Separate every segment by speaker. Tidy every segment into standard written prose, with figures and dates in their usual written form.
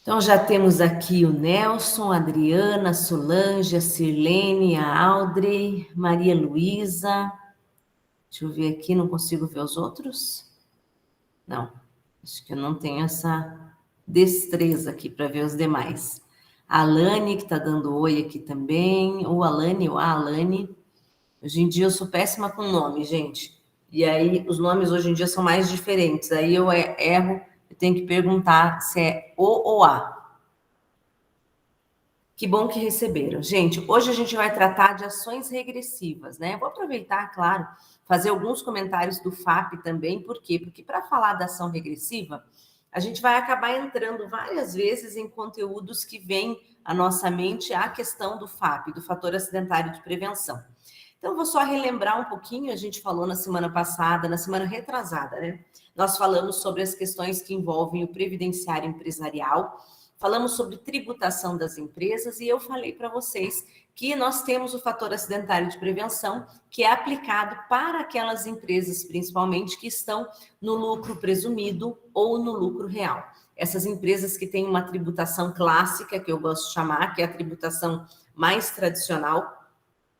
Speaker 1: Então, já temos aqui o Nelson, a Adriana, a Solange, a Sirlene, a Audrey, Maria Luísa. Deixa eu ver aqui, não consigo ver os outros? Não, acho que eu não tenho essa destreza aqui para ver os demais. A Alane, que está dando oi aqui também, ou a Alane, ou a Alane. Hoje em dia eu sou péssima com nome, gente. E aí, os nomes hoje em dia são mais diferentes. Aí eu erro, eu tenho que perguntar se é o ou a. Que bom que receberam. Gente, hoje a gente vai tratar de ações regressivas, né? Vou aproveitar, claro, fazer alguns comentários do FAP também. Por quê? Porque para falar da ação regressiva, a gente vai acabar entrando várias vezes em conteúdos que vêm à nossa mente a questão do FAP, do fator acidentário de prevenção. Então, vou só relembrar um pouquinho, a gente falou na semana passada, na semana retrasada, né? Nós falamos sobre as questões que envolvem o previdenciário empresarial, falamos sobre tributação das empresas e eu falei para vocês que nós temos o fator acidentário de prevenção que é aplicado para aquelas empresas, principalmente, que estão no lucro presumido ou no lucro real. Essas empresas que têm uma tributação clássica, que eu gosto de chamar, que é a tributação mais tradicional,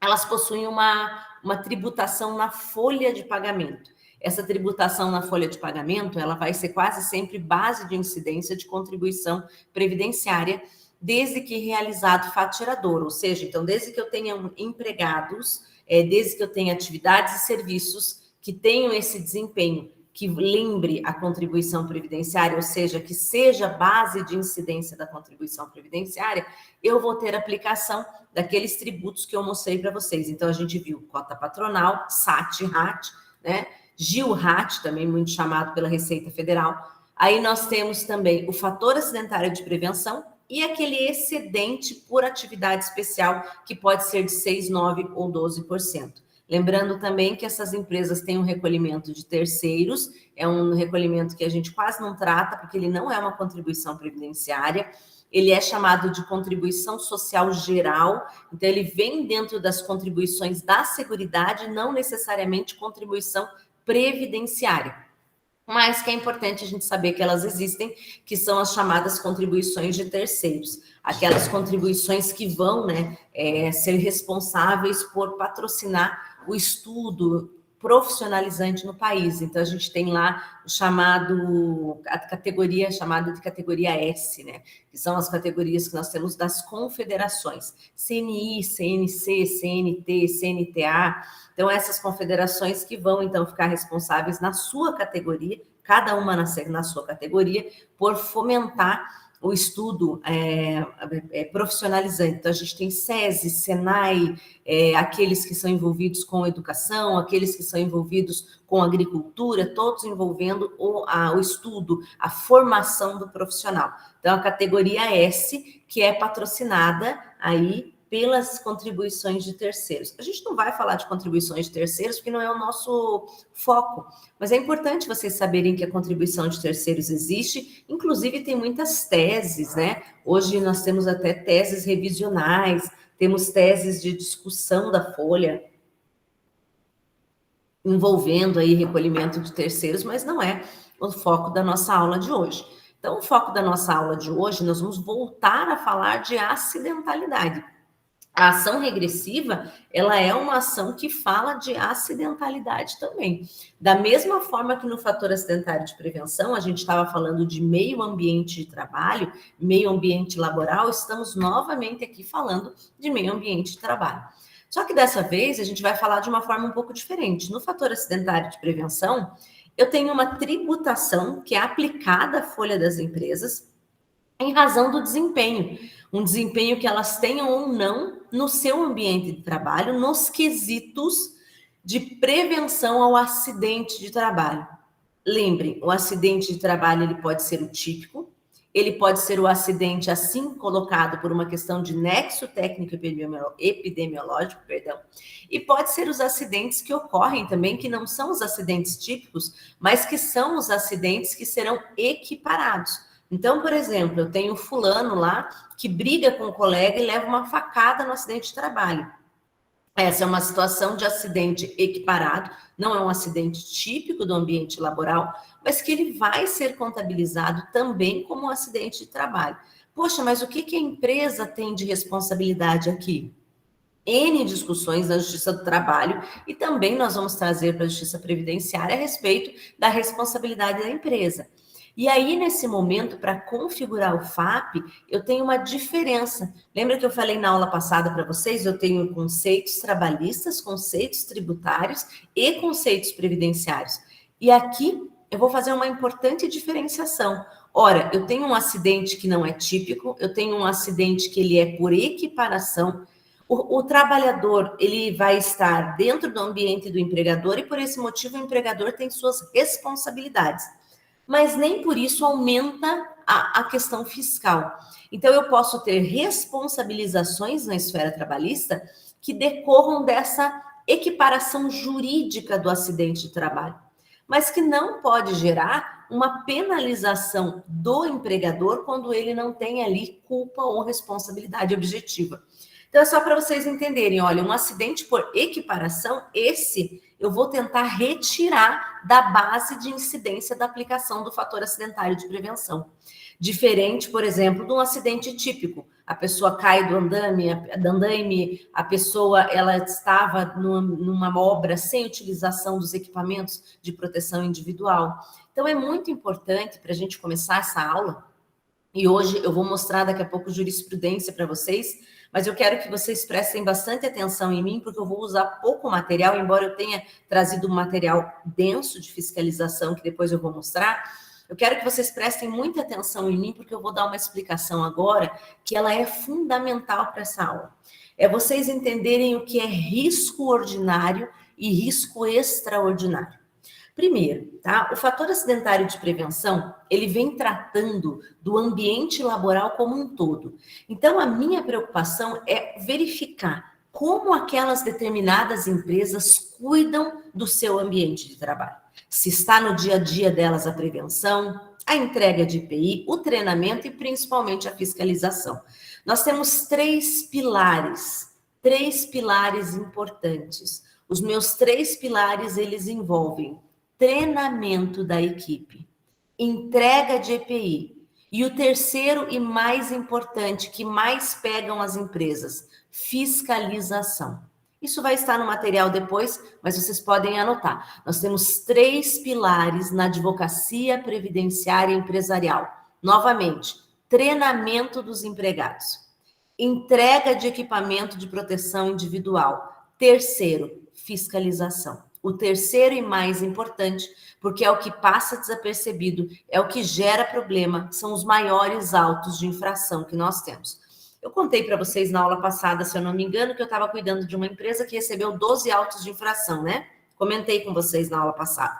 Speaker 1: elas possuem uma tributação na folha de pagamento. Essa tributação na folha de pagamento, ela vai ser quase sempre base de incidência de contribuição previdenciária, desde que realizado fato gerador, ou seja, então, desde que eu tenha empregados, desde que eu tenha atividades e serviços que tenham esse desempenho, que lembre a contribuição previdenciária, ou seja, que seja base de incidência da contribuição previdenciária, eu vou ter aplicação daqueles tributos que eu mostrei para vocês. Então, a gente viu cota patronal, SAT, RAT, né? GIL-RAT, também muito chamado pela Receita Federal. Aí nós temos também o fator acidentário de prevenção e aquele excedente por atividade especial, que pode ser de 6%, 9% ou 12%. Lembrando também que essas empresas têm um recolhimento de terceiros, é um recolhimento que a gente quase não trata, porque ele não é uma contribuição previdenciária, ele é chamado de contribuição social geral, então ele vem dentro das contribuições da Seguridade, não necessariamente contribuição previdenciária. Mas que é importante a gente saber que elas existem, que são as chamadas contribuições de terceiros, aquelas contribuições que vão, né, ser responsáveis por patrocinar o estudo profissionalizante no país. Então, a gente tem lá a categoria chamada de categoria S, né, que são as categorias que nós temos das confederações, CNI, CNC, CNT, CNTA. Então, essas confederações que vão, então, ficar responsáveis na sua categoria, cada uma na sua categoria, por fomentar o estudo profissionalizante. Então, a gente tem SESI, SENAI, aqueles que são envolvidos com educação, aqueles que são envolvidos com agricultura, todos envolvendo o estudo, a formação do profissional. Então, a categoria S, que é patrocinada aí pelas contribuições de terceiros. A gente não vai falar de contribuições de terceiros, porque não é o nosso foco, mas é importante vocês saberem que a contribuição de terceiros existe, inclusive tem muitas teses, né? Hoje nós temos até teses revisionais, temos teses de discussão da folha, envolvendo aí recolhimento de terceiros, mas não é o foco da nossa aula de hoje. Então, o foco da nossa aula de hoje, nós vamos voltar a falar de acidentalidade. A ação regressiva, ela é uma ação que fala de acidentalidade também. Da mesma forma que no fator acidentário de prevenção, a gente estava falando de meio ambiente de trabalho, meio ambiente laboral, estamos novamente aqui falando de meio ambiente de trabalho. Só que dessa vez a gente vai falar de uma forma um pouco diferente. No fator acidentário de prevenção, eu tenho uma tributação que é aplicada à folha das empresas em razão do desempenho, um desempenho que elas tenham ou não no seu ambiente de trabalho, nos quesitos de prevenção ao acidente de trabalho. Lembrem, o acidente de trabalho ele pode ser o típico, ele pode ser o acidente assim colocado por uma questão de nexo técnico epidemiológico, e pode ser os acidentes que ocorrem também, que não são os acidentes típicos, mas que são os acidentes que serão equiparados. Então, por exemplo, eu tenho fulano lá que briga com o colega e leva uma facada no acidente de trabalho. Essa é uma situação de acidente equiparado, não é um acidente típico do ambiente laboral, mas que ele vai ser contabilizado também como um acidente de trabalho. Poxa, mas o que a empresa tem de responsabilidade aqui? N discussões na Justiça do Trabalho e também nós vamos trazer para a Justiça Previdenciária a respeito da responsabilidade da empresa. E aí, nesse momento, para configurar o FAP, eu tenho uma diferença. Lembra que eu falei na aula passada para vocês? Eu tenho conceitos trabalhistas, conceitos tributários e conceitos previdenciários. E aqui eu vou fazer uma importante diferenciação. Ora, eu tenho um acidente que não é típico, eu tenho um acidente que ele é por equiparação. O trabalhador, ele vai estar dentro do ambiente do empregador e, por esse motivo, o empregador tem suas responsabilidades. Mas nem por isso aumenta a questão fiscal. Então, eu posso ter responsabilizações na esfera trabalhista que decorram dessa equiparação jurídica do acidente de trabalho, mas que não pode gerar uma penalização do empregador quando ele não tem ali culpa ou responsabilidade objetiva. Então, é só para vocês entenderem, olha, um acidente por equiparação, esse eu vou tentar retirar da base de incidência da aplicação do fator acidentário de prevenção. Diferente, por exemplo, de um acidente típico. A pessoa cai do andaime, a pessoa ela estava numa obra sem utilização dos equipamentos de proteção individual. Então, é muito importante para a gente começar essa aula, e hoje eu vou mostrar daqui a pouco jurisprudência para vocês, mas eu quero que vocês prestem bastante atenção em mim, porque eu vou usar pouco material, embora eu tenha trazido um material denso de fiscalização, que depois eu vou mostrar. Eu quero que vocês prestem muita atenção em mim, porque eu vou dar uma explicação agora, que ela é fundamental para essa aula. É vocês entenderem o que é risco ordinário e risco extraordinário. Primeiro, tá? O fator acidentário de prevenção, ele vem tratando do ambiente laboral como um todo. Então, a minha preocupação é verificar como aquelas determinadas empresas cuidam do seu ambiente de trabalho. Se está no dia a dia delas a prevenção, a entrega de EPI, o treinamento e principalmente a fiscalização. Nós temos três pilares importantes. Os meus três pilares, eles envolvem treinamento da equipe, entrega de EPI e o terceiro e mais importante, que mais pegam as empresas, fiscalização. Isso vai estar no material depois, mas vocês podem anotar. Nós temos três pilares na advocacia previdenciária empresarial. Novamente, treinamento dos empregados, entrega de equipamento de proteção individual. Terceiro, fiscalização. O terceiro e mais importante, porque é o que passa desapercebido, é o que gera problema, são os maiores autos de infração que nós temos. Eu contei para vocês na aula passada, se eu não me engano, que eu estava cuidando de uma empresa que recebeu 12 autos de infração, né? Comentei com vocês na aula passada.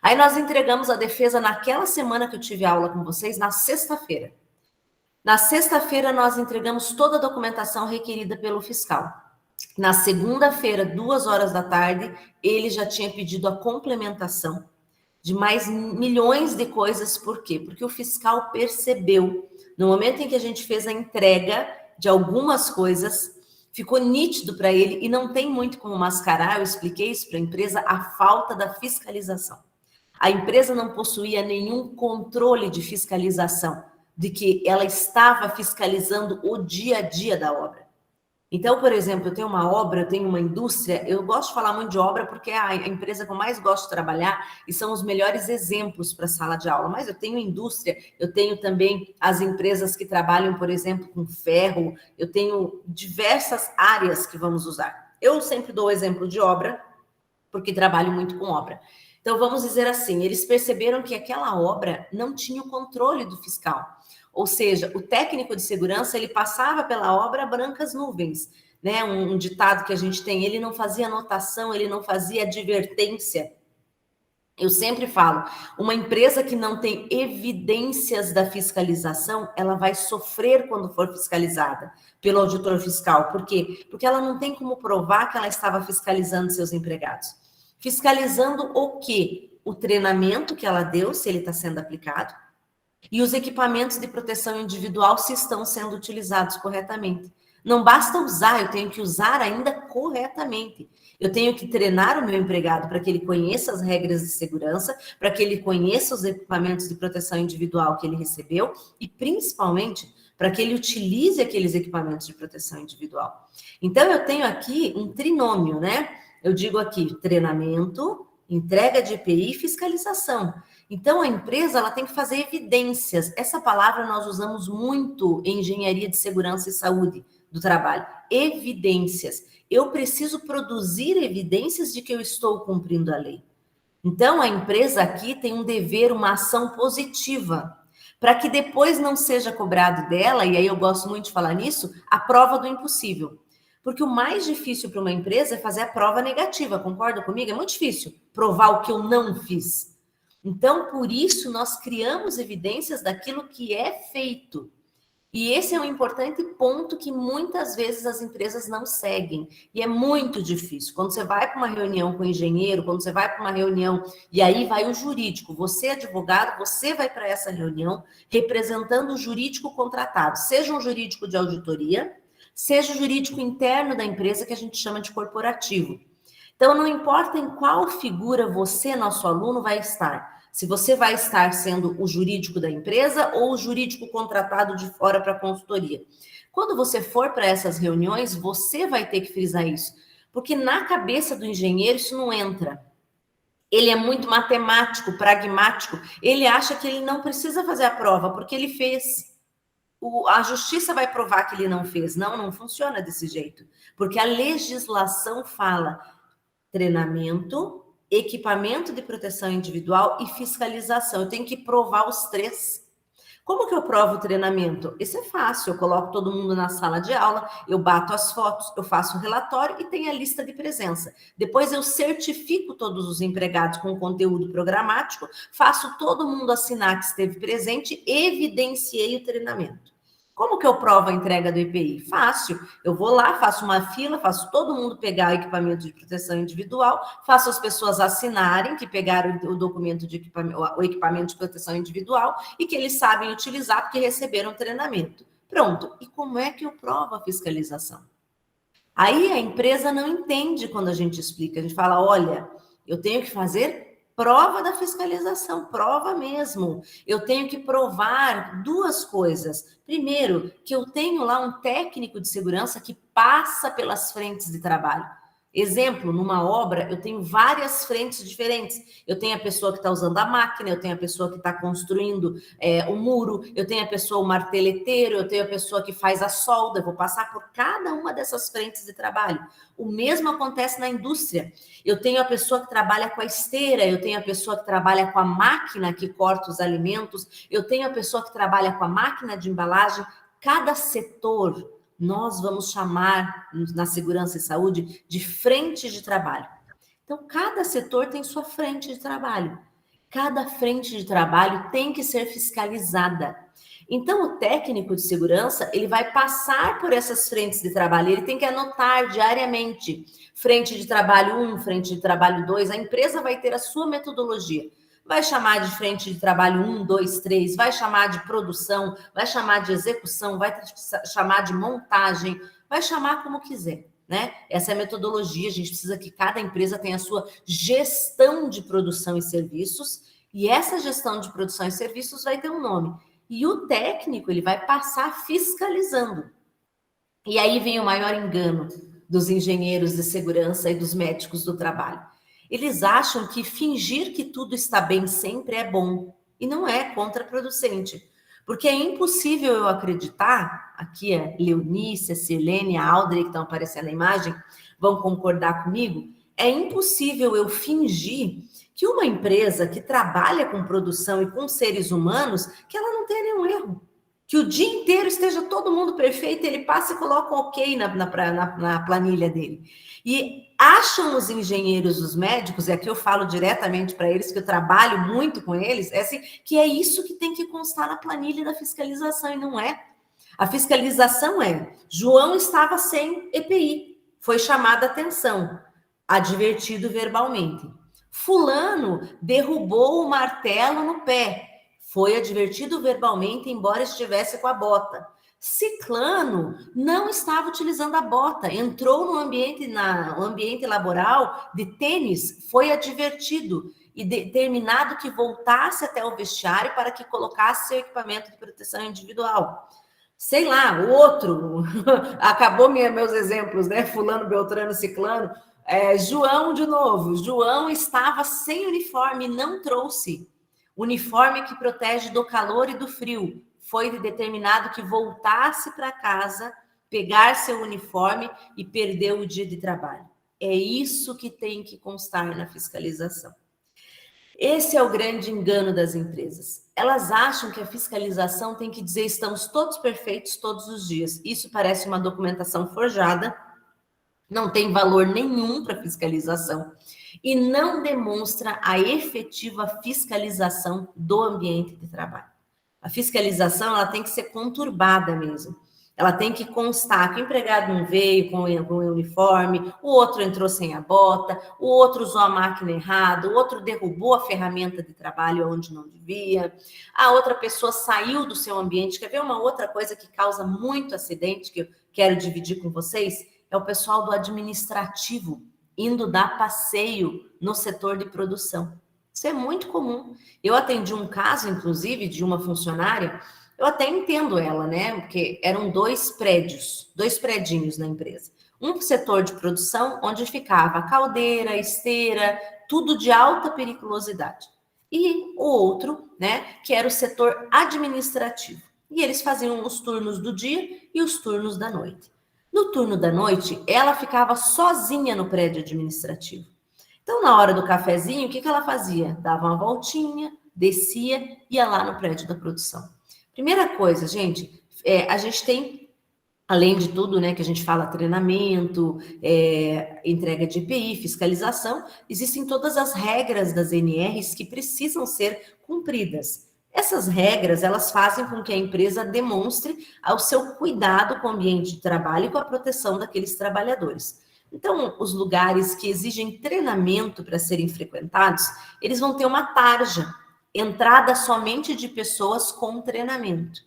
Speaker 1: Aí nós entregamos a defesa naquela semana que eu tive aula com vocês, na sexta-feira. Na sexta-feira nós entregamos toda a documentação requerida pelo fiscal. Na segunda-feira, 2h da tarde, ele já tinha pedido a complementação de mais milhões de coisas. Por quê? Porque o fiscal percebeu, no momento em que a gente fez a entrega de algumas coisas, ficou nítido para ele, e não tem muito como mascarar, eu expliquei isso para a empresa, a falta da fiscalização. A empresa não possuía nenhum controle de fiscalização, de que ela estava fiscalizando o dia a dia da obra. Então, por exemplo, eu tenho uma obra, eu tenho uma indústria, eu gosto de falar muito de obra porque é a empresa que eu mais gosto de trabalhar e são os melhores exemplos para a sala de aula, mas eu tenho indústria, eu tenho também as empresas que trabalham, por exemplo, com ferro, eu tenho diversas áreas que vamos usar. Eu sempre dou o exemplo de obra, porque trabalho muito com obra. Então, vamos dizer assim, eles perceberam que aquela obra não tinha o controle do fiscal. Ou seja, o técnico de segurança, ele passava pela obra brancas nuvens, né? Um ditado que a gente tem, ele não fazia anotação, ele não fazia advertência. Eu sempre falo, uma empresa que não tem evidências da fiscalização, ela vai sofrer quando for fiscalizada pelo auditor fiscal. Por quê? Porque ela não tem como provar que ela estava fiscalizando seus empregados. Fiscalizando o quê? O treinamento que ela deu, se ele está sendo aplicado, e os equipamentos de proteção individual se estão sendo utilizados corretamente. Não basta usar, eu tenho que usar ainda corretamente. Eu tenho que treinar o meu empregado para que ele conheça as regras de segurança, para que ele conheça os equipamentos de proteção individual que ele recebeu e, principalmente, para que ele utilize aqueles equipamentos de proteção individual. Então, eu tenho aqui um trinômio, né? Eu digo aqui treinamento, entrega de EPI e fiscalização. Então, a empresa ela tem que fazer evidências. Essa palavra nós usamos muito em engenharia de segurança e saúde do trabalho. Evidências. Eu preciso produzir evidências de que eu estou cumprindo a lei. Então, a empresa aqui tem um dever, uma ação positiva, para que depois não seja cobrado dela, e aí eu gosto muito de falar nisso, a prova do impossível. Porque o mais difícil para uma empresa é fazer a prova negativa, concorda comigo? É muito difícil provar o que eu não fiz. Então, por isso, nós criamos evidências daquilo que é feito. E esse é um importante ponto que muitas vezes as empresas não seguem. E é muito difícil. Quando você vai para uma reunião com o engenheiro, quando você vai para uma reunião, e aí vai o jurídico, você é advogado, você vai para essa reunião representando o jurídico contratado, seja um jurídico de auditoria, seja o jurídico interno da empresa, que a gente chama de corporativo. Então, não importa em qual figura você, nosso aluno, vai estar. Se você vai estar sendo o jurídico da empresa ou o jurídico contratado de fora para consultoria. Quando você for para essas reuniões, você vai ter que frisar isso. Porque na cabeça do engenheiro isso não entra. Ele é muito matemático, pragmático. Ele acha que ele não precisa fazer a prova, porque ele fez. A justiça vai provar que ele não fez. Não, não funciona desse jeito. Porque a legislação fala treinamento, equipamento de proteção individual e fiscalização. Eu tenho que provar os três. Como que eu provo o treinamento? Isso é fácil, eu coloco todo mundo na sala de aula, eu bato as fotos, eu faço um relatório e tem a lista de presença. Depois eu certifico todos os empregados com conteúdo programático, faço todo mundo assinar que esteve presente, evidenciei o treinamento. Como que eu provo a entrega do EPI? Fácil. Eu vou lá, faço uma fila, faço todo mundo pegar o equipamento de proteção individual, faço as pessoas assinarem que pegaram o documento de equipamento, o equipamento de proteção individual e que eles sabem utilizar porque receberam treinamento. Pronto. E como é que eu provo a fiscalização? Aí a empresa não entende quando a gente explica. A gente fala, olha, eu tenho que fazer prova da fiscalização, prova mesmo. Eu tenho que provar duas coisas. Primeiro, que eu tenho lá um técnico de segurança que passa pelas frentes de trabalho. Exemplo, numa obra, eu tenho várias frentes diferentes. Eu tenho a pessoa que está usando a máquina, eu tenho a pessoa que está construindo o muro, eu tenho a pessoa, o marteleteiro, eu tenho a pessoa que faz a solda. Eu vou passar por cada uma dessas frentes de trabalho. O mesmo acontece na indústria. Eu tenho a pessoa que trabalha com a esteira, eu tenho a pessoa que trabalha com a máquina que corta os alimentos, eu tenho a pessoa que trabalha com a máquina de embalagem. Cada setor nós vamos chamar, na segurança e saúde, de frente de trabalho. Então, cada setor tem sua frente de trabalho. Cada frente de trabalho tem que ser fiscalizada. Então, o técnico de segurança, ele vai passar por essas frentes de trabalho, ele tem que anotar diariamente, frente de trabalho 1, frente de trabalho 2, a empresa vai ter a sua metodologia. Vai chamar de frente de trabalho 1, 2, 3, vai chamar de produção, vai chamar de execução, vai chamar de montagem, vai chamar como quiser, né? Essa é a metodologia, a gente precisa que cada empresa tenha a sua gestão de produção e serviços, e essa gestão de produção e serviços vai ter um nome. E o técnico, ele vai passar fiscalizando. E aí vem o maior engano dos engenheiros de segurança e dos médicos do trabalho. Eles acham que fingir que tudo está bem sempre é bom. E não é, contraproducente. Porque é impossível eu acreditar, aqui é Leonice, a Sirlene, a Audrey, que estão aparecendo na imagem, vão concordar comigo, é impossível eu fingir que uma empresa que trabalha com produção e com seres humanos, que ela não tenha nenhum erro. Que o dia inteiro esteja todo mundo perfeito, ele passa e coloca um ok na planilha dele. E acham os engenheiros, os médicos, e aqui eu falo diretamente para eles, que eu trabalho muito com eles, assim, que é isso que tem que constar na planilha da fiscalização, e não é. A fiscalização é, João estava sem EPI, foi chamada a atenção, advertido verbalmente. Fulano derrubou o martelo no pé, foi advertido verbalmente, embora estivesse com a bota. Ciclano não estava utilizando a bota, entrou no ambiente laboral de tênis, foi advertido e determinado que voltasse até o vestiário para que colocasse seu equipamento de proteção individual. Sei lá, o outro, acabou meus exemplos, né? Fulano, Beltrano, Ciclano. João de novo. João estava sem uniforme, não trouxe. Uniforme que protege do calor e do frio. Foi determinado que voltasse para casa, pegar seu uniforme e perdeu o dia de trabalho. É isso que tem que constar na fiscalização. Esse é o grande engano das empresas. Elas acham que a fiscalização tem que dizer estamos todos perfeitos todos os dias. Isso parece uma documentação forjada, não tem valor nenhum para fiscalização e não demonstra a efetiva fiscalização do ambiente de trabalho. A fiscalização ela tem que ser conturbada mesmo. Ela tem que constar que o empregado não veio com o uniforme, o outro entrou sem a bota, o outro usou a máquina errada, o outro derrubou a ferramenta de trabalho onde não devia, a outra pessoa saiu do seu ambiente. Quer ver uma outra coisa que causa muito acidente, que eu quero dividir com vocês? É o pessoal do administrativo indo dar passeio no setor de produção. Isso é muito comum. Eu atendi um caso, inclusive, de uma funcionária. Eu até entendo ela, né? Porque eram dois predinhos na empresa. Um setor de produção, onde ficava caldeira, esteira, tudo de alta periculosidade. E o outro, né, que era o setor administrativo. E eles faziam os turnos do dia e os turnos da noite. No turno da noite, ela ficava sozinha no prédio administrativo. Então, na hora do cafezinho, o que ela fazia? Dava uma voltinha, descia, ia lá no prédio da produção. Primeira coisa, gente, a gente tem, além de tudo, né, que a gente fala treinamento, entrega de EPI, fiscalização, existem todas as regras das NRs que precisam ser cumpridas. Essas regras, elas fazem com que a empresa demonstre o seu cuidado com o ambiente de trabalho e com a proteção daqueles trabalhadores. Então, os lugares que exigem treinamento para serem frequentados, eles vão ter uma tarja, entrada somente de pessoas com treinamento.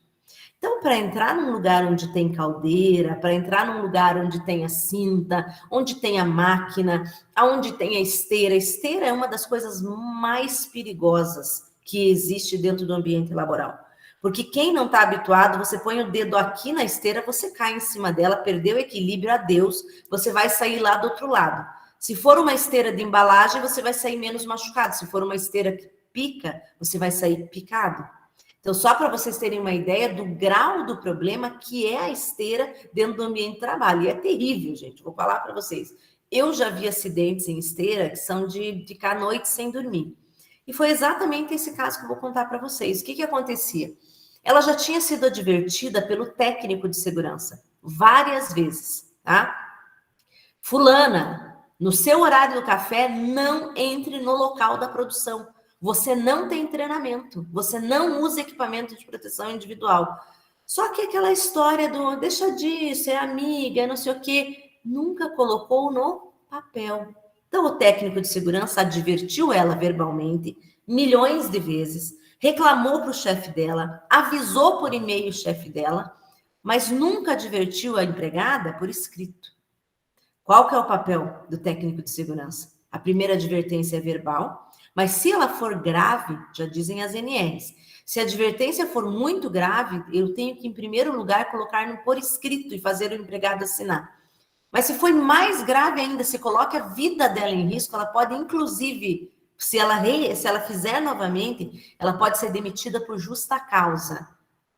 Speaker 1: Então, para entrar num lugar onde tem caldeira, para entrar num lugar onde tem a cinta, onde tem a máquina, onde tem a esteira é uma das coisas mais perigosas que existe dentro do ambiente laboral. Porque quem não está habituado, você põe o dedo aqui na esteira, você cai em cima dela, perdeu o equilíbrio, adeus, você vai sair lá do outro lado. Se for uma esteira de embalagem, você vai sair menos machucado. Se for uma esteira que pica, você vai sair picado. Então, só para vocês terem uma ideia do grau do problema que é a esteira dentro do ambiente de trabalho. E é terrível, gente, vou falar para vocês. Eu já vi acidentes em esteira que são de ficar a noite sem dormir. E foi exatamente esse caso que eu vou contar para vocês. O que acontecia? Ela já tinha sido advertida pelo técnico de segurança várias vezes, tá? Fulana, no seu horário do café, não entre no local da produção. Você não tem treinamento, você não usa equipamento de proteção individual. Só que aquela história do deixa disso, é amiga, não sei o quê, nunca colocou no papel. Então, o técnico de segurança advertiu ela verbalmente milhões de vezes, reclamou para o chefe dela, avisou por e-mail o chefe dela, mas nunca advertiu a empregada por escrito. Qual que é o papel do técnico de segurança? A primeira advertência é verbal, mas se ela for grave, já dizem as NRs, se a advertência for muito grave, eu tenho que, em primeiro lugar, colocar no por escrito e fazer o empregado assinar. Mas se for mais grave ainda, se coloca a vida dela em risco, ela pode, inclusive, se ela fizer novamente, ela pode ser demitida por justa causa,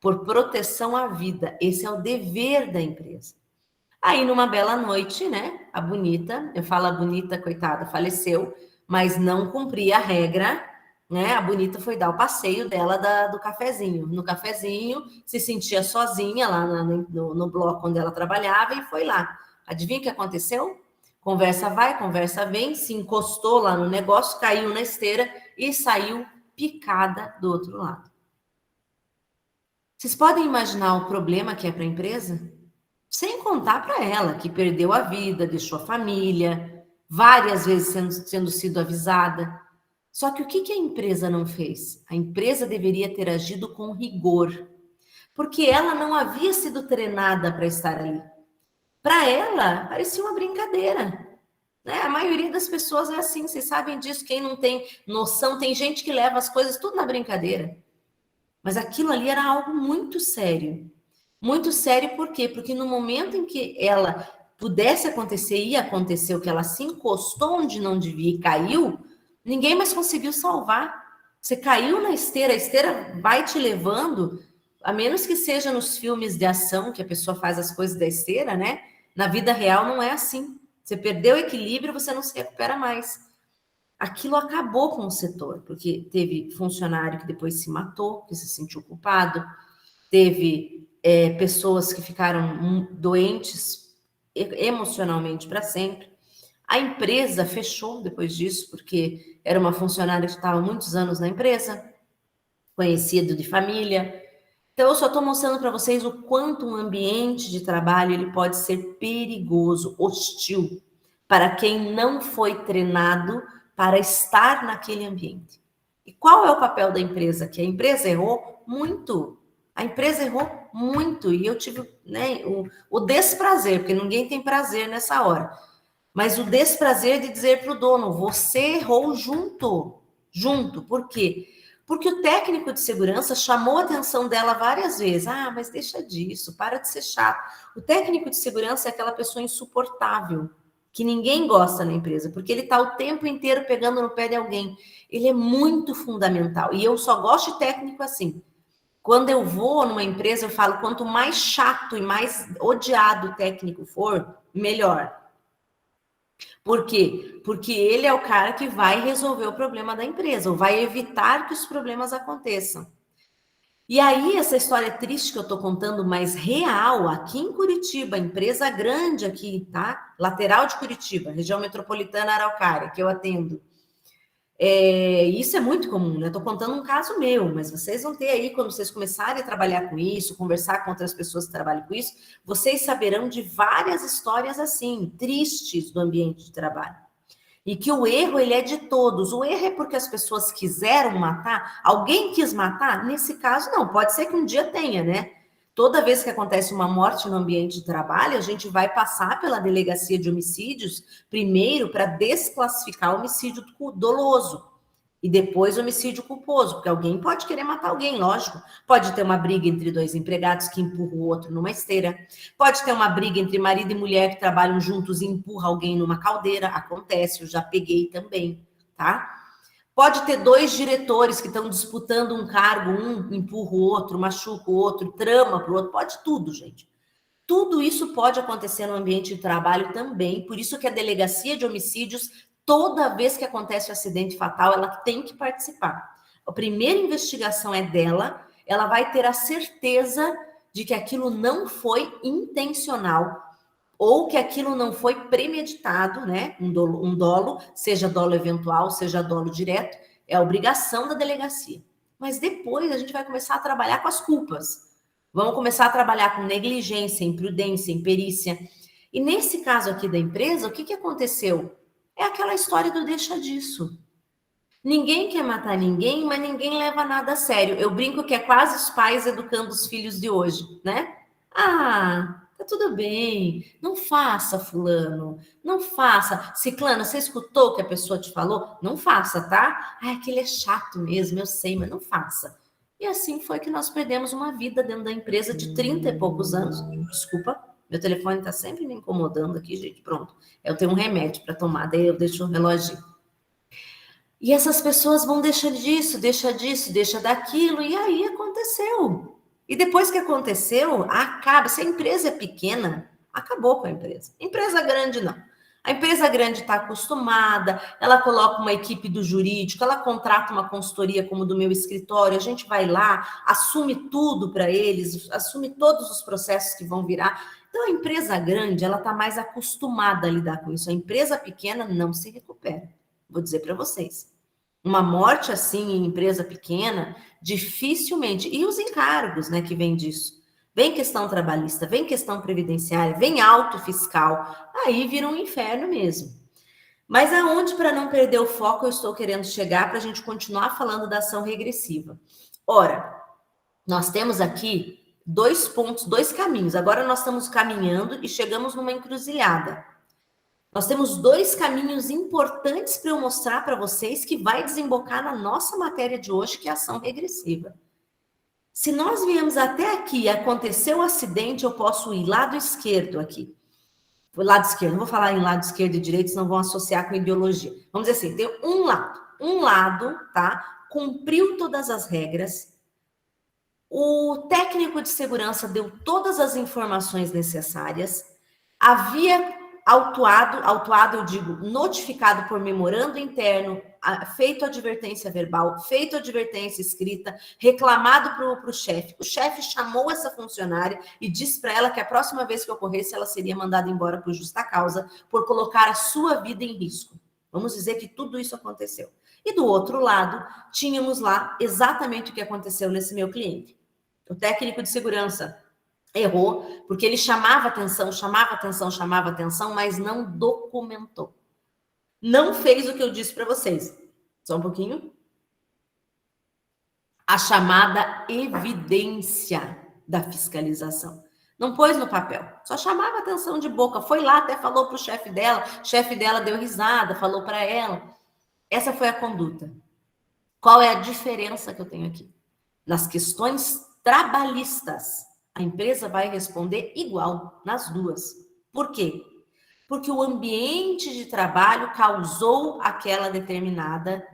Speaker 1: por proteção à vida. Esse é o dever da empresa. Aí, numa bela noite, né, a bonita, eu falo a bonita, coitada, faleceu, mas não cumpria a regra, né, a bonita foi dar o passeio dela do cafezinho. No cafezinho, se sentia sozinha lá no bloco onde ela trabalhava e foi lá. Adivinha o que aconteceu? Conversa vai, conversa vem, se encostou lá no negócio, caiu na esteira e saiu picada do outro lado. Vocês podem imaginar o problema que é para a empresa? Sem contar para ela que perdeu a vida, deixou a família, várias vezes sendo sido avisada. Só que o que a empresa não fez? A empresa deveria ter agido com rigor. porque ela não havia sido treinada para estar ali. Para ela, parecia uma brincadeira. Né? A maioria das pessoas é assim, vocês sabem disso. Quem não tem noção, tem gente que leva as coisas tudo na brincadeira. Mas aquilo ali era algo muito sério. Muito sério por quê? Porque no momento em que ela pudesse acontecer, ia acontecer o que ela se encostou onde não devia e caiu, ninguém mais conseguiu salvar. Você caiu na esteira, a esteira vai te levando, a menos que seja nos filmes de ação que a pessoa faz as coisas da esteira, né? Na vida real não é assim. Você perdeu o equilíbrio, você não se recupera mais. Aquilo acabou com o setor, porque teve funcionário que depois se matou, que se sentiu culpado, teve pessoas que ficaram doentes emocionalmente para sempre. A empresa fechou depois disso, porque era uma funcionária que estava há muitos anos na empresa, conhecido de família. Então, eu só estou mostrando para vocês o quanto um ambiente de trabalho ele pode ser perigoso, hostil, para quem não foi treinado para estar naquele ambiente. E qual é o papel da empresa? Que a empresa errou muito. A empresa errou muito. E eu tive o desprazer, porque ninguém tem prazer nessa hora, mas o desprazer de dizer para o dono, você errou junto. Junto. Por quê? Porque o técnico de segurança chamou a atenção dela várias vezes. Ah, mas deixa disso, para de ser chato. O técnico de segurança é aquela pessoa insuportável, que ninguém gosta na empresa, porque ele está o tempo inteiro pegando no pé de alguém. Ele é muito fundamental. E eu só gosto de técnico assim. Quando eu vou numa empresa, eu falo, quanto mais chato e mais odiado o técnico for, melhor. Por quê? Porque ele é o cara que vai resolver o problema da empresa, ou vai evitar que os problemas aconteçam. E aí, essa história triste que eu estou contando, mas real, aqui em Curitiba, empresa grande aqui, tá? Lateral de Curitiba, região metropolitana Araucária, que eu atendo. Isso é muito comum, né? Estou contando um caso meu, mas vocês vão ter aí, quando vocês começarem a trabalhar com isso, conversar com outras pessoas que trabalham com isso, vocês saberão de várias histórias assim, tristes do ambiente de trabalho. E que o erro, ele é de todos. O erro é porque as pessoas quiseram matar, alguém quis matar? Nesse caso, não. Pode ser que um dia tenha, né? Toda vez que acontece uma morte no ambiente de trabalho, a gente vai passar pela delegacia de homicídios, primeiro para desclassificar o homicídio doloso e depois o homicídio culposo, porque alguém pode querer matar alguém, lógico. Pode ter uma briga entre dois empregados que empurram o outro numa esteira, pode ter uma briga entre marido e mulher que trabalham juntos e empurra alguém numa caldeira, acontece, eu já peguei também, tá? Pode ter dois diretores que estão disputando um cargo, um empurra o outro, machuca o outro, trama para o outro, pode tudo, gente. Tudo isso pode acontecer no ambiente de trabalho também, por isso que a delegacia de homicídios, toda vez que acontece um acidente fatal, ela tem que participar. A primeira investigação é dela, ela vai ter a certeza de que aquilo não foi intencional, ou que aquilo não foi premeditado, né? Um dolo, seja dolo eventual, seja dolo direto, é a obrigação da delegacia. Mas depois a gente vai começar a trabalhar com as culpas. Vamos começar a trabalhar com negligência, imprudência, imperícia. E nesse caso aqui da empresa, o que aconteceu? É aquela história do deixa disso. Ninguém quer matar ninguém, mas ninguém leva nada a sério. Eu brinco que é quase os pais educando os filhos de hoje, né? Ah, tá tudo bem, não faça, fulano, não faça. Ciclano, você escutou o que a pessoa te falou? Não faça, tá? Ah, aquele é chato mesmo, eu sei, mas não faça. E assim foi que nós perdemos uma vida dentro da empresa de 30 e poucos anos. Desculpa, meu telefone tá sempre me incomodando aqui, gente. Pronto, eu tenho um remédio para tomar, daí eu deixo o reloginho. E essas pessoas vão deixando disso, deixa daquilo, e aí aconteceu. E depois que aconteceu, acaba. Se a empresa é pequena, acabou com a empresa. Empresa grande, não. A empresa grande está acostumada, ela coloca uma equipe do jurídico, ela contrata uma consultoria como do meu escritório, a gente vai lá, assume tudo para eles, assume todos os processos que vão virar. Então, a empresa grande, ela está mais acostumada a lidar com isso. A empresa pequena não se recupera. Vou dizer para vocês. Uma morte assim em empresa pequena, dificilmente. E os encargos, né, que vem disso. Vem questão trabalhista, vem questão previdenciária, vem auto fiscal, aí vira um inferno mesmo. Mas aonde, para não perder o foco, eu estou querendo chegar para a gente continuar falando da ação regressiva? Ora, nós temos aqui dois pontos, dois caminhos. Agora nós estamos caminhando e chegamos numa encruzilhada. Nós temos dois caminhos importantes para eu mostrar para vocês que vai desembocar na nossa matéria de hoje, que é a ação regressiva. Se nós viemos até aqui e aconteceu um acidente, eu posso ir lado esquerdo aqui. Lado esquerdo, não vou falar em lado esquerdo e direito, senão vão associar com ideologia. Vamos dizer assim, tem um lado. Um lado, tá? Cumpriu todas as regras. O técnico de segurança deu todas as informações necessárias. Havia autuado, eu digo, notificado por memorando interno, feito advertência verbal, feito advertência escrita, reclamado para o chefe. O chefe chamou essa funcionária e disse para ela que a próxima vez que ocorresse, ela seria mandada embora por justa causa, por colocar a sua vida em risco. Vamos dizer que tudo isso aconteceu. E do outro lado, tínhamos lá exatamente o que aconteceu nesse meu cliente. O técnico de segurança errou, porque ele chamava atenção, mas não documentou. Não fez o que eu disse para vocês. Só um pouquinho. A chamada evidência da fiscalização. Não pôs no papel, só chamava atenção de boca. Foi lá, até falou para o chefe dela deu risada, falou para ela. Essa foi a conduta. Qual é a diferença que eu tenho aqui? Nas questões trabalhistas, a empresa vai responder igual nas duas. Por quê? Porque o ambiente de trabalho causou aquela determinada,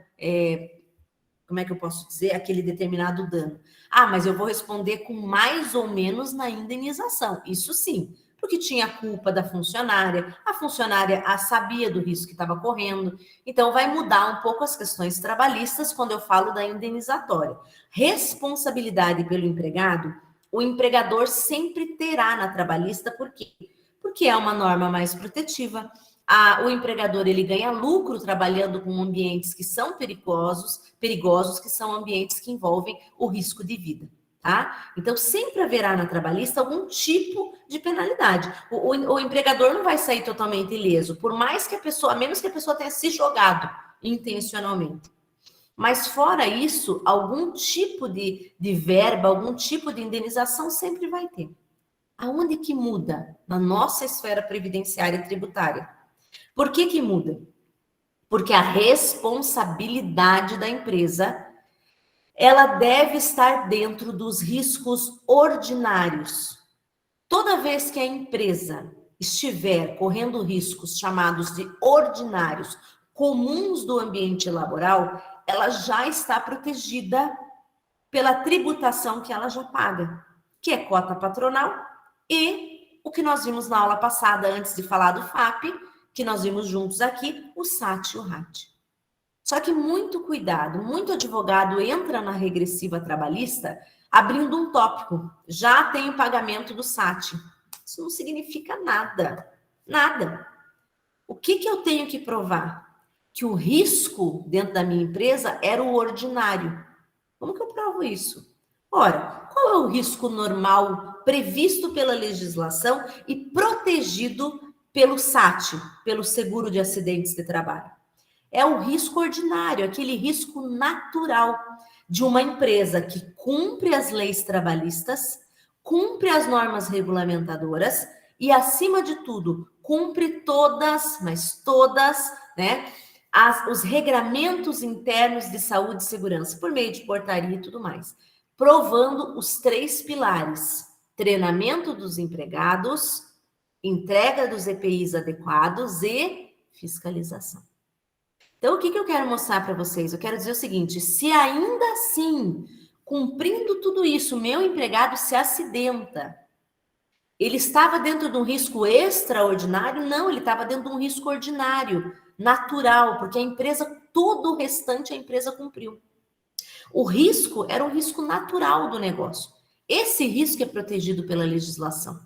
Speaker 1: como é que eu posso dizer? Aquele determinado dano. Ah, mas eu vou responder com mais ou menos na indenização. Isso sim, porque tinha a culpa da funcionária, a funcionária sabia do risco que estava correndo, então vai mudar um pouco as questões trabalhistas quando eu falo da indenizatória. Responsabilidade pelo empregado, o empregador sempre terá na trabalhista, por quê? Porque é uma norma mais protetiva. O empregador ele ganha lucro trabalhando com ambientes que são perigosos, que são ambientes que envolvem o risco de vida. Tá? Então, sempre haverá na trabalhista algum tipo de penalidade. O empregador não vai sair totalmente ileso, por mais que a menos que a pessoa tenha se jogado intencionalmente. Mas fora isso, algum tipo de verba, algum tipo de indenização sempre vai ter. Aonde que muda? Na nossa esfera previdenciária e tributária. Por que muda? Porque a responsabilidade da empresa ela deve estar dentro dos riscos ordinários. Toda vez que a empresa estiver correndo riscos chamados de ordinários, comuns do ambiente laboral, ela já está protegida pela tributação que ela já paga, que é cota patronal e o que nós vimos na aula passada, antes de falar do FAP, que nós vimos juntos aqui, o SAT e o RAT. Só que muito cuidado, muito advogado entra na regressiva trabalhista abrindo um tópico. Já tem o pagamento do SAT. Isso não significa nada. Nada. O que eu tenho que provar? Que o risco dentro da minha empresa era o ordinário. Como que eu provo isso? Ora, qual é o risco normal previsto pela legislação e protegido pelo SAT, pelo seguro de acidentes de trabalho? É o risco ordinário, aquele risco natural de uma empresa que cumpre as leis trabalhistas, cumpre as normas regulamentadoras e, acima de tudo, cumpre todas, mas todas, né, os regramentos internos de saúde e segurança, por meio de portaria e tudo mais, provando os 3 pilares: treinamento dos empregados, entrega dos EPIs adequados e fiscalização. Então, o que eu quero mostrar para vocês? Eu quero dizer o seguinte: se ainda assim, cumprindo tudo isso, meu empregado se acidenta, ele estava dentro de um risco extraordinário? Não, ele estava dentro de um risco ordinário, natural, porque a empresa, todo o restante a empresa cumpriu. O risco era um risco natural do negócio. Esse risco é protegido pela legislação.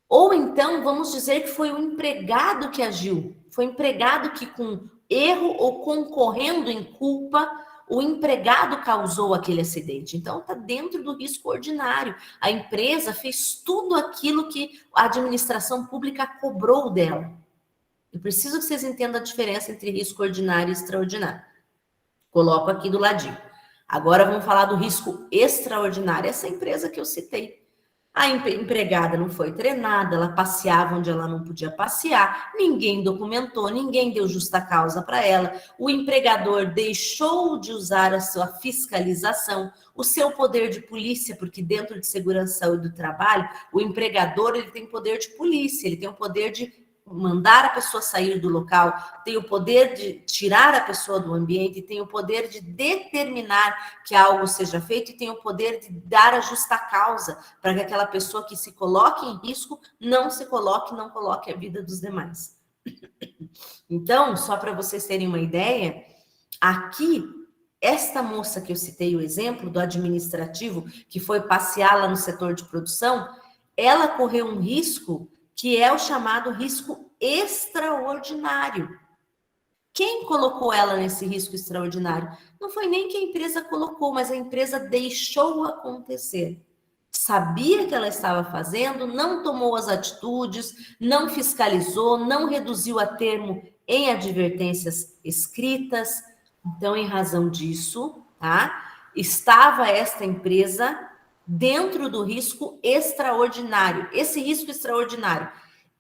Speaker 1: Ou então, vamos dizer que foi o empregado que agiu, foi o empregado que, com erro ou concorrendo em culpa, o empregado causou aquele acidente. Então, está dentro do risco ordinário. A empresa fez tudo aquilo que a administração pública cobrou dela. Eu preciso que vocês entendam a diferença entre risco ordinário e extraordinário. Coloco aqui do ladinho. Agora vamos falar do risco extraordinário. Essa empresa que eu citei. A empregada não foi treinada, ela passeava onde ela não podia passear, ninguém documentou, ninguém deu justa causa para ela, o empregador deixou de usar a sua fiscalização, o seu poder de polícia, porque dentro de segurança e do trabalho, o empregador ele tem poder de polícia, ele tem o poder de mandar a pessoa sair do local, tem o poder de tirar a pessoa do ambiente, tem o poder de determinar que algo seja feito e tem o poder de dar a justa causa para que aquela pessoa que se coloque em risco não coloque a vida dos demais. Então, só para vocês terem uma ideia, aqui, esta moça que eu citei o exemplo do administrativo, que foi passear lá no setor de produção, ela correu um risco que é o chamado risco extraordinário. Quem colocou ela nesse risco extraordinário? Não foi nem que a empresa colocou, mas a empresa deixou acontecer. Sabia que ela estava fazendo, não tomou as atitudes, não fiscalizou, não reduziu a termo em advertências escritas. Então, em razão disso, tá? Estava esta empresa dentro do risco extraordinário. Esse risco extraordinário,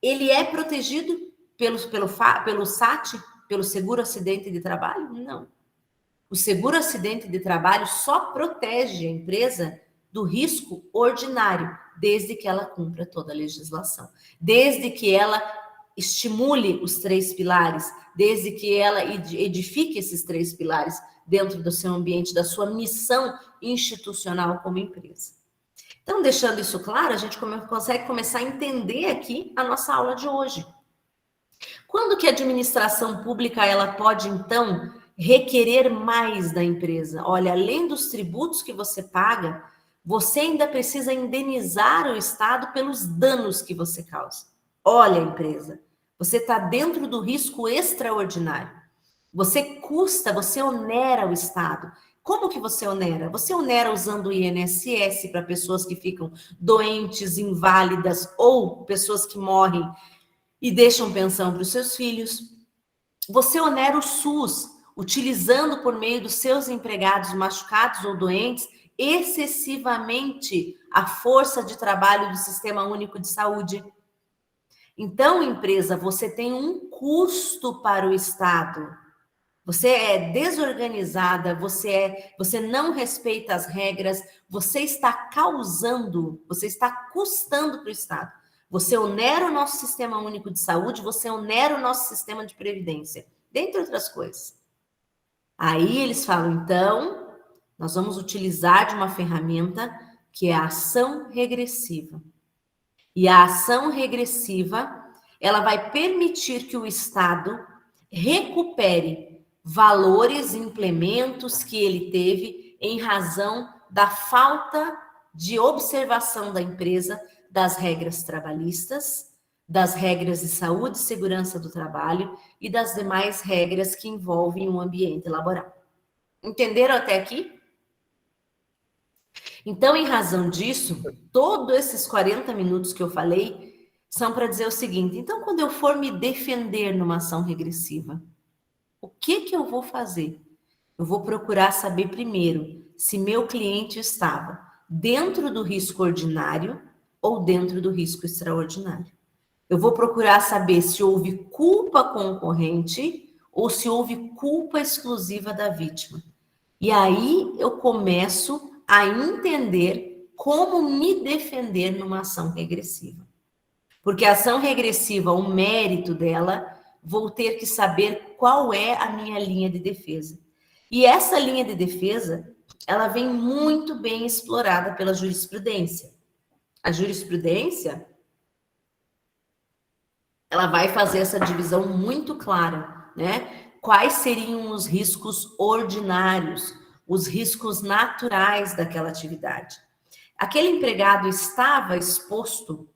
Speaker 1: ele é protegido pelo SAT, pelo seguro acidente de trabalho? Não. O seguro acidente de trabalho só protege a empresa do risco ordinário, desde que ela cumpra toda a legislação, desde que ela estimule os 3 pilares, desde que ela edifique esses 3 pilares dentro do seu ambiente, da sua missão institucional como empresa. Então, deixando isso claro, a gente consegue começar a entender aqui a nossa aula de hoje. Quando que a administração pública ela pode, então, requerer mais da empresa? Olha, além dos tributos que você paga, você ainda precisa indenizar o Estado pelos danos que você causa. Olha, empresa, você está dentro do risco extraordinário. Você onera o Estado. Como que você onera? Você onera usando o INSS para pessoas que ficam doentes, inválidas ou pessoas que morrem e deixam pensão para os seus filhos. Você onera o SUS, utilizando por meio dos seus empregados machucados ou doentes excessivamente a força de trabalho do Sistema Único de Saúde. Então, empresa, você tem um custo para o Estado. Você é desorganizada, você não respeita as regras, você está custando para o Estado. Você onera o nosso Sistema Único de Saúde, você onera o nosso sistema de previdência, dentre outras coisas. Aí eles falam, então, nós vamos utilizar de uma ferramenta que é a ação regressiva. E a ação regressiva, ela vai permitir que o Estado recupere valores, implementos que ele teve em razão da falta de observação da empresa das regras trabalhistas, das regras de saúde e segurança do trabalho e das demais regras que envolvem o ambiente laboral. Entenderam até aqui? Então, em razão disso, todos esses 40 minutos que eu falei são para dizer o seguinte: então, quando eu for me defender numa ação regressiva, o que eu vou fazer? Eu vou procurar saber primeiro se meu cliente estava dentro do risco ordinário ou dentro do risco extraordinário. Eu vou procurar saber se houve culpa concorrente ou se houve culpa exclusiva da vítima. E aí eu começo a entender como me defender numa ação regressiva. Porque a ação regressiva, o mérito dela, vou ter que saber qual é a minha linha de defesa. E essa linha de defesa, ela vem muito bem explorada pela jurisprudência. A jurisprudência, ela vai fazer essa divisão muito clara, né? Quais seriam os riscos ordinários, os riscos naturais daquela atividade. Aquele empregado estava exposto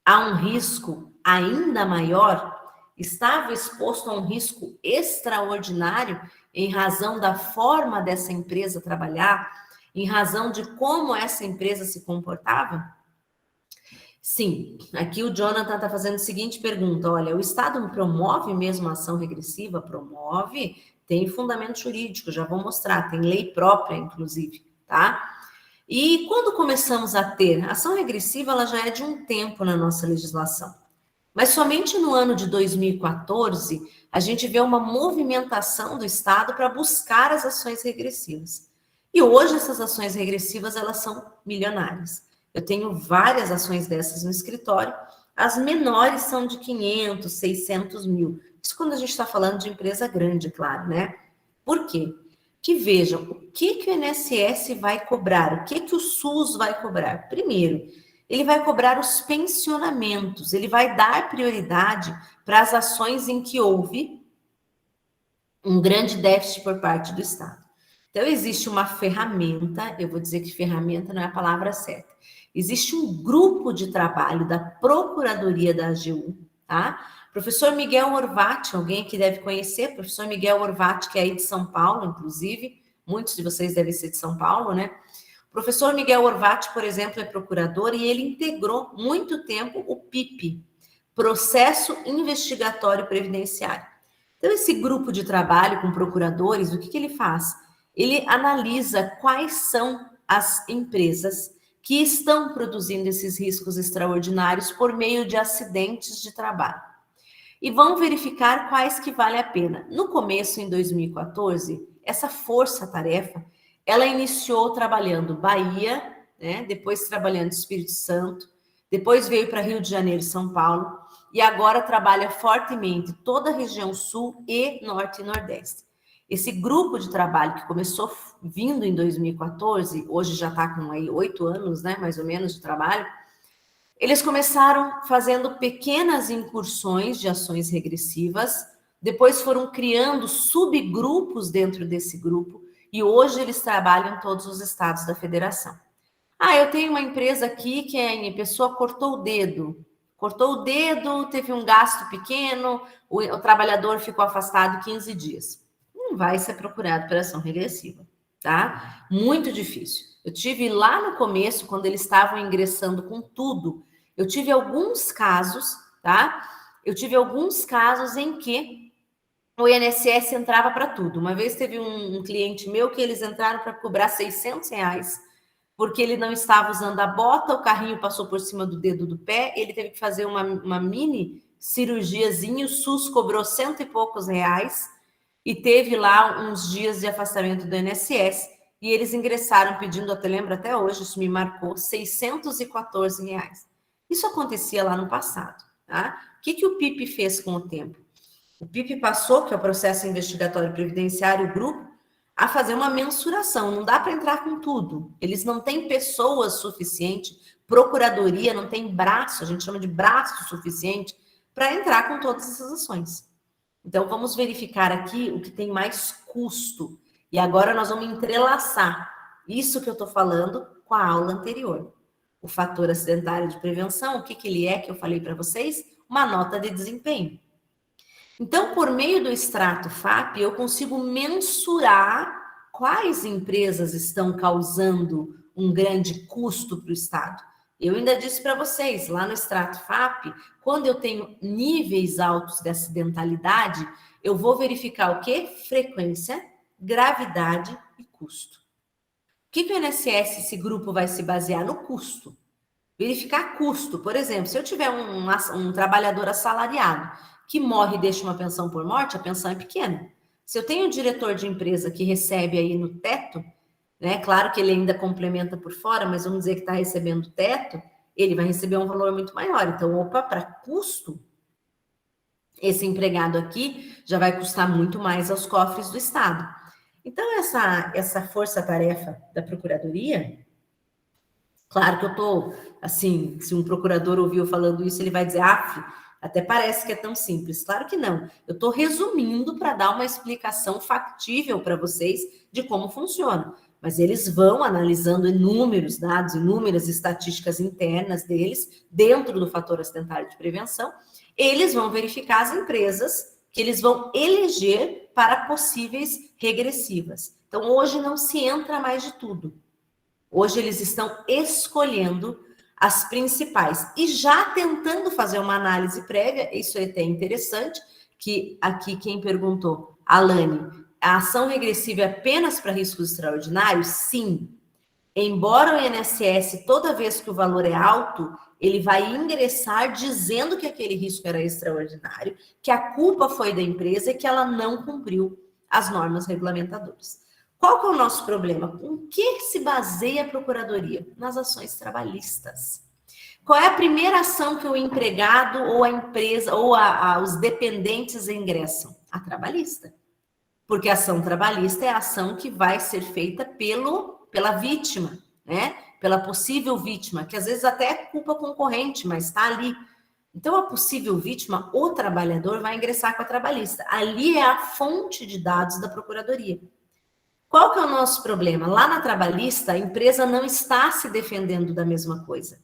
Speaker 1: a um risco ainda maior, estava exposto a um risco extraordinário em razão da forma dessa empresa trabalhar, em razão de como essa empresa se comportava? Sim, aqui o Jonathan está fazendo a seguinte pergunta: olha, o Estado promove mesmo a ação regressiva? Promove, tem fundamento jurídico, já vou mostrar, tem lei própria, inclusive, tá? E quando começamos a ter ação regressiva, ela já é de um tempo na nossa legislação. Mas somente no ano de 2014, a gente vê uma movimentação do Estado para buscar as ações regressivas. E hoje essas ações regressivas, elas são milionárias. Eu tenho várias ações dessas no escritório, as menores são de 500, 600 mil. Isso quando a gente está falando de empresa grande, claro, né? Por quê? Que vejam, o que o INSS vai cobrar, o que o SUS vai cobrar. Primeiro, ele vai cobrar os pensionamentos, ele vai dar prioridade para as ações em que houve um grande déficit por parte do Estado. Então, existe uma ferramenta, eu vou dizer que ferramenta não é a palavra certa, existe um grupo de trabalho da Procuradoria da AGU, tá? Professor Miguel Orvati, alguém que deve conhecer, professor Miguel Orvati, que é aí de São Paulo, inclusive, muitos de vocês devem ser de São Paulo, né? O professor Miguel Orvati, por exemplo, é procurador e ele integrou muito tempo o PIP, Processo Investigatório Previdenciário. Então, esse grupo de trabalho com procuradores, o que ele faz? Ele analisa quais são as empresas que estão produzindo esses riscos extraordinários por meio de acidentes de trabalho. E vão verificar quais que vale a pena. No começo, em 2014, essa força-tarefa, ela iniciou trabalhando Bahia, né? Depois trabalhando Espírito Santo, depois veio para Rio de Janeiro e São Paulo, e agora trabalha fortemente toda a região sul e norte e nordeste. Esse grupo de trabalho que começou vindo em 2014, hoje já está com aí 8 anos, né, mais ou menos, de trabalho, eles começaram fazendo pequenas incursões de ações regressivas, depois foram criando subgrupos dentro desse grupo, e hoje eles trabalham em todos os estados da federação. Ah, eu tenho uma empresa aqui que a pessoa cortou o dedo, teve um gasto pequeno, o trabalhador ficou afastado 15 dias. Não vai ser procurado por ação regressiva, tá? Muito difícil. Eu tive lá no começo, quando eles estavam ingressando com tudo, eu tive alguns casos, tá? Eu tive alguns casos em que o INSS entrava para tudo. Uma vez teve um cliente meu que eles entraram para cobrar R$600, porque ele não estava usando a bota, o carrinho passou por cima do dedo do pé, ele teve que fazer uma mini cirurgiazinha, o SUS cobrou R$100 e poucos, e teve lá uns dias de afastamento do INSS, e eles ingressaram pedindo, até lembro até hoje, isso me marcou, R$614. Isso acontecia lá no passado, tá? O que o PIP fez com o tempo? O PIP passou, que é o Processo Investigatório Previdenciário, o grupo, a fazer uma mensuração. Não dá para entrar com tudo. Eles não têm pessoas suficiente, procuradoria não tem braço, a gente chama de braço suficiente, para entrar com todas essas ações. Então, vamos verificar aqui o que tem mais custo. E agora nós vamos entrelaçar isso que eu estou falando com a aula anterior. O fator acidentário de prevenção, o que ele é que eu falei para vocês? Uma nota de desempenho. Então, por meio do extrato FAP, eu consigo mensurar quais empresas estão causando um grande custo para o Estado. Eu ainda disse para vocês, lá no extrato FAP, quando eu tenho níveis altos de acidentalidade, eu vou verificar o quê? Frequência, gravidade e custo. O que o INSS, esse grupo, vai se basear? No custo. Verificar custo. Por exemplo, se eu tiver um trabalhador assalariado que morre e deixa uma pensão por morte, a pensão é pequena. Se eu tenho um diretor de empresa que recebe aí no teto, né? Claro que ele ainda complementa por fora, mas vamos dizer que está recebendo teto, ele vai receber um valor muito maior. Então, opa, para custo, esse empregado aqui já vai custar muito mais aos cofres do Estado. Então, essa força-tarefa da Procuradoria, claro que eu estou, assim, se um procurador ouviu falando isso, ele vai dizer, até parece que é tão simples. Claro que não. Eu estou resumindo para dar uma explicação factível para vocês de como funciona. Mas eles vão analisando inúmeros dados, inúmeras estatísticas internas deles, dentro do fator acidentário de prevenção, eles vão verificar as empresas que eles vão eleger para possíveis regressivas. Então, hoje não se entra mais de tudo. Hoje eles estão escolhendo as principais e já tentando fazer uma análise prévia. Isso é até interessante, que aqui quem perguntou, Alane, a ação regressiva é apenas para riscos extraordinários? Sim. Embora o INSS, toda vez que o valor é alto, ele vai ingressar dizendo que aquele risco era extraordinário, que a culpa foi da empresa e que ela não cumpriu as normas regulamentadoras. Qual que é o nosso problema? Em que se baseia a Procuradoria? Nas ações trabalhistas. Qual é a primeira ação que o empregado ou a empresa ou os dependentes ingressam? A trabalhista. Porque a ação trabalhista é a ação que vai ser feita pela vítima, né? Pela possível vítima, que às vezes até é culpa concorrente, mas está ali. Então, a possível vítima, o trabalhador, vai ingressar com a trabalhista. Ali é a fonte de dados da Procuradoria. Qual que é o nosso problema? Lá na trabalhista, a empresa não está se defendendo da mesma coisa.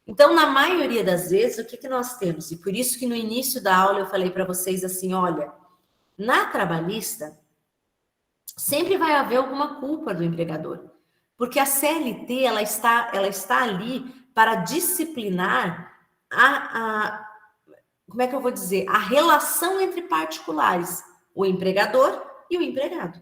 Speaker 1: Então, na maioria das vezes, o que, que nós temos? E por isso que no início da aula eu falei para vocês assim, olha, na trabalhista, sempre vai haver alguma culpa do empregador. Porque a CLT, ela está ali para disciplinar como é que eu vou dizer? A relação entre particulares, o empregador e o empregado.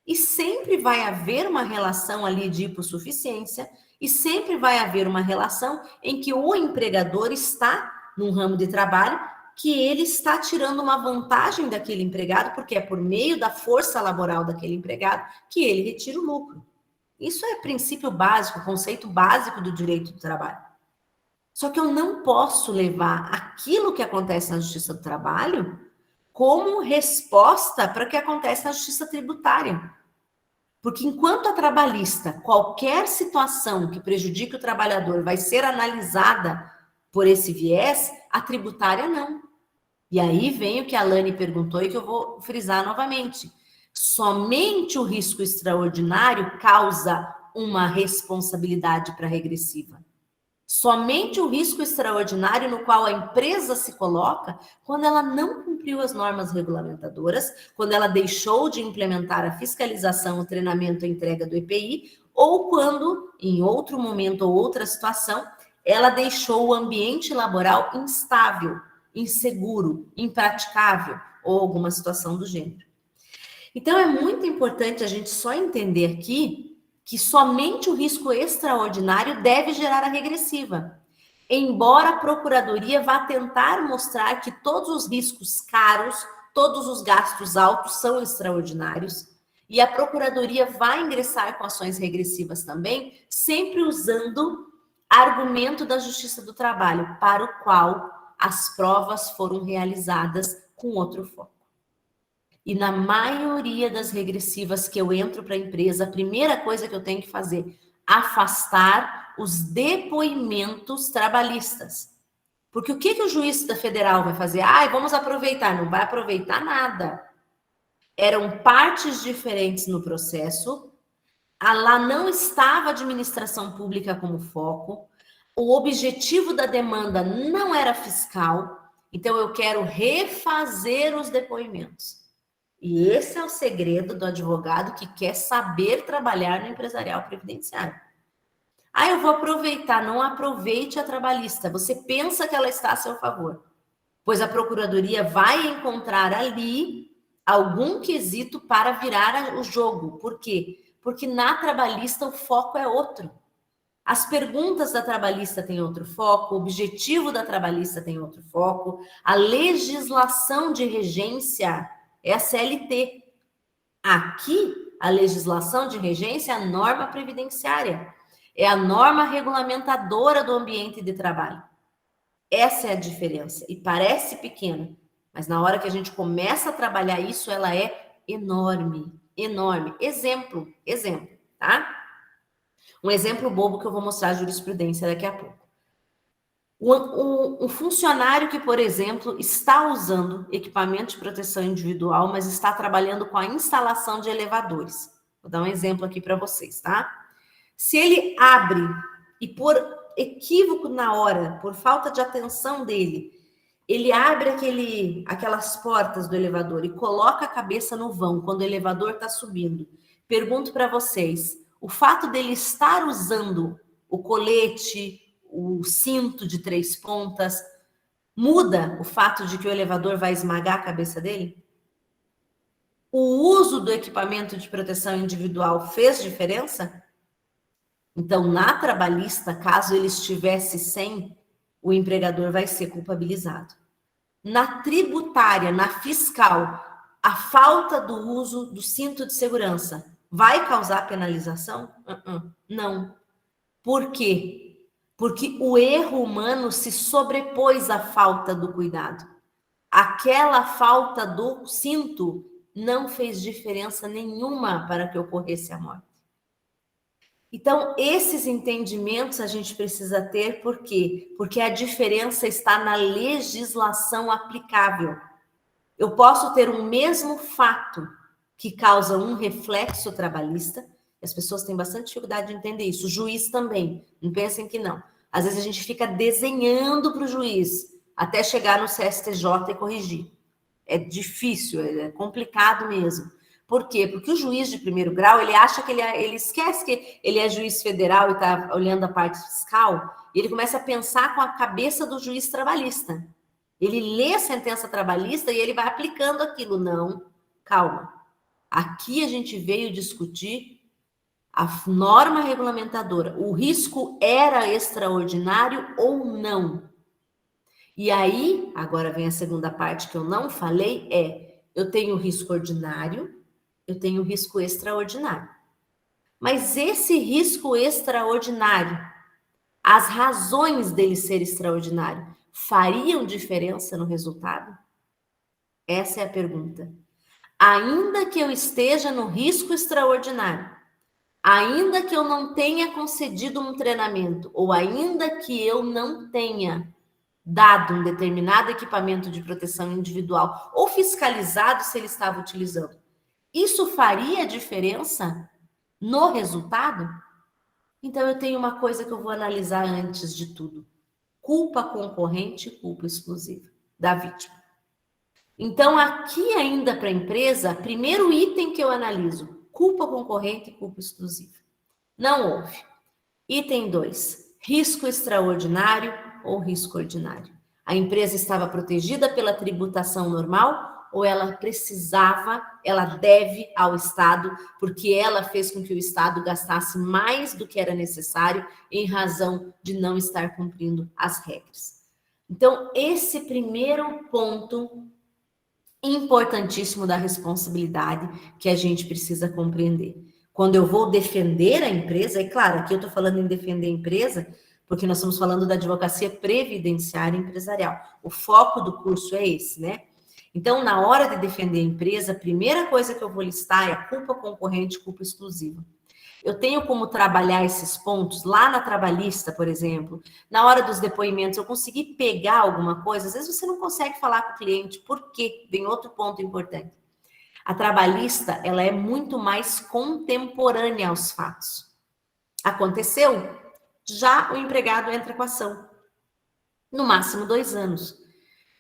Speaker 1: E sempre vai haver uma relação ali de hipossuficiência, e sempre vai haver uma relação em que o empregador está num ramo de trabalho que ele está tirando uma vantagem daquele empregado, porque é por meio da força laboral daquele empregado que ele retira o lucro. Isso é princípio básico, conceito básico do direito do trabalho. Só que eu não posso levar aquilo que acontece na Justiça do Trabalho como resposta para o que acontece na Justiça Tributária. Porque enquanto a trabalhista, qualquer situação que prejudique o trabalhador vai ser analisada por esse viés, a tributária não. E aí vem o que a Lani perguntou e que eu vou frisar novamente. Somente o risco extraordinário causa uma responsabilidade para regressiva. Somente o risco extraordinário no qual a empresa se coloca quando ela não cumpriu as normas regulamentadoras, quando ela deixou de implementar a fiscalização, o treinamento e a entrega do EPI, ou quando, em outro momento ou outra situação, ela deixou o ambiente laboral instável, inseguro, impraticável, ou alguma situação do gênero. Então, é muito importante a gente só entender aqui que somente o risco extraordinário deve gerar a regressiva. Embora a Procuradoria vá tentar mostrar que todos os riscos caros, todos os gastos altos são extraordinários, e a Procuradoria vai ingressar com ações regressivas também, sempre usando argumento da Justiça do Trabalho, para o qual as provas foram realizadas com outro foco. E na maioria das regressivas que eu entro para a empresa, a primeira coisa que eu tenho que fazer, afastar os depoimentos trabalhistas. Porque o que o juiz da federal vai fazer? Vamos aproveitar. Não vai aproveitar nada. Eram partes diferentes no processo. Lá não estava a administração pública como foco. O objetivo da demanda não era fiscal. Então, eu quero refazer os depoimentos. E esse é o segredo do advogado que quer saber trabalhar no empresarial previdenciário. Eu vou aproveitar. Não aproveite a trabalhista. Você pensa que ela está a seu favor. Pois a Procuradoria vai encontrar ali algum quesito para virar o jogo. Por quê? Porque na trabalhista o foco é outro. As perguntas da trabalhista têm outro foco, o objetivo da trabalhista tem outro foco, a legislação de regência é a CLT. Aqui, a legislação de regência é a norma previdenciária, é a norma regulamentadora do ambiente de trabalho. Essa é a diferença, e parece pequena, mas na hora que a gente começa a trabalhar isso, ela é enorme, enorme. Exemplo, tá? Um exemplo bobo que eu vou mostrar a jurisprudência daqui a pouco. Um funcionário que, por exemplo, está usando equipamento de proteção individual, mas está trabalhando com a instalação de elevadores. Vou dar um exemplo aqui para vocês, tá? Se ele abre e por equívoco na hora, por falta de atenção dele, ele abre aquelas portas do elevador e coloca a cabeça no vão quando o elevador está subindo. Pergunto para vocês, o fato dele estar usando o colete, o cinto de 3 pontas, muda o fato de que o elevador vai esmagar a cabeça dele? O uso do equipamento de proteção individual fez diferença? Então, na trabalhista, caso ele estivesse sem, o empregador vai ser culpabilizado. Na tributária, na fiscal, a falta do uso do cinto de segurança vai causar penalização? Não. Por quê? Porque o erro humano se sobrepôs à falta do cuidado. Aquela falta do cinto não fez diferença nenhuma para que ocorresse a morte. Então, esses entendimentos a gente precisa ter, por quê? Porque a diferença está na legislação aplicável. Eu posso ter um mesmo fato que causa um reflexo trabalhista, e as pessoas têm bastante dificuldade de entender isso, o juiz também, não pensem que não. Às vezes a gente fica desenhando para o juiz, até chegar no CSTJ e corrigir. É difícil, é complicado mesmo. Por quê? Porque o juiz de primeiro grau, ele acha que ele esquece que ele é juiz federal e está olhando a parte fiscal, e ele começa a pensar com a cabeça do juiz trabalhista. Ele lê a sentença trabalhista e ele vai aplicando aquilo. Não, calma. Aqui a gente veio discutir a norma regulamentadora. O risco era extraordinário ou não? E aí, agora vem a segunda parte que eu não falei, eu tenho risco ordinário, eu tenho risco extraordinário. Mas esse risco extraordinário, as razões dele ser extraordinário, fariam diferença no resultado? Essa é a pergunta. Ainda que eu esteja no risco extraordinário, ainda que eu não tenha concedido um treinamento, ou ainda que eu não tenha dado um determinado equipamento de proteção individual, ou fiscalizado se ele estava utilizando, isso faria diferença no resultado? Então, eu tenho uma coisa que eu vou analisar antes de tudo. Culpa concorrente e culpa exclusiva da vítima. Então, aqui ainda para a empresa, primeiro item que eu analiso, culpa concorrente e culpa exclusiva. Não houve. Item 2, risco extraordinário ou risco ordinário. A empresa estava protegida pela tributação normal ou ela precisava, ela deve ao Estado, porque ela fez com que o Estado gastasse mais do que era necessário em razão de não estar cumprindo as regras. Então, esse primeiro ponto importantíssimo da responsabilidade que a gente precisa compreender. Quando eu vou defender a empresa, é claro, aqui eu estou falando em defender a empresa, porque nós estamos falando da advocacia previdenciária empresarial. O foco do curso é esse, né? Então, na hora de defender a empresa, a primeira coisa que eu vou listar é a culpa concorrente e culpa exclusiva. Eu tenho como trabalhar esses pontos lá na trabalhista, por exemplo, na hora dos depoimentos, eu consegui pegar alguma coisa, às vezes você não consegue falar com o cliente, por quê? Vem outro ponto importante. A trabalhista, ela é muito mais contemporânea aos fatos. Aconteceu, já o empregado entra com a ação. No máximo 2 anos.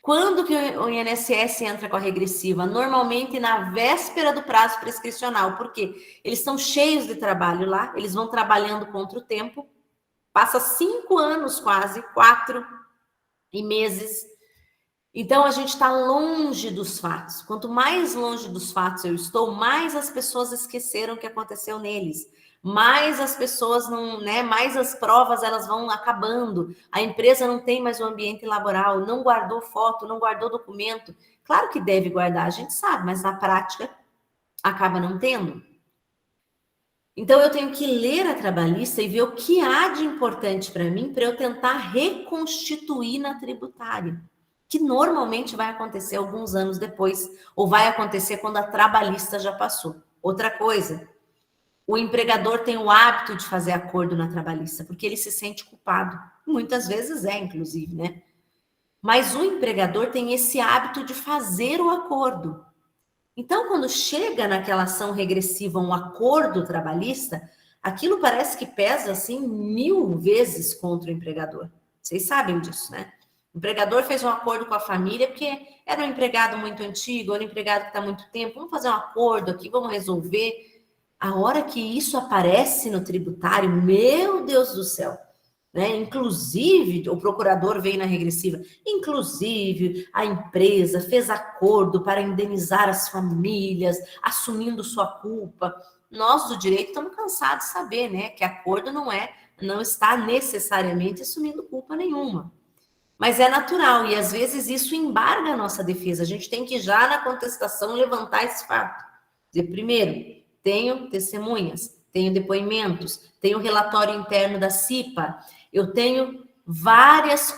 Speaker 1: Quando que o INSS entra com a regressiva? Normalmente na véspera do prazo prescricional. Por quê? Eles estão cheios de trabalho lá, eles vão trabalhando contra o tempo, passa 5 anos quase, 4 meses. Então, a gente está longe dos fatos. Quanto mais longe dos fatos eu estou, mais as pessoas esqueceram o que aconteceu neles. Mais as pessoas não, né? Mais as provas elas vão acabando. A empresa não tem mais o ambiente laboral, não guardou foto, não guardou documento. Claro que deve guardar, a gente sabe, mas na prática acaba não tendo. Então, eu tenho que ler a trabalhista e ver o que há de importante para mim para eu tentar reconstituir na tributária, que normalmente vai acontecer alguns anos depois, ou vai acontecer quando a trabalhista já passou. Outra coisa, o empregador tem o hábito de fazer acordo na trabalhista, porque ele se sente culpado. Muitas vezes inclusive, né? Mas o empregador tem esse hábito de fazer o acordo. Então, quando chega naquela ação regressiva um acordo trabalhista, aquilo parece que pesa, assim, 1000 vezes contra o empregador. Vocês sabem disso, né? O empregador fez um acordo com a família porque era um empregado muito antigo, era um empregado que está há muito tempo, vamos fazer um acordo aqui, vamos resolver. A hora que isso aparece no tributário, meu Deus do céu, né? Inclusive, o procurador veio na regressiva, inclusive a empresa fez acordo para indenizar as famílias, assumindo sua culpa. nós do direito estamos cansados de saber, né, que acordo não está necessariamente assumindo culpa nenhuma. Mas é natural, e às vezes isso embarga a nossa defesa. A gente tem que já na contestação levantar esse fato. Dizer, primeiro, tenho testemunhas, tenho depoimentos, tenho relatório interno da CIPA, eu tenho vários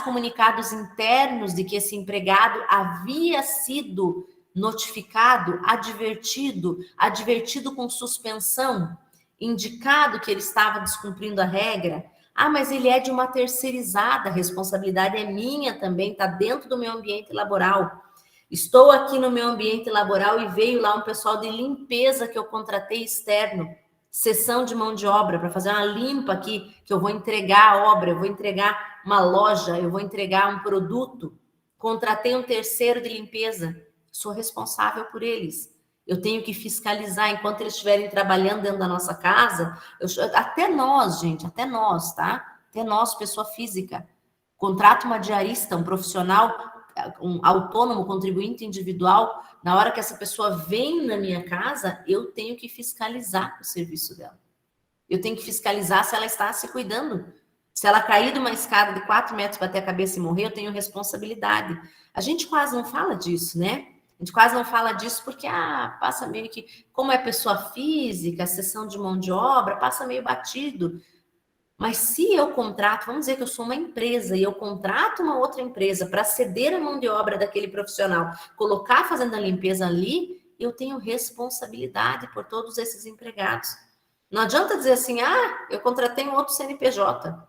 Speaker 1: comunicados internos de que esse empregado havia sido notificado, advertido com suspensão, indicado que ele estava descumprindo a regra. Ah, mas ele é de uma terceirizada, a responsabilidade é minha também, está dentro do meu ambiente laboral. Estou aqui no meu ambiente laboral e veio lá um pessoal de limpeza que eu contratei externo, sessão de mão de obra, para fazer uma limpa aqui, que eu vou entregar a obra, eu vou entregar uma loja, eu vou entregar um produto. Contratei um terceiro de limpeza, sou responsável por eles. Eu tenho que fiscalizar enquanto eles estiverem trabalhando dentro da nossa casa. Até nós, gente, até nós, tá? Até nós, pessoa física. Contrato uma diarista, um profissional, um autônomo, contribuinte individual. Na hora que essa pessoa vem na minha casa, eu tenho que fiscalizar o serviço dela. Eu tenho que fiscalizar se ela está se cuidando. Se ela cair de uma escada de 4 metros, bater a cabeça e morrer, eu tenho responsabilidade. A gente quase não fala disso, né? A gente quase não fala disso porque passa meio que, como é pessoa física, sessão de mão de obra, passa meio batido. Mas se eu contrato, vamos dizer que eu sou uma empresa e eu contrato uma outra empresa para ceder a mão de obra daquele profissional, colocar fazendo a limpeza ali, eu tenho responsabilidade por todos esses empregados. Não adianta dizer assim, eu contratei um outro CNPJ.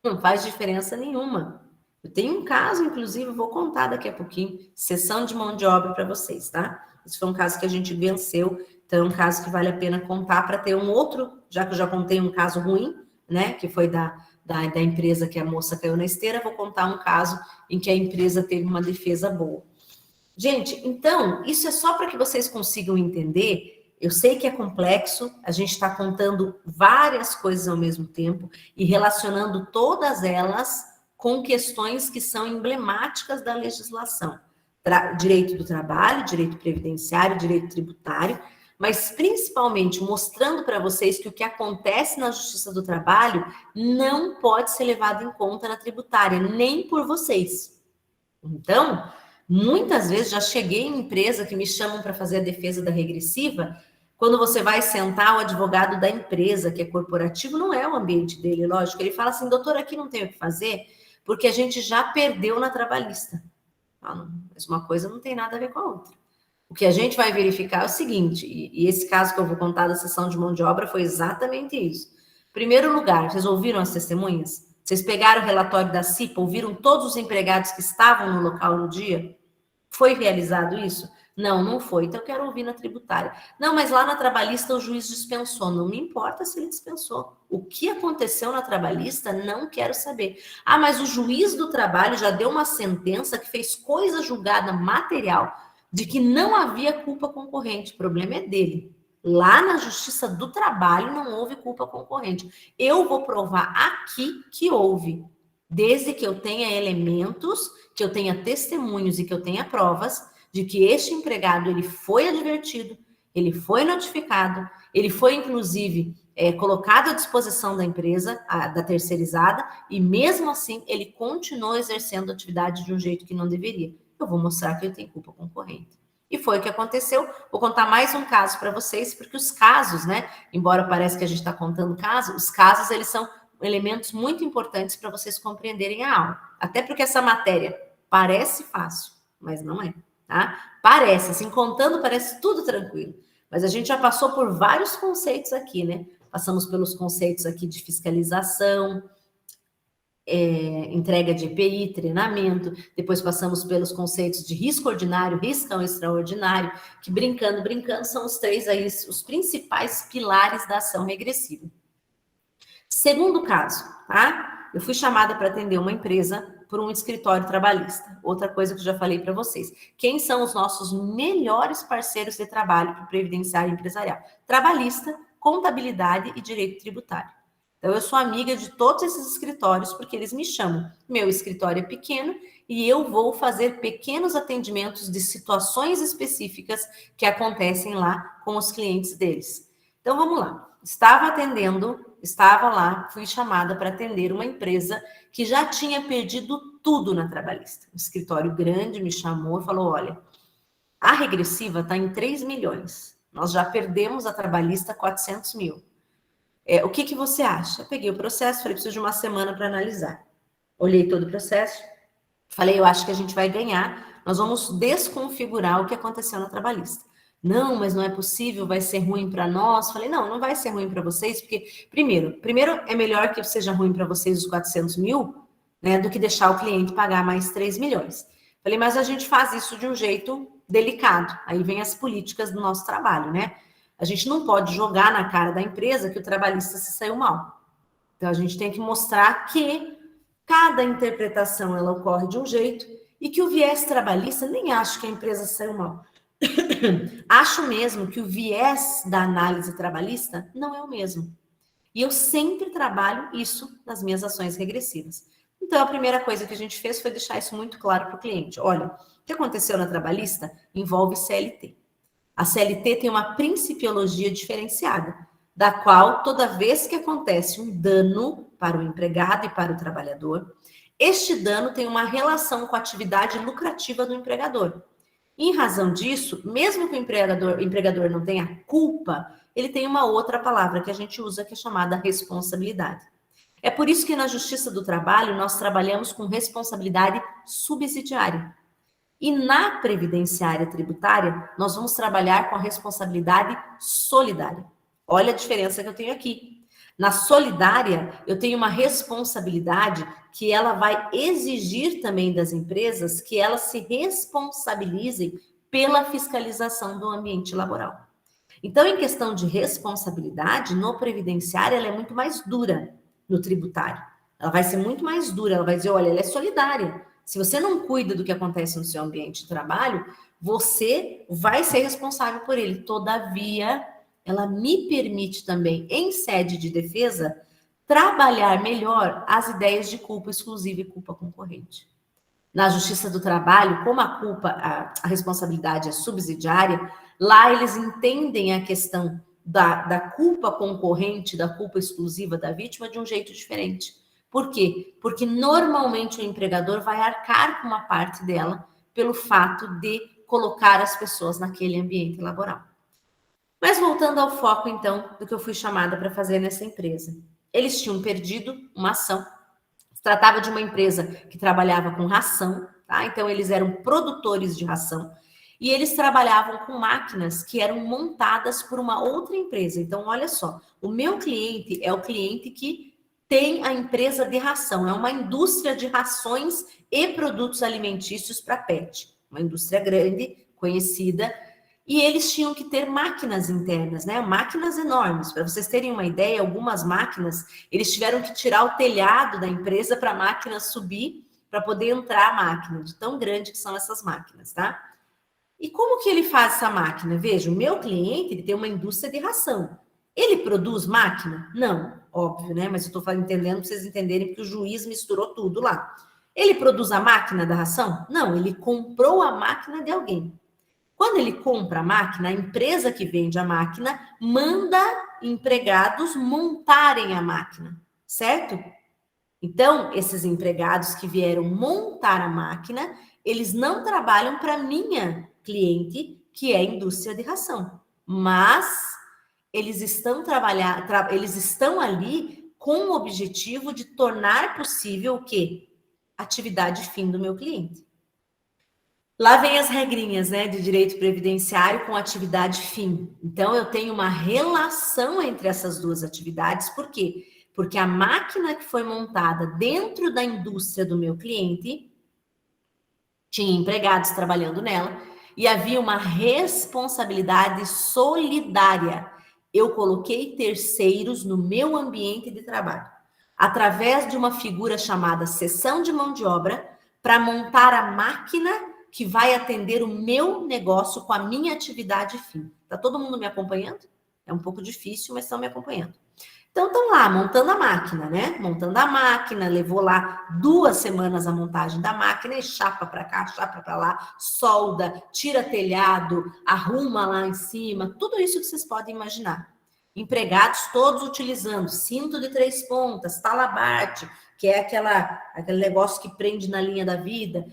Speaker 1: Não faz diferença nenhuma. Eu tenho um caso, inclusive, vou contar daqui a pouquinho, sessão de mão de obra para vocês, tá? Esse foi um caso que a gente venceu, então é um caso que vale a pena contar para ter um outro, já que eu já contei um caso ruim, né, que foi da empresa que a moça caiu na esteira, vou contar um caso em que a empresa teve uma defesa boa. Gente, então, isso é só para que vocês consigam entender. Eu sei que é complexo, a gente está contando várias coisas ao mesmo tempo e relacionando todas elas com questões que são emblemáticas da legislação. Direito do trabalho, direito previdenciário, direito tributário, mas principalmente mostrando para vocês que o que acontece na Justiça do Trabalho não pode ser levado em conta na tributária, nem por vocês. Então, muitas vezes já cheguei em empresa que me chamam para fazer a defesa da regressiva. Quando você vai sentar, o advogado da empresa, que é corporativo, não é o ambiente dele, lógico. Ele fala assim, doutor, aqui não tem o que fazer, porque a gente já perdeu na trabalhista. Mas uma coisa não tem nada a ver com a outra. O que a gente vai verificar é o seguinte, e esse caso que eu vou contar da sessão de mão de obra foi exatamente isso. Primeiro lugar, vocês ouviram as testemunhas? Vocês pegaram o relatório da CIPA, ouviram todos os empregados que estavam no local no dia? Foi realizado isso? Não, não foi. Então, eu quero ouvir na tributária. Não, mas lá na trabalhista o juiz dispensou. Não me importa se ele dispensou. O que aconteceu na trabalhista, não quero saber. Mas o juiz do trabalho já deu uma sentença que fez coisa julgada material de que não havia culpa concorrente. O problema é dele. Lá na Justiça do Trabalho não houve culpa concorrente. Eu vou provar aqui que houve, desde que eu tenha elementos, que eu tenha testemunhos e que eu tenha provas de que este empregado ele foi advertido, ele foi notificado, ele foi, inclusive, colocado à disposição da empresa, da terceirizada, e mesmo assim ele continuou exercendo a atividade de um jeito que não deveria. Eu vou mostrar que ele tem culpa concorrente. E foi o que aconteceu. Vou contar mais um caso para vocês, porque os casos, né, embora pareça que a gente está contando casos, os casos, eles são elementos muito importantes para vocês compreenderem a aula. Até porque essa matéria parece fácil, mas não é, tá? Parece, assim, contando parece tudo tranquilo. Mas a gente já passou por vários conceitos aqui, né? Passamos pelos conceitos aqui de fiscalização, entrega de EPI, treinamento, depois passamos pelos conceitos de risco ordinário, risco extraordinário, que brincando, são os 3 aí, os principais pilares da ação regressiva. Segundo caso, tá? Eu fui chamada para atender uma empresa por um escritório trabalhista. Outra coisa que eu já falei para vocês. Quem são os nossos melhores parceiros de trabalho para o previdenciário empresarial? Trabalhista, contabilidade e direito tributário. Então, eu sou amiga de todos esses escritórios, porque eles me chamam. Meu escritório é pequeno e eu vou fazer pequenos atendimentos de situações específicas que acontecem lá com os clientes deles. Então, vamos lá. Estava lá, fui chamada para atender uma empresa que já tinha perdido tudo na trabalhista. Um escritório grande me chamou e falou, olha, a regressiva está em 3 milhões. Nós já perdemos a trabalhista 400 mil. O que você acha? Eu peguei o processo, falei, preciso de uma semana para analisar. Olhei todo o processo, falei, eu acho que a gente vai ganhar, nós vamos desconfigurar o que aconteceu na trabalhista. Não, mas não é possível, vai ser ruim para nós. Falei, não vai ser ruim para vocês, porque, primeiro é melhor que seja ruim para vocês os 400 mil, né, do que deixar o cliente pagar mais 3 milhões. Falei, mas a gente faz isso de um jeito delicado. Aí vem as políticas do nosso trabalho, né? A gente não pode jogar na cara da empresa que o trabalhista se saiu mal. Então, a gente tem que mostrar que cada interpretação ela ocorre de um jeito e que o viés trabalhista, nem acho que a empresa saiu mal. Acho mesmo que o viés da análise trabalhista não é o mesmo. E eu sempre trabalho isso nas minhas ações regressivas. Então, a primeira coisa que a gente fez foi deixar isso muito claro para o cliente. Olha, o que aconteceu na trabalhista envolve CLT. A CLT tem uma principiologia diferenciada, da qual, toda vez que acontece um dano para o empregado e para o trabalhador, este dano tem uma relação com a atividade lucrativa do empregador. Em razão disso, mesmo que o empregador não tenha culpa, ele tem uma outra palavra que a gente usa que é chamada responsabilidade. É por isso que na Justiça do Trabalho nós trabalhamos com responsabilidade subsidiária. E na previdenciária tributária, nós vamos trabalhar com a responsabilidade solidária. Olha a diferença que eu tenho aqui. Na solidária, eu tenho uma responsabilidade que ela vai exigir também das empresas que elas se responsabilizem pela fiscalização do ambiente laboral. Então, em questão de responsabilidade, no previdenciário, ela é muito mais dura no tributário. Ela vai ser muito mais dura, ela vai dizer, olha, ela é solidária. Se você não cuida do que acontece no seu ambiente de trabalho, você vai ser responsável por ele. Todavia, ela me permite também, em sede de defesa, trabalhar melhor as ideias de culpa exclusiva e culpa concorrente. Na Justiça do Trabalho, como a responsabilidade é subsidiária, lá eles entendem a questão da culpa concorrente, da culpa exclusiva da vítima de um jeito diferente. Por quê? Porque normalmente o empregador vai arcar com uma parte dela pelo fato de colocar as pessoas naquele ambiente laboral. Mas voltando ao foco, então, do que eu fui chamada para fazer nessa empresa. Eles tinham perdido uma ação. Se tratava de uma empresa que trabalhava com ração, tá? Então, eles eram produtores de ração. E eles trabalhavam com máquinas que eram montadas por uma outra empresa. Então, olha só, o meu cliente é o cliente que tem a empresa de ração. É uma indústria de rações e produtos alimentícios para pet. Uma indústria grande, conhecida. E eles tinham que ter máquinas internas, né? Máquinas enormes. Para vocês terem uma ideia, algumas máquinas, eles tiveram que tirar o telhado da empresa para a máquina subir, para poder entrar a máquina, de tão grande que são essas máquinas, tá? E como que ele faz essa máquina? Veja, o meu cliente, ele tem uma indústria de ração. Ele produz máquina? Não, óbvio, né? Mas eu estou entendendo para vocês entenderem, porque o juiz misturou tudo lá. Ele produz a máquina da ração? Não, ele comprou a máquina de alguém. Quando ele compra a máquina, a empresa que vende a máquina manda empregados montarem a máquina, certo? Então, esses empregados que vieram montar a máquina, eles não trabalham para minha cliente, que é a indústria de ração, mas eles estão ali com o objetivo de tornar possível o quê? Atividade fim do meu cliente. Lá vem as regrinhas, né, de direito previdenciário com atividade fim. Então, eu tenho uma relação entre essas duas atividades. Por quê? Porque a máquina que foi montada dentro da indústria do meu cliente tinha empregados trabalhando nela e havia uma responsabilidade solidária. Eu coloquei terceiros no meu ambiente de trabalho, através de uma figura chamada cessão de mão de obra, para montar a máquina que vai atender o meu negócio com a minha atividade fim. Tá todo mundo me acompanhando? É um pouco difícil, mas estão me acompanhando. Então, estão lá montando a máquina, né? Montando a máquina, levou lá 2 semanas a montagem da máquina, e chapa para cá, chapa para lá, solda, tira telhado, arruma lá em cima, tudo isso que vocês podem imaginar. Empregados todos utilizando cinto de 3 pontas, talabarte, que é aquele negócio que prende na linha da vida,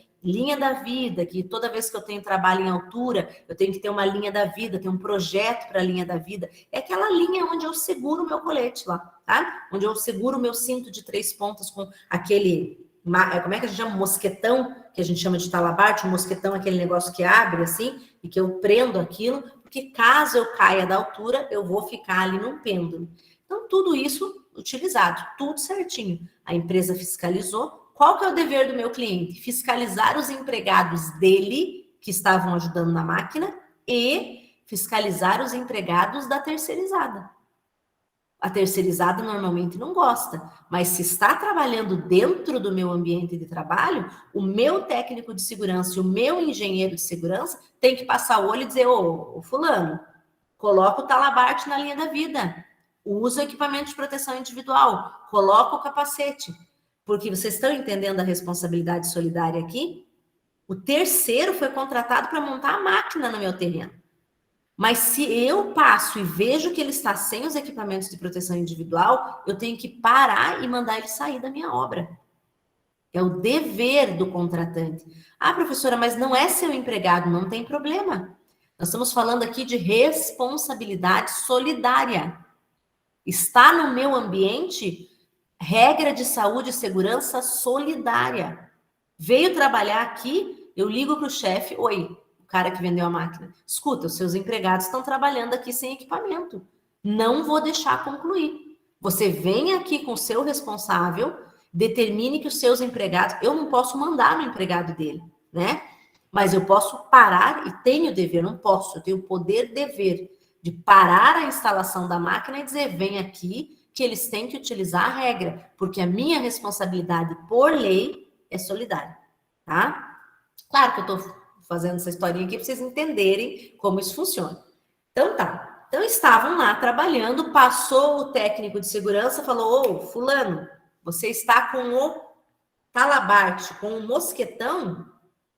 Speaker 1: que toda vez que eu tenho trabalho em altura, eu tenho que ter uma linha da vida, ter um projeto para a linha da vida. É aquela linha onde eu seguro o meu colete lá, tá? Onde eu seguro o meu cinto de 3 pontas com aquele, como é que a gente chama? Mosquetão, que a gente chama de talabarte, um mosquetão, aquele negócio que abre assim, e que eu prendo aquilo, porque caso eu caia da altura, eu vou ficar ali num pêndulo. Então, tudo isso utilizado, tudo certinho. A empresa fiscalizou. Qual que é o dever do meu cliente? Fiscalizar os empregados dele, que estavam ajudando na máquina, e fiscalizar os empregados da terceirizada. A terceirizada normalmente não gosta, mas se está trabalhando dentro do meu ambiente de trabalho, o meu técnico de segurança e o meu engenheiro de segurança tem que passar o olho e dizer, ô fulano, coloca o talabarte na linha da vida, usa o equipamento de proteção individual, coloca o capacete, porque vocês estão entendendo a responsabilidade solidária aqui? O terceiro foi contratado para montar a máquina no meu terreno. Mas se eu passo e vejo que ele está sem os equipamentos de proteção individual, eu tenho que parar e mandar ele sair da minha obra. É o dever do contratante. Ah, professora, mas não é seu empregado, não tem problema. Nós estamos falando aqui de responsabilidade solidária. Está no meu ambiente regra de saúde e segurança solidária. Veio trabalhar aqui, eu ligo para o chefe, oi, o cara que vendeu a máquina, escuta, os seus empregados estão trabalhando aqui sem equipamento. Não vou deixar concluir. Você vem aqui com o seu responsável, determine que os seus empregados, eu não posso mandar no empregado dele, né? Mas eu posso parar e tenho dever, não posso, eu tenho o poder, dever de parar a instalação da máquina e dizer, vem aqui, que eles têm que utilizar a regra, porque a minha responsabilidade por lei é solidária, tá? Claro que eu tô fazendo essa historinha aqui para vocês entenderem como isso funciona. Então tá. Então estavam lá trabalhando, passou o técnico de segurança, falou, ô, fulano, você está com o talabarte, com o mosquetão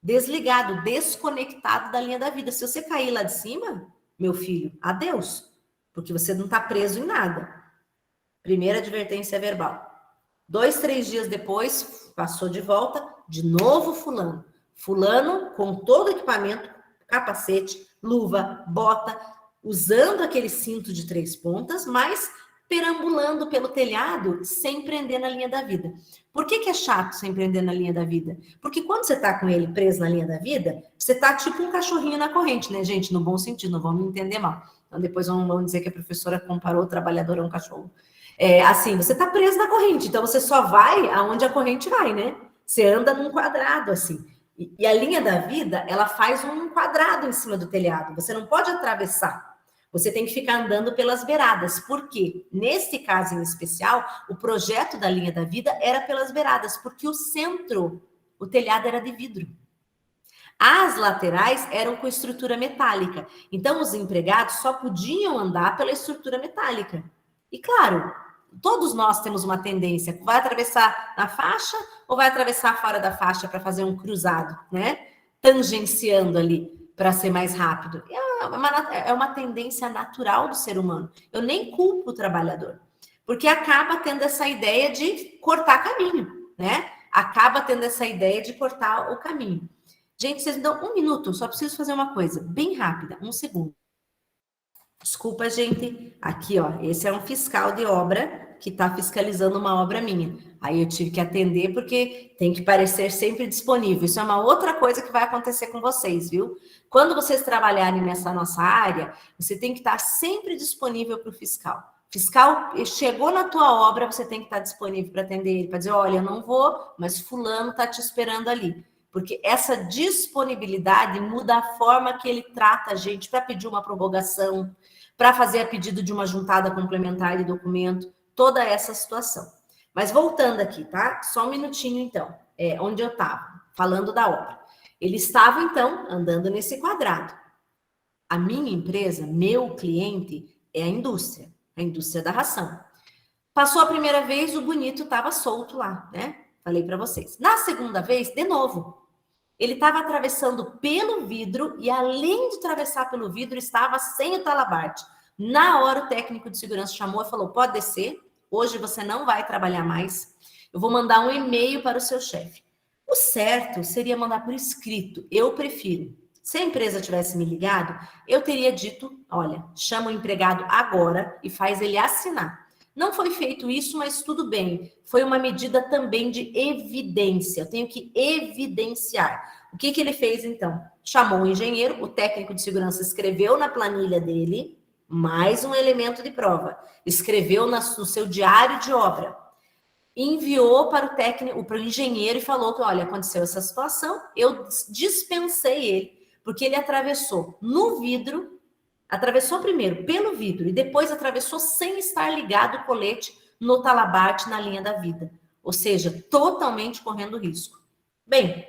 Speaker 1: desligado, desconectado da linha da vida. Se você cair lá de cima, meu filho, adeus, porque você não está preso em nada. Primeira advertência verbal. 2, 3 dias depois, passou de volta, de novo fulano. Fulano com todo o equipamento, capacete, luva, bota, usando aquele cinto de 3 pontas, mas perambulando pelo telhado sem prender na linha da vida. Por que é chato sem prender na linha da vida? Porque quando você tá com ele preso na linha da vida, você tá tipo um cachorrinho na corrente, né, gente? No bom sentido, não vamos me entender mal. Então depois vão dizer que a professora comparou o trabalhador a um cachorro. Assim, você tá preso na corrente, então você só vai aonde a corrente vai, né? Você anda num quadrado, assim. E a linha da vida, ela faz um quadrado em cima do telhado. Você não pode atravessar. Você tem que ficar andando pelas beiradas. Por quê? Nesse caso em especial, o projeto da linha da vida era pelas beiradas, porque o centro, o telhado era de vidro. As laterais eram com estrutura metálica. Então, os empregados só podiam andar pela estrutura metálica. E claro, todos nós temos uma tendência, vai atravessar na faixa ou vai atravessar fora da faixa para fazer um cruzado, né? Tangenciando ali para ser mais rápido. É uma tendência natural do ser humano. Eu nem culpo o trabalhador, porque acaba tendo essa ideia de cortar caminho, né? Acaba tendo essa ideia de cortar o caminho. Gente, vocês me dão 1 minuto, só preciso fazer uma coisa bem rápida, 1 segundo. Desculpa, gente. Aqui, ó, esse é um fiscal de obra que está fiscalizando uma obra minha. Aí eu tive que atender porque tem que parecer sempre disponível. Isso é uma outra coisa que vai acontecer com vocês, viu? Quando vocês trabalharem nessa nossa área, você tem que estar sempre disponível para o fiscal. Fiscal chegou na tua obra, você tem que estar disponível para atender ele, para dizer, olha, eu não vou, mas fulano está te esperando ali. Porque essa disponibilidade muda a forma que ele trata a gente para pedir uma prorrogação, para fazer a pedido de uma juntada complementar de documento, toda essa situação. Mas voltando aqui, tá? Só 1 minutinho, então, onde eu estava, falando da obra. Ele estava, então, andando nesse quadrado. A minha empresa, meu cliente, é a indústria da ração. Passou a primeira vez, o bonito estava solto lá, né? Falei para vocês. Na segunda vez, de novo, ele estava atravessando pelo vidro e, além de atravessar pelo vidro, estava sem o talabarte. Na hora, o técnico de segurança chamou e falou: pode descer, hoje você não vai trabalhar mais. Eu vou mandar um e-mail para o seu chefe. O certo seria mandar por escrito. Eu prefiro. Se a empresa tivesse me ligado, eu teria dito: olha, chama o empregado agora e faz ele assinar. Não foi feito isso, mas tudo bem. Foi uma medida também de evidência. Eu tenho que evidenciar. O que ele fez, então? Chamou o engenheiro, o técnico de segurança escreveu na planilha dele, mais um elemento de prova. Escreveu no seu diário de obra. Enviou para o técnico, para o engenheiro e falou que, olha, aconteceu essa situação, eu dispensei ele, porque ele atravessou no vidro. Atravessou primeiro pelo vidro e depois atravessou sem estar ligado o colete no talabarte na linha da vida. Ou seja, totalmente correndo risco. Bem,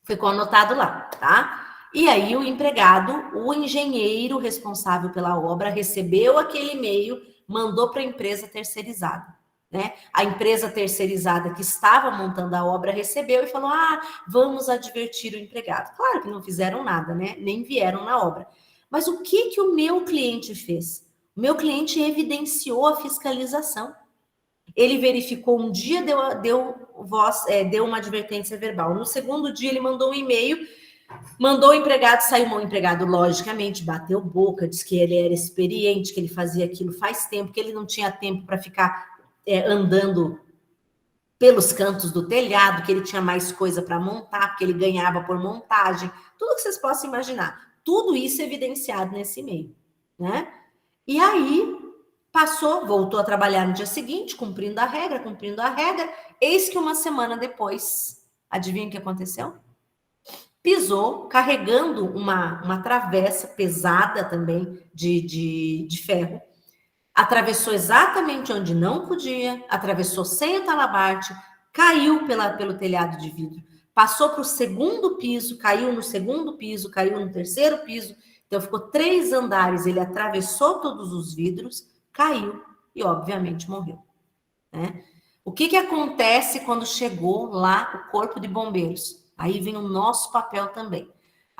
Speaker 1: ficou anotado lá, tá? E aí o empregado, o engenheiro responsável pela obra, recebeu aquele e-mail, mandou para a empresa terceirizada. Né? A empresa terceirizada que estava montando a obra recebeu e falou: vamos advertir o empregado. Claro que não fizeram nada, né? Nem vieram na obra. Mas o que o meu cliente fez? O meu cliente evidenciou a fiscalização. Ele verificou um dia, deu uma advertência verbal. No segundo dia, ele mandou um e-mail, mandou o empregado sair. O empregado, logicamente, bateu boca, disse que ele era experiente, que ele fazia aquilo faz tempo, que ele não tinha tempo para ficar andando pelos cantos do telhado, que ele tinha mais coisa para montar, porque ele ganhava por montagem. Tudo que vocês possam imaginar. Tudo isso evidenciado nesse e-mail, né? E aí, passou, voltou a trabalhar no dia seguinte, cumprindo a regra, eis que uma semana depois, adivinha o que aconteceu? Pisou, carregando uma travessa pesada também de ferro, atravessou exatamente onde não podia, atravessou sem o talabarte, caiu pelo telhado de vidro. Passou para o segundo piso, caiu no segundo piso, caiu no terceiro piso. Então, ficou 3 andares. Ele atravessou todos os vidros, caiu e, obviamente, morreu. Né? O que acontece quando chegou lá o corpo de bombeiros? Aí vem o nosso papel também.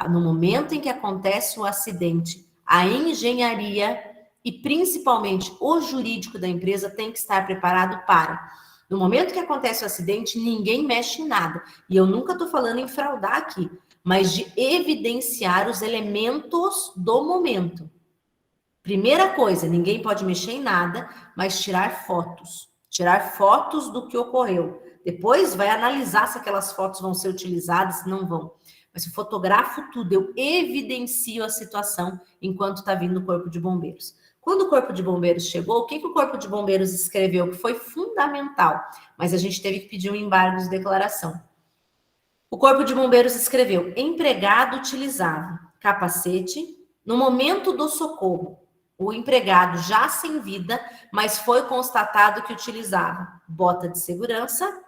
Speaker 1: No momento em que acontece o acidente, a engenharia e, principalmente, o jurídico da empresa tem que estar preparado para... No momento que acontece o acidente, ninguém mexe em nada. E eu nunca estou falando em fraudar aqui, mas de evidenciar os elementos do momento. Primeira coisa, ninguém pode mexer em nada, mas tirar fotos. Tirar fotos do que ocorreu. Depois vai analisar se aquelas fotos vão ser utilizadas, se não vão. Mas eu fotografo tudo, eu evidencio a situação enquanto está vindo o corpo de bombeiros. Quando o corpo de bombeiros chegou, o que o corpo de bombeiros escreveu? Que foi fundamental, mas a gente teve que pedir um embargo de declaração. O corpo de bombeiros escreveu: empregado utilizava capacete no momento do socorro. O empregado já sem vida, mas foi constatado que utilizava bota de segurança,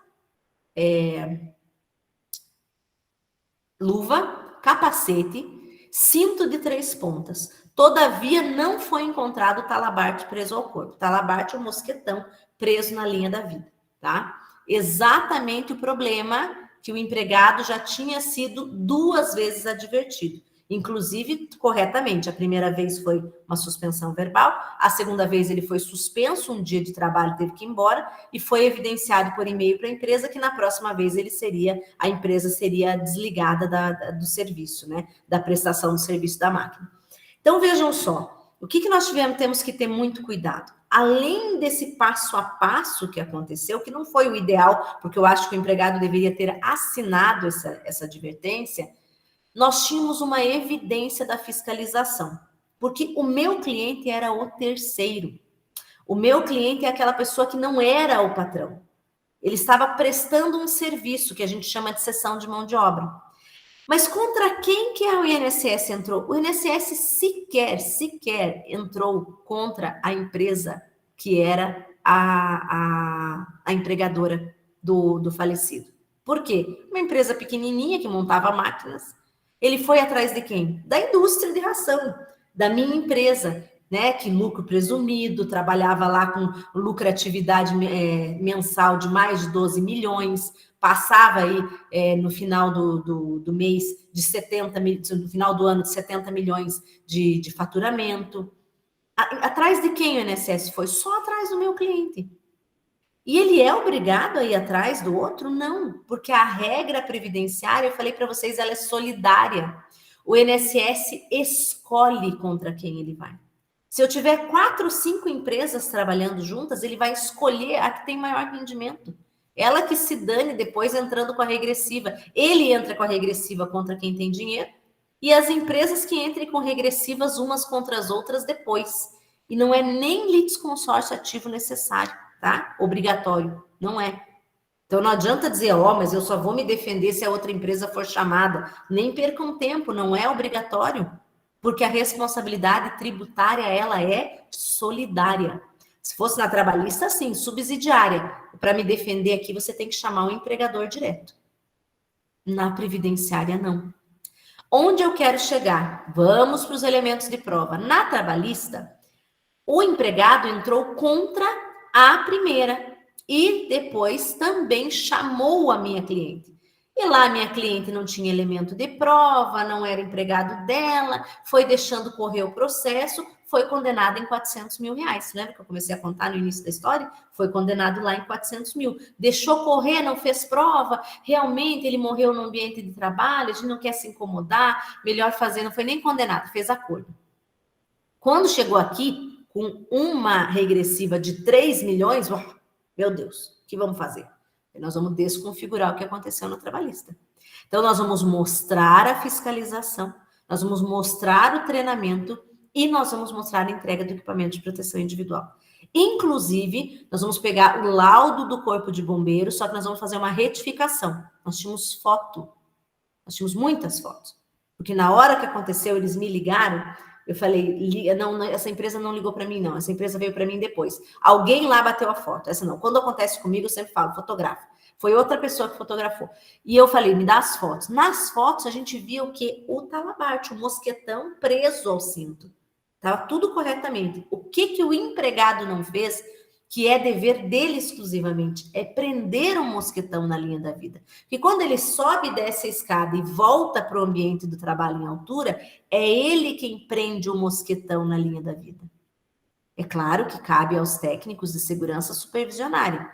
Speaker 1: luva, capacete, cinto de 3 pontas. Todavia, não foi encontrado o talabarte preso ao corpo. Talabarte é um mosquetão preso na linha da vida, tá? Exatamente o problema que o empregado já tinha sido 2 vezes advertido. Inclusive, corretamente. A primeira vez foi uma suspensão verbal, a segunda vez ele foi suspenso, um dia de trabalho teve que ir embora, e foi evidenciado por e-mail para a empresa que na próxima vez a empresa seria desligada do serviço, né? Da prestação do serviço da máquina. Então, vejam só, o que nós temos que ter muito cuidado? Além desse passo a passo que aconteceu, que não foi o ideal, porque eu acho que o empregado deveria ter assinado essa advertência, nós tínhamos uma evidência da fiscalização, porque o meu cliente era o terceiro. O meu cliente é aquela pessoa que não era o patrão. Ele estava prestando um serviço que a gente chama de cessão de mão de obra. Mas contra quem que o INSS entrou? O INSS sequer entrou contra a empresa que era a empregadora do falecido. Por quê? Uma empresa pequenininha que montava máquinas. Ele foi atrás de quem? Da indústria de ração, da minha empresa. né? Que lucro presumido, trabalhava lá com lucratividade mensal de mais de 12 milhões, passava aí no final do mês no final do ano de 70 milhões de faturamento. Atrás de quem o INSS foi? Só atrás do meu cliente. E ele é obrigado a ir atrás do outro? Não, porque a regra previdenciária, eu falei para vocês, ela é solidária. O INSS escolhe contra quem ele vai. Se eu tiver 4 ou 5 empresas trabalhando juntas, ele vai escolher a que tem maior rendimento. Ela que se dane depois entrando com a regressiva. Ele entra com a regressiva contra quem tem dinheiro e as empresas que entrem com regressivas umas contra as outras depois. E não é nem litisconsórcio ativo necessário, tá? Obrigatório, não é. Então não adianta dizer, mas eu só vou me defender se a outra empresa for chamada. Nem percam tempo, não é obrigatório, porque a responsabilidade tributária, ela é solidária. Se fosse na trabalhista, sim, subsidiária. Para me defender aqui, você tem que chamar um empregador direto. Na previdenciária, não. Onde eu quero chegar? Vamos para os elementos de prova. Na trabalhista, o empregado entrou contra a primeira e depois também chamou a minha cliente. E lá a minha cliente não tinha elemento de prova, não era empregado dela, foi deixando correr o processo, foi condenada em 400 mil reais. Lembra que eu comecei a contar no início da história? Foi condenado lá em 400 mil. Deixou correr, não fez prova, realmente ele morreu no ambiente de trabalho, a gente não quer se incomodar, melhor fazer, não foi nem condenado, fez acordo. Quando chegou aqui, com uma regressiva de 3 milhões, meu Deus, o que vamos fazer? Nós vamos desconfigurar o que aconteceu na trabalhista. Então, nós vamos mostrar a fiscalização, nós vamos mostrar o treinamento e nós vamos mostrar a entrega do equipamento de proteção individual. Inclusive, nós vamos pegar o laudo do Corpo de Bombeiros, só que nós vamos fazer uma retificação. Nós tínhamos foto, nós tínhamos muitas fotos. Porque na hora que aconteceu, eles me ligaram, eu falei, não, essa empresa não ligou para mim, não. Essa empresa veio para mim depois. Alguém lá bateu a foto. Essa não. Quando acontece comigo, eu sempre falo, fotografa. Foi outra pessoa que fotografou. E eu falei, me dá as fotos. Nas fotos, a gente via o quê? O talabarte, o mosquetão preso ao cinto. Estava tudo corretamente. O que o empregado não fez, que é dever dele exclusivamente, é prender um mosquetão na linha da vida. Porque quando ele sobe e desce a escada e volta para o ambiente do trabalho em altura, é ele quem prende o mosquetão na linha da vida. É claro que cabe aos técnicos de segurança supervisionarem,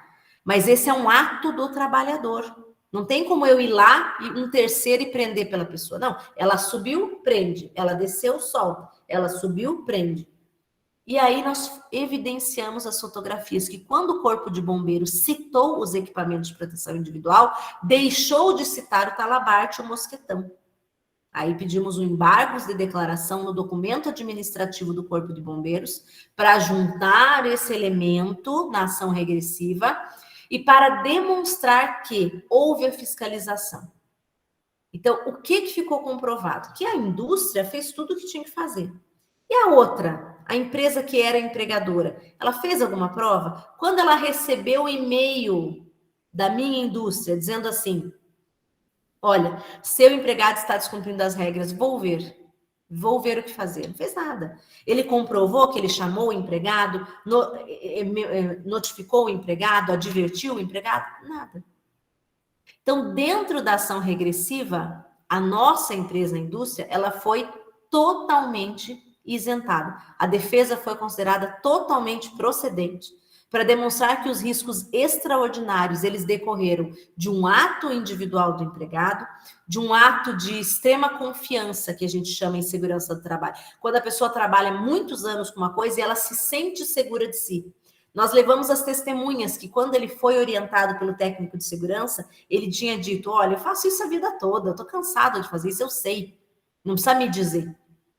Speaker 1: mas esse é um ato do trabalhador. Não tem como eu ir lá e um terceiro e prender pela pessoa. Não, ela subiu, prende. Ela desceu, solta. Ela subiu, prende. E aí nós evidenciamos as fotografias que quando o Corpo de Bombeiros citou os equipamentos de proteção individual, deixou de citar o talabarte e o mosquetão. Aí pedimos o embargos de declaração no documento administrativo do Corpo de Bombeiros para juntar esse elemento na ação regressiva e para demonstrar que houve a fiscalização. Então, o que ficou comprovado? Que a indústria fez tudo o que tinha que fazer. E a outra, a empresa que era empregadora, ela fez alguma prova? Quando ela recebeu o e-mail da minha indústria dizendo assim, olha, seu empregado está descumprindo as regras, vou ver o que fazer. Não fez nada. Ele comprovou que ele chamou o empregado, notificou o empregado, advertiu o empregado? Nada. Então, dentro da ação regressiva, a nossa empresa, a indústria, ela foi totalmente isentada. A defesa foi considerada totalmente procedente para demonstrar que os riscos extraordinários, eles decorreram de um ato individual do empregado, de um ato de extrema confiança, que a gente chama em segurança do trabalho. Quando a pessoa trabalha muitos anos com uma coisa e ela se sente segura de si. Nós levamos as testemunhas que quando ele foi orientado pelo técnico de segurança, ele tinha dito, olha, eu faço isso a vida toda, eu estou cansado de fazer isso, eu sei, não precisa me dizer.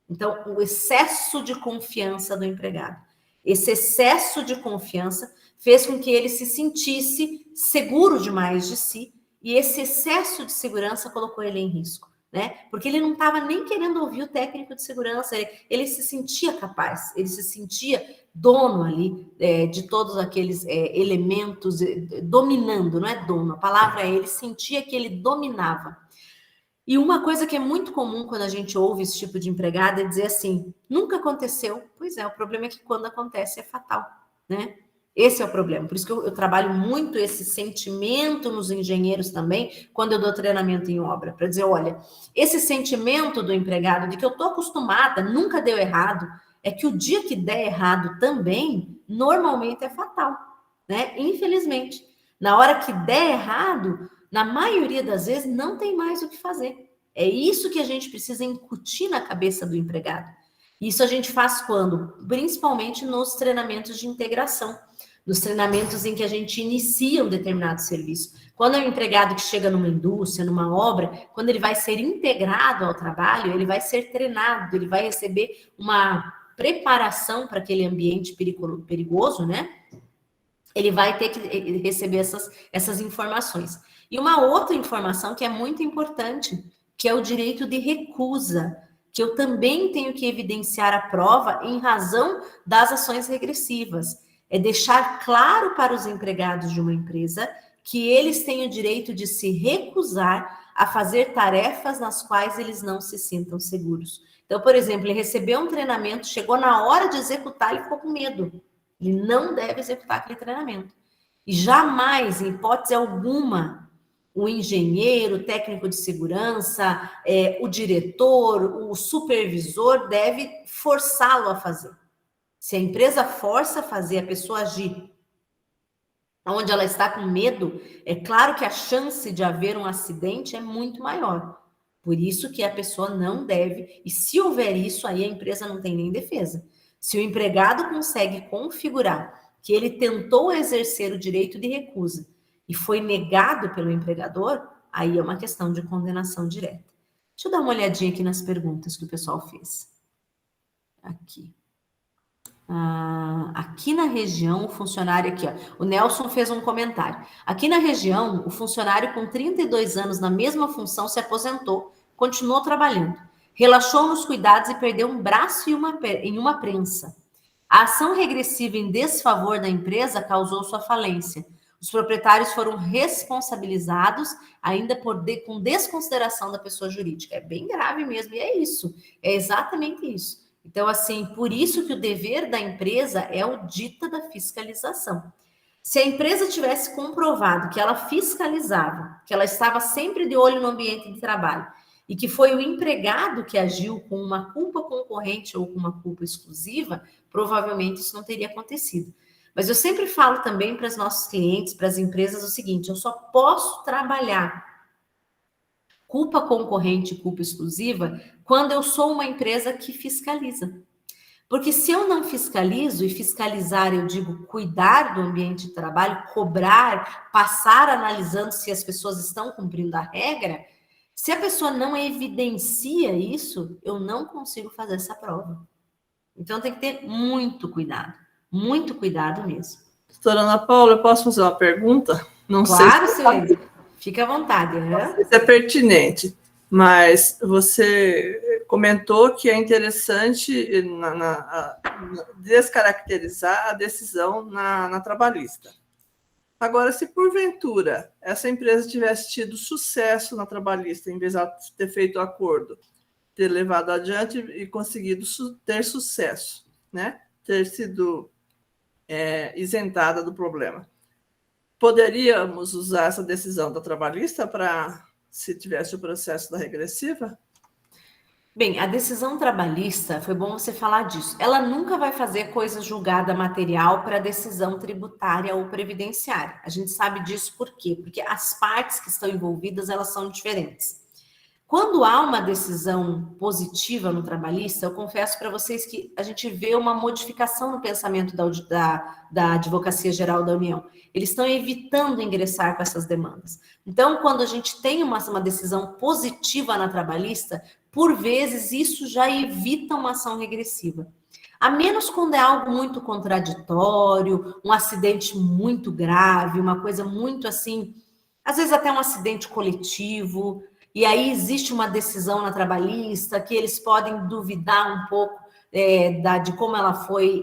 Speaker 1: Então, o excesso de confiança do empregado. Esse excesso de confiança fez com que ele se sentisse seguro demais de si e esse excesso de segurança colocou ele em risco, né? Porque ele não estava nem querendo ouvir o técnico de segurança, ele se sentia capaz, ele se sentia dono ali de todos aqueles elementos, dominando, não é dono, a palavra é ele sentia que ele dominava. E uma coisa que é muito comum quando a gente ouve esse tipo de empregada é dizer assim, nunca aconteceu. Pois é, o problema é que quando acontece é fatal, né? Esse é o problema. Por isso que eu trabalho muito esse sentimento nos engenheiros também, quando eu dou treinamento em obra, para dizer, olha, esse sentimento do empregado de que eu estou acostumada, nunca deu errado, é que o dia que der errado também, normalmente é fatal, né? Infelizmente. Na hora que der errado, na maioria das vezes, não tem mais o que fazer. É isso que a gente precisa incutir na cabeça do empregado. Isso a gente faz quando? Principalmente nos treinamentos de integração, nos treinamentos em que a gente inicia um determinado serviço. Quando é um empregado que chega numa indústria, numa obra, quando ele vai ser integrado ao trabalho, ele vai ser treinado, ele vai receber uma preparação para aquele ambiente perigoso, né? Ele vai ter que receber essas informações. E uma outra informação que é muito importante, que é o direito de recusa, que eu também tenho que evidenciar a prova em razão das ações regressivas. É deixar claro para os empregados de uma empresa que eles têm o direito de se recusar a fazer tarefas nas quais eles não se sintam seguros. Então, por exemplo, ele recebeu um treinamento, chegou na hora de executar, ele ficou com medo. Ele não deve executar aquele treinamento. E jamais, em hipótese alguma, o engenheiro, o técnico de segurança, o diretor, o supervisor deve forçá-lo a fazer. Se a empresa força a fazer, a pessoa agir onde ela está com medo, é claro que a chance de haver um acidente é muito maior. Por isso que a pessoa não deve, e se houver isso, aí a empresa não tem nem defesa. Se o empregado consegue configurar que ele tentou exercer o direito de recusa e foi negado pelo empregador, aí é uma questão de condenação direta. Deixa eu dar uma olhadinha aqui nas perguntas que o pessoal fez. Aqui. Aqui na região, o funcionário aqui, ó, o Nelson fez um comentário. Aqui na região, o funcionário com 32 anos na mesma função se aposentou, continuou trabalhando, relaxou nos cuidados e perdeu um braço em uma prensa. A ação regressiva em desfavor da empresa causou sua falência. Os proprietários foram responsabilizados ainda com desconsideração da pessoa jurídica. É bem grave mesmo, e é isso. É exatamente isso. Então, assim, por isso que o dever da empresa é o dita da fiscalização. Se a empresa tivesse comprovado que ela fiscalizava, que ela estava sempre de olho no ambiente de trabalho, e que foi o empregado que agiu com uma culpa concorrente ou com uma culpa exclusiva, provavelmente isso não teria acontecido. Mas eu sempre falo também para os nossos clientes, para as empresas, o seguinte: eu só posso trabalhar culpa concorrente, culpa exclusiva, quando eu sou uma empresa que fiscaliza. Porque se eu não fiscalizo, e fiscalizar, eu digo cuidar do ambiente de trabalho, cobrar, passar analisando se as pessoas estão cumprindo a regra, se a pessoa não evidencia isso, eu não consigo fazer essa prova. Então tem que ter muito cuidado mesmo.
Speaker 2: Doutora Ana Paula, eu posso fazer uma pergunta? Não
Speaker 1: claro,
Speaker 2: sei se
Speaker 1: Silene. Fique à vontade. Né?
Speaker 2: Isso é pertinente, mas você comentou que é interessante descaracterizar a decisão na trabalhista. Agora, se porventura essa empresa tivesse tido sucesso na trabalhista, em vez de ter feito o acordo, ter levado adiante e conseguido ter sucesso, né? Ter sido isentada do problema, poderíamos usar essa decisão da trabalhista para, se tivesse o processo da regressiva?
Speaker 1: Bem, a decisão trabalhista, foi bom você falar disso, ela nunca vai fazer coisa julgada material para decisão tributária ou previdenciária. A gente sabe disso por quê? Porque as partes que estão envolvidas, elas são diferentes. Quando há uma decisão positiva no trabalhista, eu confesso para vocês que a gente vê uma modificação no pensamento da Advocacia Geral da União. Eles estão evitando ingressar com essas demandas. Então, quando a gente tem uma decisão positiva na trabalhista, por vezes isso já evita uma ação regressiva. A menos quando é algo muito contraditório, um acidente muito grave, uma coisa muito assim, às vezes até um acidente coletivo, e aí existe uma decisão na trabalhista que eles podem duvidar um pouco de como ela foi,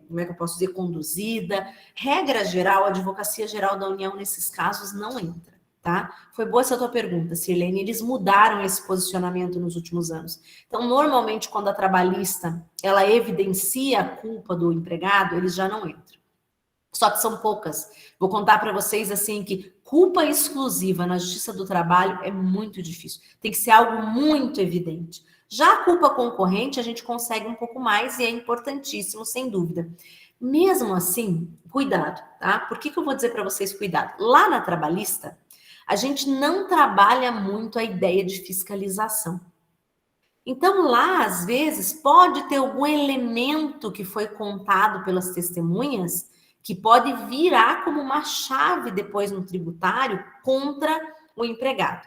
Speaker 1: como é que eu posso dizer, conduzida. Regra geral, a Advocacia Geral da União, nesses casos, não entra. tá? Foi boa essa tua pergunta, Sirlene. Eles mudaram esse posicionamento nos últimos anos. Então, normalmente, quando a trabalhista, ela evidencia a culpa do empregado, eles já não entram. Só que são poucas. Vou contar para vocês, assim, que culpa exclusiva na Justiça do Trabalho é muito difícil. Tem que ser algo muito evidente. Já a culpa concorrente, a gente consegue um pouco mais e é importantíssimo, sem dúvida. Mesmo assim, cuidado, tá? Por que eu vou dizer para vocês cuidado? Lá na trabalhista, a gente não trabalha muito a ideia de fiscalização. Então, lá, às vezes, pode ter algum elemento que foi contado pelas testemunhas que pode virar como uma chave depois no tributário contra o empregado.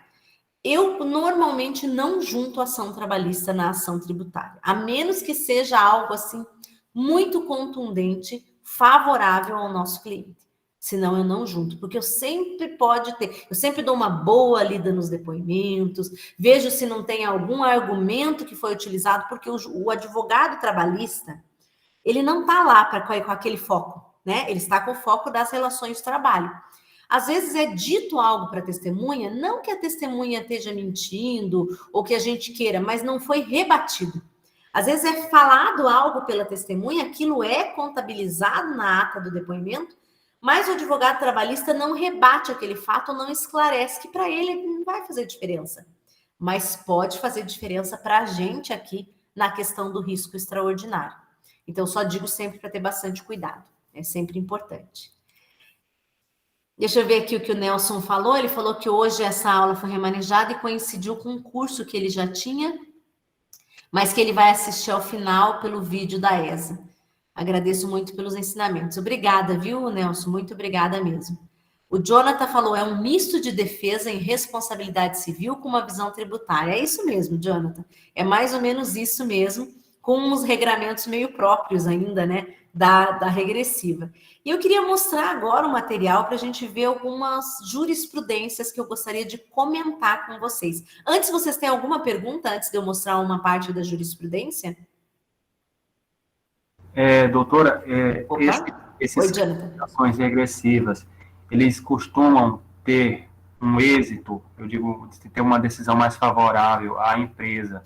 Speaker 1: Eu normalmente não junto ação trabalhista na ação tributária, a menos que seja algo assim muito contundente, favorável ao nosso cliente. Senão eu não junto, porque eu sempre dou uma boa lida nos depoimentos, vejo se não tem algum argumento que foi utilizado, porque o advogado trabalhista, ele não está lá com aquele foco, né? Ele está com o foco das relações de trabalho. Às vezes é dito algo para a testemunha, não que a testemunha esteja mentindo ou que a gente queira, mas não foi rebatido. Às vezes é falado algo pela testemunha, aquilo é contabilizado na ata do depoimento, mas o advogado trabalhista não rebate aquele fato, não esclarece, que para ele não vai fazer diferença. Mas pode fazer diferença para a gente aqui na questão do risco extraordinário. Então, só digo sempre para ter bastante cuidado. É sempre importante. Deixa eu ver aqui o que o Nelson falou. Ele falou que hoje essa aula foi remanejada e coincidiu com um curso que ele já tinha, mas que ele vai assistir ao final pelo vídeo da ESA. Agradeço muito pelos ensinamentos. Obrigada, viu, Nelson? Muito obrigada mesmo. O Jonathan falou, é um misto de defesa em responsabilidade civil com uma visão tributária. É isso mesmo, Jonathan. É mais ou menos isso mesmo, com uns regramentos meio próprios ainda, né, da regressiva. E eu queria mostrar agora o material para a gente ver algumas jurisprudências que eu gostaria de comentar com vocês. Antes, vocês têm alguma pergunta, antes de eu mostrar uma parte da jurisprudência?
Speaker 3: Doutora,
Speaker 1: Oi, Jonathan.
Speaker 3: ações regressivas, eles costumam ter um êxito, eu digo, de ter uma decisão mais favorável à empresa,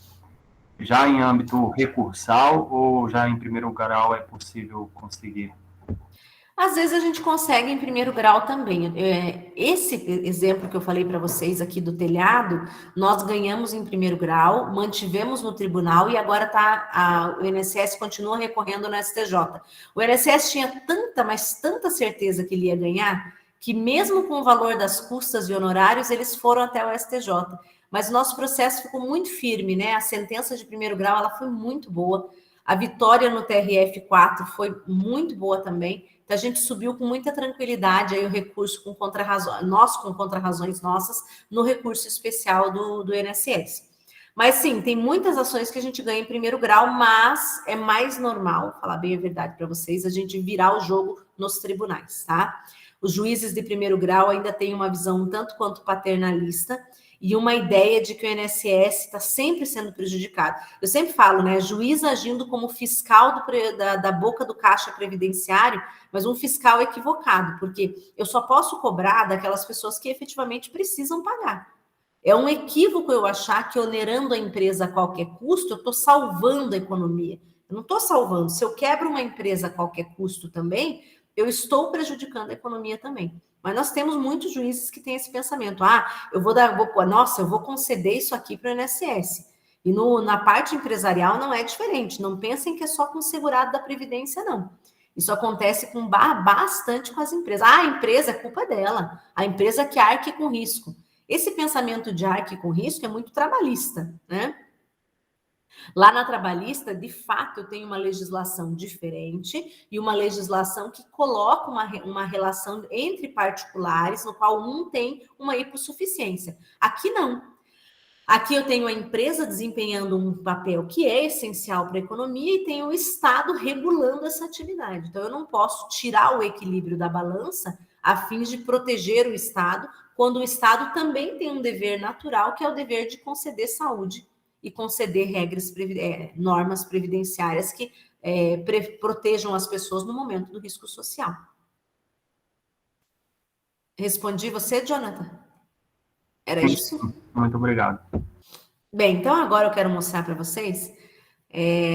Speaker 3: já em âmbito recursal ou já em primeiro grau é possível conseguir?
Speaker 1: Às vezes a gente consegue em primeiro grau também. Esse exemplo que eu falei para vocês aqui do telhado, nós ganhamos em primeiro grau, mantivemos no tribunal e agora o INSS continua recorrendo no STJ. O INSS tinha mas tanta certeza que ele ia ganhar, que mesmo com o valor das custas e honorários, eles foram até o STJ. Mas o nosso processo ficou muito firme, né? A sentença de primeiro grau, ela foi muito boa. A vitória no TRF4 foi muito boa também. Então, a gente subiu com muita tranquilidade aí o recurso com contrarrazões nossas, no recurso especial do INSS. Mas, sim, tem muitas ações que a gente ganha em primeiro grau, mas é mais normal, falar bem a verdade para vocês, a gente virar o jogo nos tribunais, tá? Os juízes de primeiro grau ainda têm uma visão um tanto quanto paternalista, e uma ideia de que o INSS está sempre sendo prejudicado. Eu sempre falo, né, juiz agindo como fiscal da boca do caixa previdenciário, mas um fiscal equivocado, porque eu só posso cobrar daquelas pessoas que efetivamente precisam pagar. É um equívoco eu achar que onerando a empresa a qualquer custo, eu estou salvando a economia. Eu não estou salvando. Se eu quebro uma empresa a qualquer custo também, eu estou prejudicando a economia também. Mas nós temos muitos juízes que têm esse pensamento. Eu vou conceder isso aqui para o INSS. E na parte empresarial não é diferente. Não pensem que é só com o segurado da Previdência, não. Isso acontece bastante com as empresas. A empresa é culpa dela. A empresa que arque com risco. Esse pensamento de arque com risco é muito trabalhista, né? Lá na trabalhista, de fato, eu tenho uma legislação diferente e uma legislação que coloca uma relação entre particulares, no qual um tem uma hipossuficiência. Aqui não. Aqui eu tenho a empresa desempenhando um papel que é essencial para a economia e tenho o Estado regulando essa atividade. Então, eu não posso tirar o equilíbrio da balança a fim de proteger o Estado, quando o Estado também tem um dever natural, que é o dever de conceder saúde e conceder normas previdenciárias que protejam as pessoas no momento do risco social. Respondi você, Jonathan? Era isso?
Speaker 3: Muito obrigado.
Speaker 1: Bem, então agora eu quero mostrar para vocês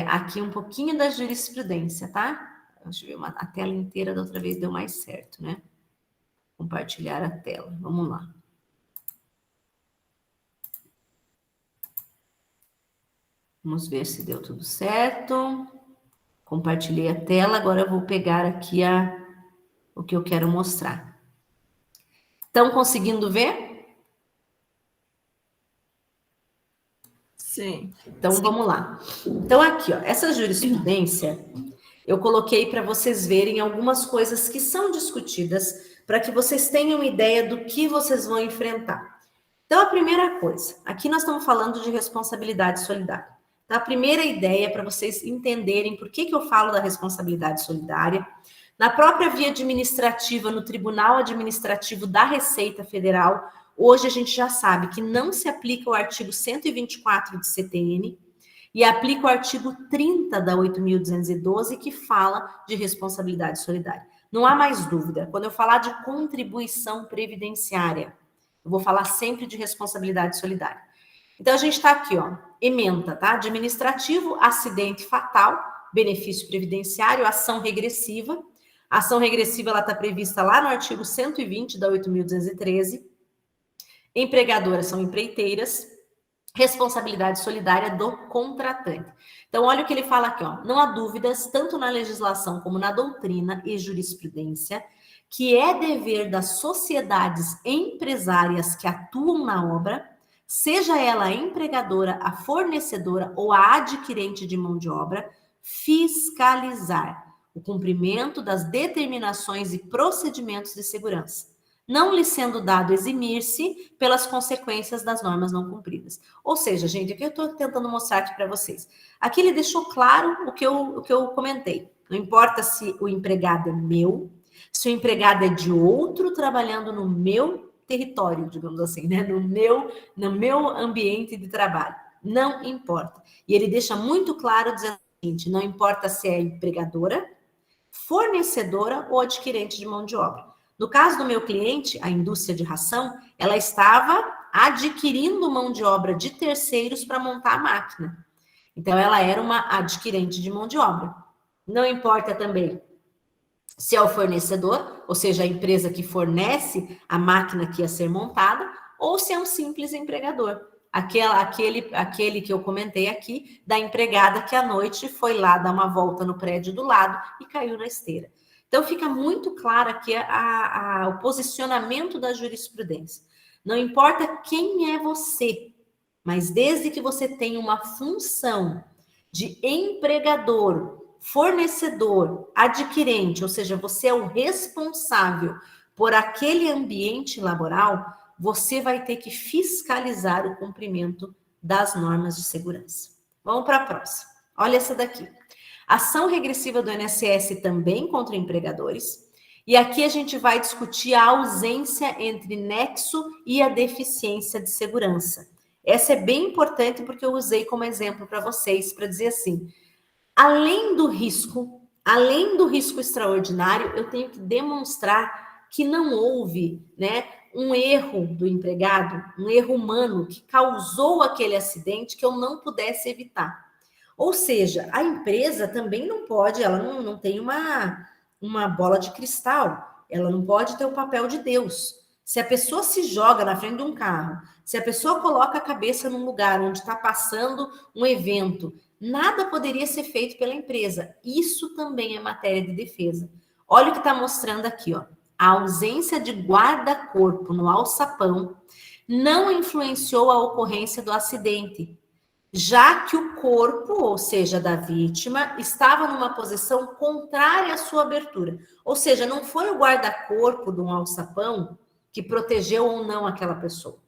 Speaker 1: aqui um pouquinho da jurisprudência, tá? Deixa eu ver, a tela inteira da outra vez deu mais certo, né? Compartilhar a tela. Vamos lá. Vamos ver se deu tudo certo. Compartilhei a tela, agora eu vou pegar aqui o que eu quero mostrar. Estão conseguindo ver?
Speaker 2: Sim.
Speaker 1: Então, vamos lá. Então, aqui, ó, essa jurisprudência, eu coloquei para vocês verem algumas coisas que são discutidas, para que vocês tenham ideia do que vocês vão enfrentar. Então, a primeira coisa, aqui nós estamos falando de responsabilidade solidária. Então, a primeira ideia, para vocês entenderem por que eu falo da responsabilidade solidária, na própria via administrativa, no Tribunal Administrativo da Receita Federal, hoje a gente já sabe que não se aplica o artigo 124 de CTN e aplica o artigo 30 da 8.212, que fala de responsabilidade solidária. Não há mais dúvida. Quando eu falar de contribuição previdenciária, eu vou falar sempre de responsabilidade solidária. Então, a gente está aqui, ó, ementa, tá? Administrativo, acidente fatal, benefício previdenciário, ação regressiva. A ação regressiva, ela está prevista lá no artigo 120 da 8.213. Empregadoras são empreiteiras. Responsabilidade solidária do contratante. Então, olha o que ele fala aqui, ó. Não há dúvidas, tanto na legislação como na doutrina e jurisprudência, que é dever das sociedades empresárias que atuam na obra, seja ela a empregadora, a fornecedora ou a adquirente de mão de obra, fiscalizar o cumprimento das determinações e procedimentos de segurança, não lhe sendo dado eximir-se pelas consequências das normas não cumpridas. Ou seja, gente, o que eu estou tentando mostrar aqui para vocês? Aqui ele deixou claro o que eu comentei. Não importa se o empregado é meu, se o empregado é de outro trabalhando no meu território, digamos assim, né? No meu ambiente de trabalho. Não importa. E ele deixa muito claro dizendo o seguinte: não importa se é empregadora, fornecedora ou adquirente de mão de obra. No caso do meu cliente, a indústria de ração, ela estava adquirindo mão de obra de terceiros para montar a máquina. Então, ela era uma adquirente de mão de obra. Não importa também se é o fornecedor, ou seja, a empresa que fornece a máquina que ia ser montada, ou se é um simples empregador. Aquele que eu comentei aqui, da empregada que à noite foi lá dar uma volta no prédio do lado e caiu na esteira. Então, fica muito claro aqui o posicionamento da jurisprudência. Não importa quem é você, mas desde que você tenha uma função de empregador, fornecedor, adquirente, ou seja, você é o responsável por aquele ambiente laboral, você vai ter que fiscalizar o cumprimento das normas de segurança. Vamos para a próxima. Olha essa daqui. Ação regressiva do INSS também contra empregadores. E aqui a gente vai discutir a ausência entre nexo e a deficiência de segurança. Essa é bem importante porque eu usei como exemplo para vocês, para dizer assim, além do risco extraordinário, eu tenho que demonstrar que não houve, né, um erro do empregado, um erro humano que causou aquele acidente que eu não pudesse evitar. Ou seja, a empresa também não pode, ela não tem uma bola de cristal, ela não pode ter o papel de Deus. Se a pessoa se joga na frente de um carro, se a pessoa coloca a cabeça num lugar onde está passando um evento, nada poderia ser feito pela empresa. Isso também é matéria de defesa. Olha o que está mostrando aqui, ó. A ausência de guarda-corpo no alçapão não influenciou a ocorrência do acidente, já que o corpo, ou seja, da vítima, estava numa posição contrária à sua abertura. Ou seja, não foi o guarda-corpo de um alçapão que protegeu ou não aquela pessoa.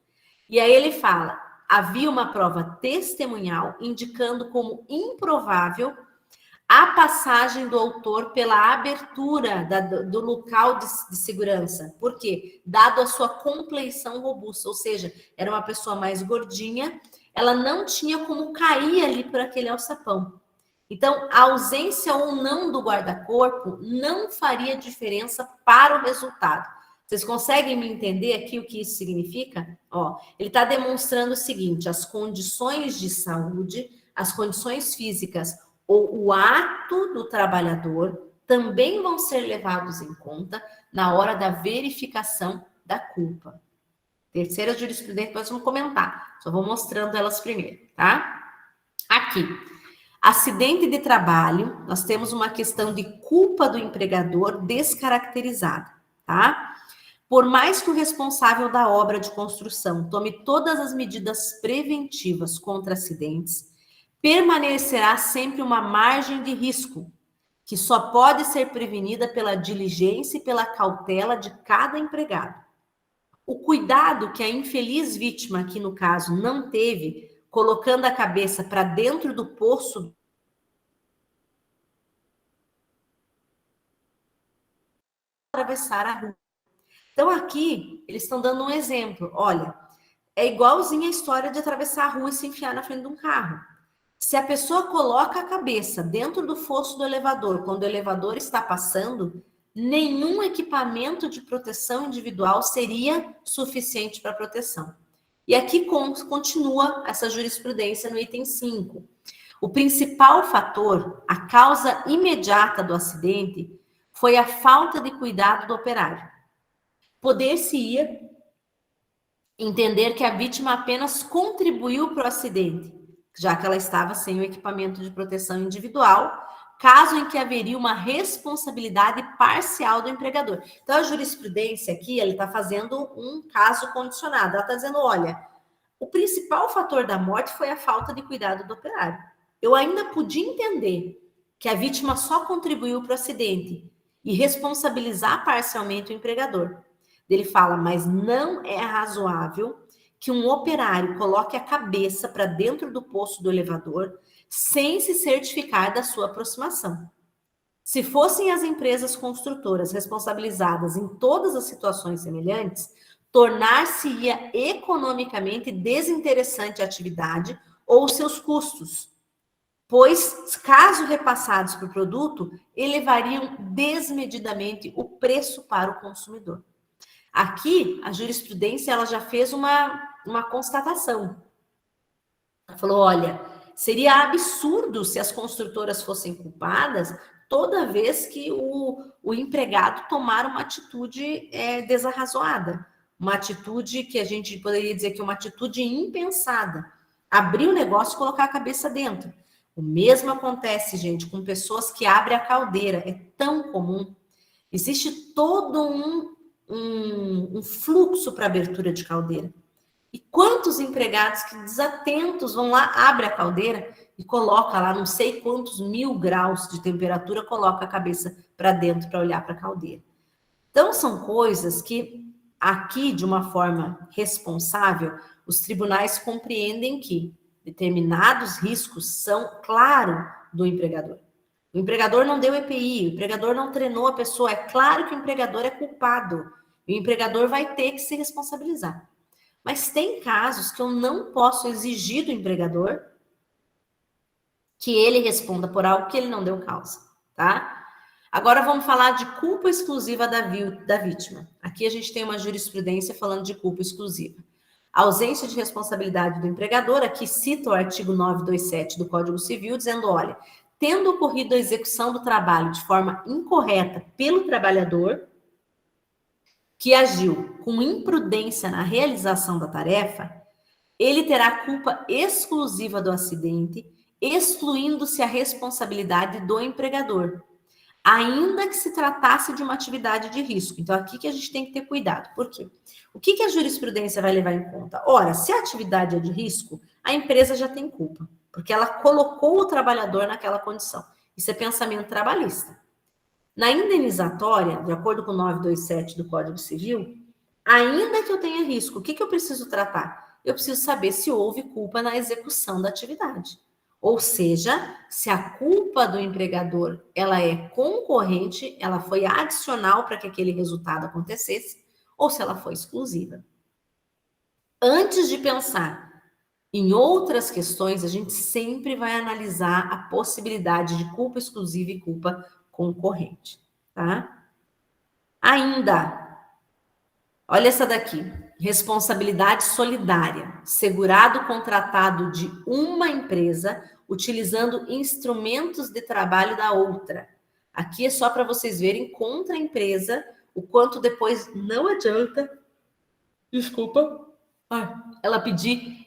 Speaker 1: E aí ele fala, havia uma prova testemunhal indicando como improvável a passagem do autor pela abertura do local de segurança. Por quê? Dado a sua compleição robusta, ou seja, era uma pessoa mais gordinha, ela não tinha como cair ali por aquele alçapão. Então, a ausência ou não do guarda-corpo não faria diferença para o resultado. Vocês conseguem me entender aqui o que isso significa? Ó, ele está demonstrando o seguinte: as condições de saúde, as condições físicas ou o ato do trabalhador também vão ser levados em conta na hora da verificação da culpa. Terceira jurisprudência, nós vamos comentar. Só vou mostrando elas primeiro, tá? Aqui, acidente de trabalho, nós temos uma questão de culpa do empregador descaracterizada, tá? Por mais que o responsável da obra de construção tome todas as medidas preventivas contra acidentes, permanecerá sempre uma margem de risco, que só pode ser prevenida pela diligência e pela cautela de cada empregado. O cuidado que a infeliz vítima, aqui no caso, não teve, colocando a cabeça para dentro do poço, atravessar a rua. Então, aqui, eles estão dando um exemplo. Olha, é igualzinho a história de atravessar a rua e se enfiar na frente de um carro. Se a pessoa coloca a cabeça dentro do fosso do elevador, quando o elevador está passando, nenhum equipamento de proteção individual seria suficiente para proteção. E aqui continua essa jurisprudência no item 5. O principal fator, a causa imediata do acidente, foi a falta de cuidado do operário. Poder-se-ia entender que a vítima apenas contribuiu para o acidente, já que ela estava sem o equipamento de proteção individual, caso em que haveria uma responsabilidade parcial do empregador. Então, a jurisprudência aqui, ele está fazendo um caso condicionado. Ela está dizendo, olha, o principal fator da morte foi a falta de cuidado do operário. Eu ainda podia entender que a vítima só contribuiu para o acidente e responsabilizar parcialmente o empregador. Ele fala, mas não é razoável que um operário coloque a cabeça para dentro do poço do elevador sem se certificar da sua aproximação. Se fossem as empresas construtoras responsabilizadas em todas as situações semelhantes, tornar-se-ia economicamente desinteressante a atividade ou seus custos, pois, caso repassados para o produto, elevariam desmedidamente o preço para o consumidor. Aqui, a jurisprudência ela já fez uma constatação. Ela falou, olha, seria absurdo se as construtoras fossem culpadas toda vez que o empregado tomar uma atitude desarrazoada, uma atitude que a gente poderia dizer que é uma atitude impensada, abrir o negócio e colocar a cabeça dentro. O mesmo acontece, gente, com pessoas que abrem a caldeira, é tão comum. Existe todo um fluxo para abertura de caldeira. E quantos empregados que desatentos vão lá, abre a caldeira e coloca lá não sei quantos 1000 graus de temperatura, coloca a cabeça para dentro para olhar para a caldeira. Então, são coisas que aqui, de uma forma responsável, os tribunais compreendem que determinados riscos são, claro, do empregador. O empregador não deu EPI, o empregador não treinou a pessoa. É claro que o empregador é culpado. O empregador vai ter que se responsabilizar. Mas tem casos que eu não posso exigir do empregador que ele responda por algo que ele não deu causa, tá? Agora vamos falar de culpa exclusiva da vítima. Aqui a gente tem uma jurisprudência falando de culpa exclusiva. A ausência de responsabilidade do empregador, aqui cita o artigo 927 do Código Civil, dizendo, olha, tendo ocorrido a execução do trabalho de forma incorreta pelo trabalhador, que agiu com imprudência na realização da tarefa, ele terá culpa exclusiva do acidente, excluindo-se a responsabilidade do empregador, ainda que se tratasse de uma atividade de risco. Então, aqui que a gente tem que ter cuidado. Por quê? O que a jurisprudência vai levar em conta? Ora, se a atividade é de risco, a empresa já tem culpa, porque ela colocou o trabalhador naquela condição. Isso é pensamento trabalhista. Na indenizatória, de acordo com o 927 do Código Civil, ainda que eu tenha risco, o que eu preciso tratar? Eu preciso saber se houve culpa na execução da atividade. Ou seja, se a culpa do empregador ela é concorrente, ela foi adicional para que aquele resultado acontecesse, ou se ela foi exclusiva. Antes de pensar em outras questões, a gente sempre vai analisar a possibilidade de culpa exclusiva e culpa concorrente, tá? Ainda, Olha essa daqui. Responsabilidade solidária. Segurado contratado de uma empresa utilizando instrumentos de trabalho da outra. Aqui é só para vocês verem contra a empresa o quanto depois não adianta. Desculpa. Ela pedir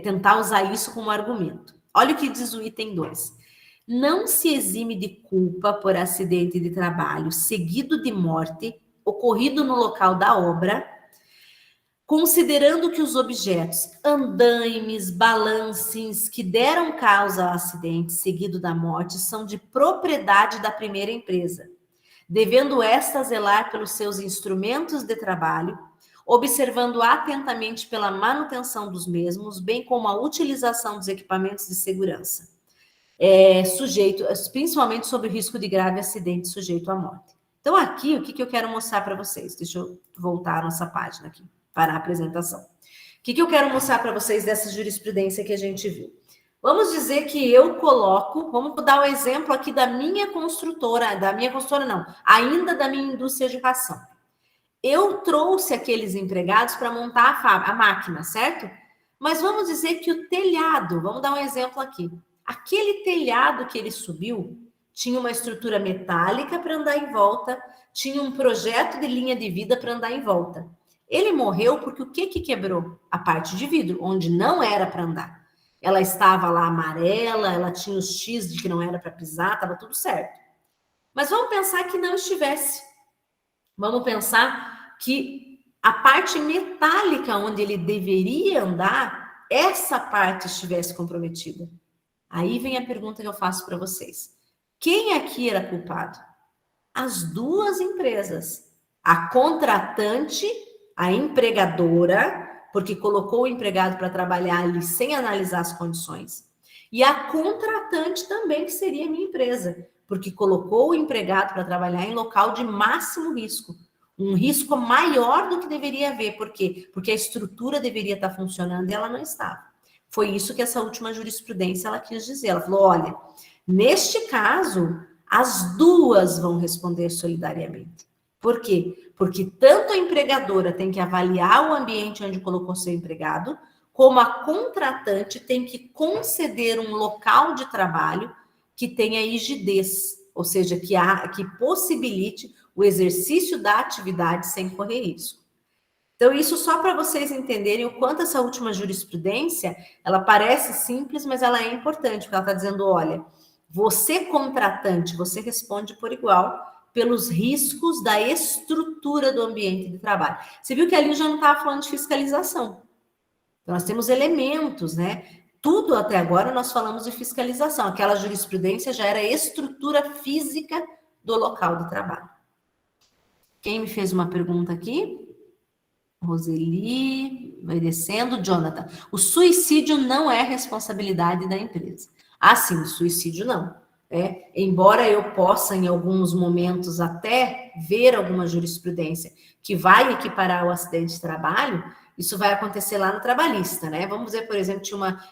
Speaker 1: tentar usar isso como argumento. Olha o que diz o item 2. Não se exime de culpa por acidente de trabalho seguido de morte ocorrido no local da obra, considerando que os objetos, andaimes, balances que deram causa ao acidente seguido da morte são de propriedade da primeira empresa, devendo esta zelar pelos seus instrumentos de trabalho, observando atentamente pela manutenção dos mesmos, bem como a utilização dos equipamentos de segurança, principalmente sob o risco de grave acidente sujeito à morte. Então, aqui, o que eu quero mostrar para vocês? Deixa eu voltar a nossa página aqui, para a apresentação. O que eu quero mostrar para vocês dessa jurisprudência que a gente viu? Vamos dizer que eu coloco, vamos dar o exemplo aqui da minha construtora não, ainda da minha indústria de ração. Eu trouxe aqueles empregados para montar a máquina, certo? Mas vamos dizer que o telhado, vamos dar um exemplo aqui. Aquele telhado que ele subiu tinha uma estrutura metálica para andar em volta, tinha um projeto de linha de vida para andar em volta. Ele morreu porque o que quebrou? A parte de vidro, onde não era para andar. Ela estava lá amarela, ela tinha os X de que não era para pisar, estava tudo certo. Mas vamos pensar que não estivesse. Vamos pensar que a parte metálica onde ele deveria andar, essa parte estivesse comprometida. Aí vem a pergunta que eu faço para vocês. Quem aqui era culpado? As duas empresas. A contratante, a empregadora, porque colocou o empregado para trabalhar ali sem analisar as condições. E a contratante também, que seria a minha empresa, porque colocou o empregado para trabalhar em local de máximo risco. Um risco maior do que deveria haver. Por quê? Porque a estrutura deveria estar funcionando e ela não estava. Foi isso que essa última jurisprudência ela quis dizer. Ela falou, olha, neste caso, as duas vão responder solidariamente. Por quê? Porque tanto a empregadora tem que avaliar o ambiente onde colocou seu empregado, como a contratante tem que conceder um local de trabalho que tenha rigidez, ou seja, que possibilite o exercício da atividade sem correr risco. Então, isso só para vocês entenderem o quanto essa última jurisprudência, ela parece simples, mas ela é importante, porque ela está dizendo, olha, você contratante, você responde por igual pelos riscos da estrutura do ambiente de trabalho. Você viu que ali já não estava falando de fiscalização. Então, nós temos elementos, né? Tudo até agora nós falamos de fiscalização. Aquela jurisprudência já era estrutura física do local de trabalho. Quem me fez uma pergunta aqui? Roseli, vai descendo. Jonathan, o suicídio não é responsabilidade da empresa. Ah, sim, o suicídio não. Embora eu possa, em alguns momentos, até ver alguma jurisprudência que vai equiparar o acidente de trabalho, isso vai acontecer lá no trabalhista, né? Vamos dizer, por exemplo,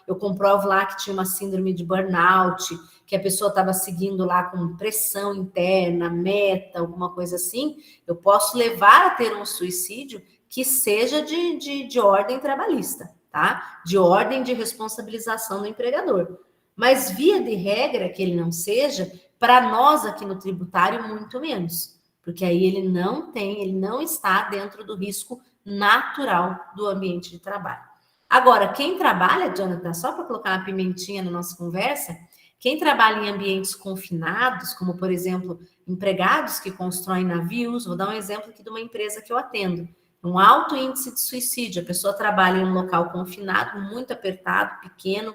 Speaker 1: eu comprovo lá que tinha uma síndrome de burnout, que a pessoa estava seguindo lá com pressão interna, meta, alguma coisa assim, eu posso levar a ter um suicídio que seja de ordem trabalhista, tá? De ordem de responsabilização do empregador. Mas, via de regra, que ele não seja, para nós aqui no tributário, muito menos. Porque aí ele não está dentro do risco natural do ambiente de trabalho. Agora, quem trabalha, Jonathan, só para colocar uma pimentinha na nossa conversa, quem trabalha em ambientes confinados, como, por exemplo, empregados que constroem navios, vou dar um exemplo aqui de uma empresa que eu atendo, um alto índice de suicídio, a pessoa trabalha em um local confinado, muito apertado, pequeno,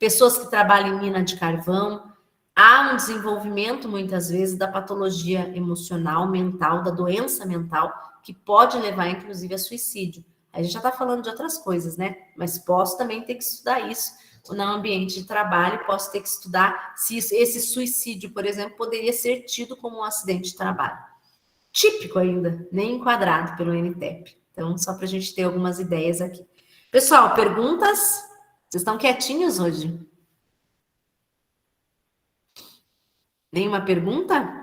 Speaker 1: pessoas que trabalham em mina de carvão, há um desenvolvimento, muitas vezes, da patologia emocional, mental, da doença mental, que pode levar, inclusive, a suicídio. A gente já está falando de outras coisas, né? Mas posso também ter que estudar isso no ambiente de trabalho, posso ter que estudar se esse suicídio, por exemplo, poderia ser tido como um acidente de trabalho. Típico ainda, nem enquadrado pelo NTEP. Então, só para a gente ter algumas ideias aqui. Pessoal, perguntas? Vocês estão quietinhos hoje? Nenhuma pergunta?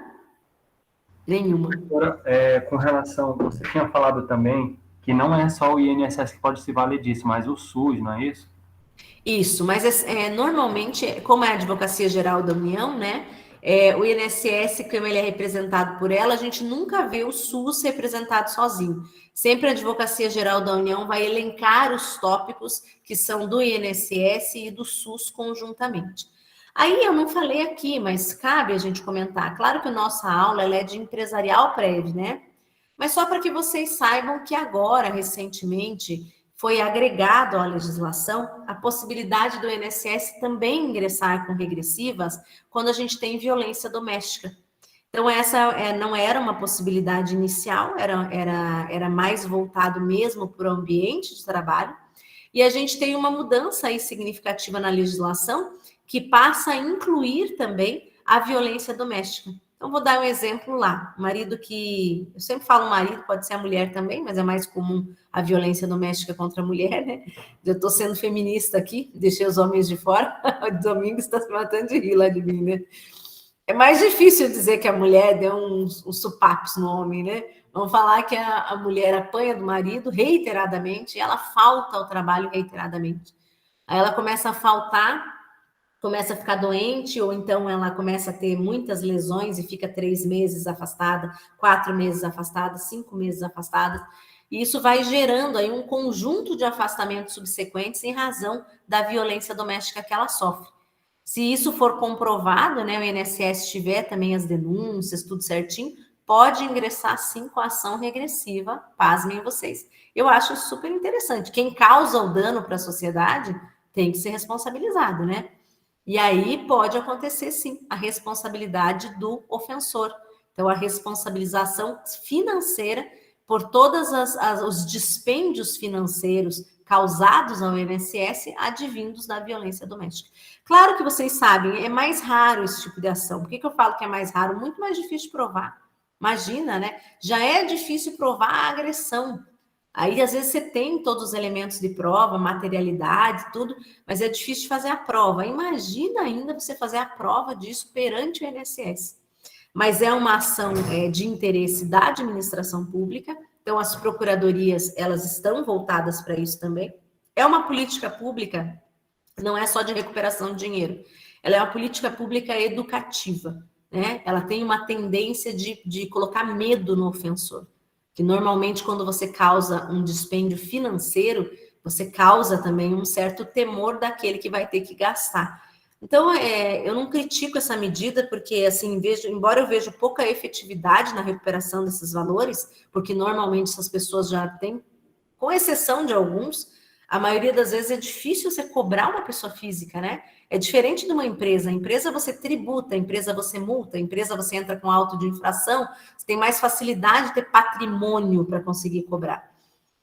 Speaker 1: Nenhuma.
Speaker 3: Agora, com relação, você tinha falado também que não é só o INSS que pode se valer disso, mas o SUS, não é isso?
Speaker 1: Isso, mas normalmente, como é a Advocacia Geral da União, né? O INSS, como ele é representado por ela, a gente nunca vê o SUS representado sozinho. Sempre a Advocacia Geral da União vai elencar os tópicos que são do INSS e do SUS conjuntamente. Aí eu não falei aqui, mas cabe a gente comentar. Claro que a nossa aula ela é de empresarial prévio, né? Mas só para que vocês saibam que agora, recentemente, foi agregado à legislação a possibilidade do INSS também ingressar com regressivas quando a gente tem violência doméstica. Então, essa não era uma possibilidade inicial, era mais voltado mesmo para o ambiente de trabalho, e a gente tem uma mudança aí significativa na legislação que passa a incluir também a violência doméstica. Então, vou dar um exemplo lá. O marido que... Eu sempre falo marido, pode ser a mulher também, mas é mais comum a violência doméstica contra a mulher, né? Eu estou sendo feminista aqui, deixei os homens de fora. O Domingos está se matando de rir lá de mim, né? É mais difícil dizer que a mulher deu uns supapos no homem, né? Vamos falar que a mulher apanha do marido reiteradamente e ela falta ao trabalho reiteradamente. Aí ela começa a faltar, começa a ficar doente, ou então ela começa a ter muitas lesões e fica 3 meses afastada, 4 meses afastada, 5 meses afastada. E isso vai gerando aí um conjunto de afastamentos subsequentes em razão da violência doméstica que ela sofre. Se isso for comprovado, né, o INSS tiver também as denúncias, tudo certinho, pode ingressar sim com a ação regressiva, pasmem vocês. Eu acho super interessante. Quem causa o dano para a sociedade tem que ser responsabilizado, né? E aí pode acontecer, sim, a responsabilidade do ofensor. Então, a responsabilização financeira por todos os dispêndios financeiros causados ao INSS advindos da violência doméstica. Claro que vocês sabem, é mais raro esse tipo de ação. Por que eu falo que é mais raro? Muito mais difícil de provar. Imagina, né? Já é difícil provar a agressão. Aí, às vezes, você tem todos os elementos de prova, materialidade, tudo, mas é difícil de fazer a prova. Imagina ainda você fazer a prova disso perante o INSS. Mas é uma ação de interesse da administração pública, então as procuradorias, elas estão voltadas para isso também. É uma política pública, não é só de recuperação de dinheiro, ela é uma política pública educativa, né? Ela tem uma tendência de colocar medo no ofensor, que normalmente quando você causa um dispêndio financeiro, você causa também um certo temor daquele que vai ter que gastar. Então, eu não critico essa medida, porque, assim, embora eu veja pouca efetividade na recuperação desses valores, porque normalmente essas pessoas já têm, com exceção de alguns, a maioria das vezes é difícil você cobrar uma pessoa física, né? É diferente de uma empresa. A empresa você tributa, a empresa você multa, a empresa você entra com auto de infração, você tem mais facilidade de ter patrimônio para conseguir cobrar.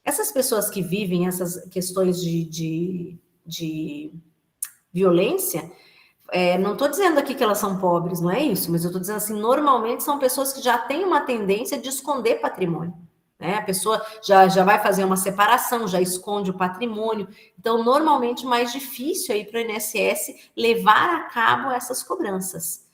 Speaker 1: Essas pessoas que vivem essas questões de violência, não estou dizendo aqui que elas são pobres, não é isso, mas eu estou dizendo assim, normalmente são pessoas que já têm uma tendência de esconder patrimônio, né? A pessoa já vai fazer uma separação, já esconde o patrimônio, então normalmente mais difícil aí para o INSS levar a cabo essas cobranças.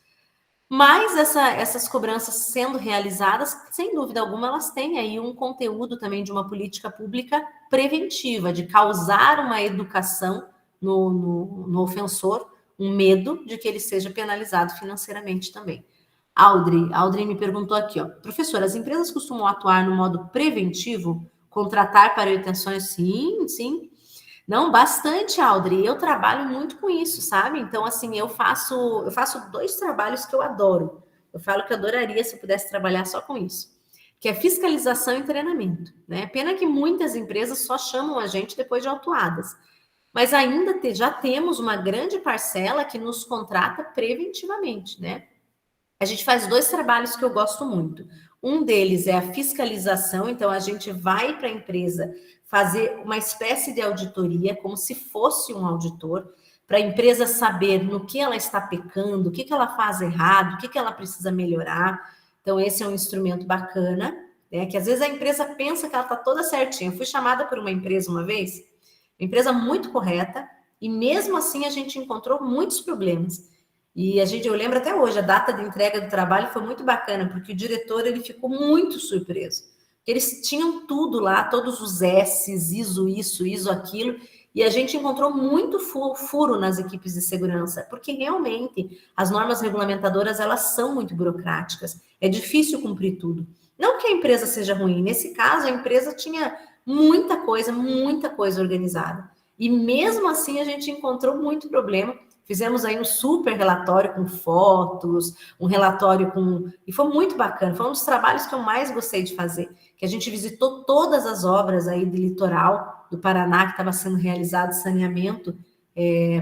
Speaker 1: Mas essas cobranças sendo realizadas, sem dúvida alguma, elas têm aí um conteúdo também de uma política pública preventiva, de causar uma educação no ofensor, um medo de que ele seja penalizado financeiramente também. Audrey me perguntou aqui, ó, professora, as empresas costumam atuar no modo preventivo, contratar para intenções? Sim, sim. Não, bastante, Audrey. Eu trabalho muito com isso, sabe? Então, assim, eu faço 2 trabalhos que eu adoro. Eu falo que eu adoraria se eu pudesse trabalhar só com isso, que é fiscalização e treinamento, né? Pena que muitas empresas só chamam a gente depois de autuadas. Mas ainda já temos uma grande parcela que nos contrata preventivamente, né? A gente faz 2 trabalhos que eu gosto muito. Um deles é a fiscalização, então a gente vai para a empresa fazer uma espécie de auditoria, como se fosse um auditor, para a empresa saber no que ela está pecando, o que ela faz errado, o que ela precisa melhorar. Então, esse é um instrumento bacana, né? Que às vezes a empresa pensa que ela está toda certinha. Eu fui chamada por uma empresa uma vez, uma empresa muito correta, e mesmo assim a gente encontrou muitos problemas. E eu lembro até hoje, a data de entrega do trabalho foi muito bacana, porque o diretor ele ficou muito surpreso. Eles tinham tudo lá, todos os S's, ISO aquilo, e a gente encontrou muito furo nas equipes de segurança, porque realmente as normas regulamentadoras, elas são muito burocráticas, é difícil cumprir tudo. Não que a empresa seja ruim, nesse caso a empresa tinha muita coisa organizada. E mesmo assim a gente encontrou muito problema. Fizemos aí um super relatório com fotos, um relatório com... E foi muito bacana, foi um dos trabalhos que eu mais gostei de fazer, que a gente visitou todas as obras aí do litoral do Paraná, que estava sendo realizado saneamento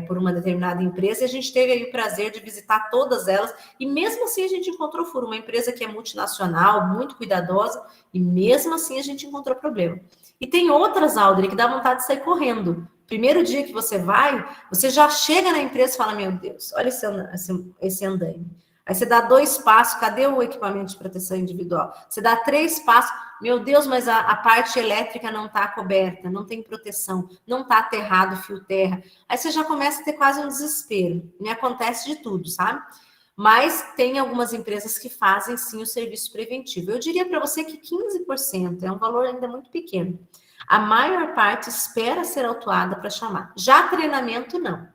Speaker 1: por uma determinada empresa, e a gente teve aí o prazer de visitar todas elas, e mesmo assim a gente encontrou furo, uma empresa que é multinacional, muito cuidadosa, e mesmo assim a gente encontrou problema. E tem outras, Aldri, que dá vontade de sair correndo. Primeiro dia que você vai, você já chega na empresa e fala, meu Deus, olha esse andaime. Aí você dá 2 passos, cadê o equipamento de proteção individual? Você dá 3 passos, meu Deus, mas a parte elétrica não está coberta, não tem proteção, não está aterrado fio terra. Aí você já começa a ter quase um desespero. Me acontece de tudo, sabe? Mas tem algumas empresas que fazem sim o serviço preventivo. Eu diria para você que 15% é um valor ainda muito pequeno. A maior parte espera ser autuada para chamar. Já treinamento, não.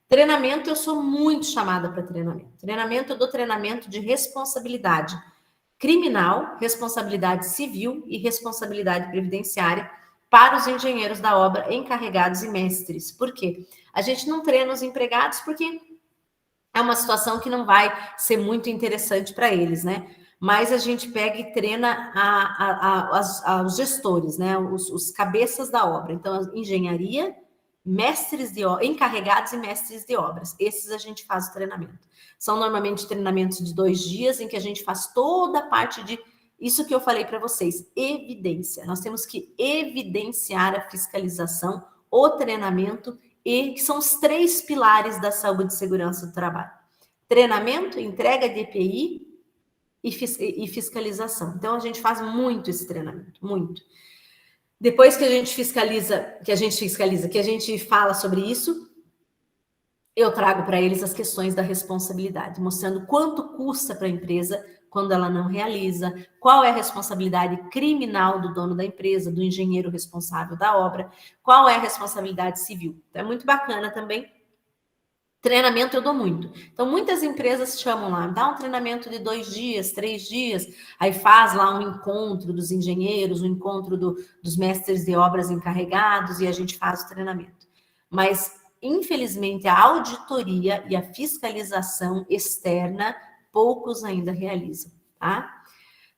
Speaker 1: Treinamento, eu sou muito chamada para treinamento. Treinamento, eu dou treinamento de responsabilidade criminal, responsabilidade civil e responsabilidade previdenciária para os engenheiros da obra, encarregados e mestres. Por quê? A gente não treina os empregados porque é uma situação que não vai ser muito interessante para eles, né? Mas a gente pega e treina os gestores, né? Os cabeças da obra. Então, engenharia, mestres de encarregados e mestres de obras. Esses a gente faz o treinamento. São normalmente treinamentos de 2 dias, em que a gente faz toda a parte de isso que eu falei para vocês, evidência. Nós temos que evidenciar a fiscalização, o treinamento, e que são os 3 pilares da saúde e segurança do trabalho. Treinamento, entrega de EPI e fiscalização. Então, a gente faz muito esse treinamento, muito. Depois que a gente fala sobre isso, eu trago para eles as questões da responsabilidade, mostrando quanto custa para a empresa quando ela não realiza, qual é a responsabilidade criminal do dono da empresa, do engenheiro responsável da obra, qual é a responsabilidade civil. Então, é muito bacana também. Treinamento eu dou muito. Então, muitas empresas chamam lá, dá um treinamento de 2 dias, 3 dias, aí faz lá um encontro dos engenheiros, um encontro dos mestres de obras encarregados, e a gente faz o treinamento. Mas, infelizmente, a auditoria e a fiscalização externa, poucos ainda realizam, tá?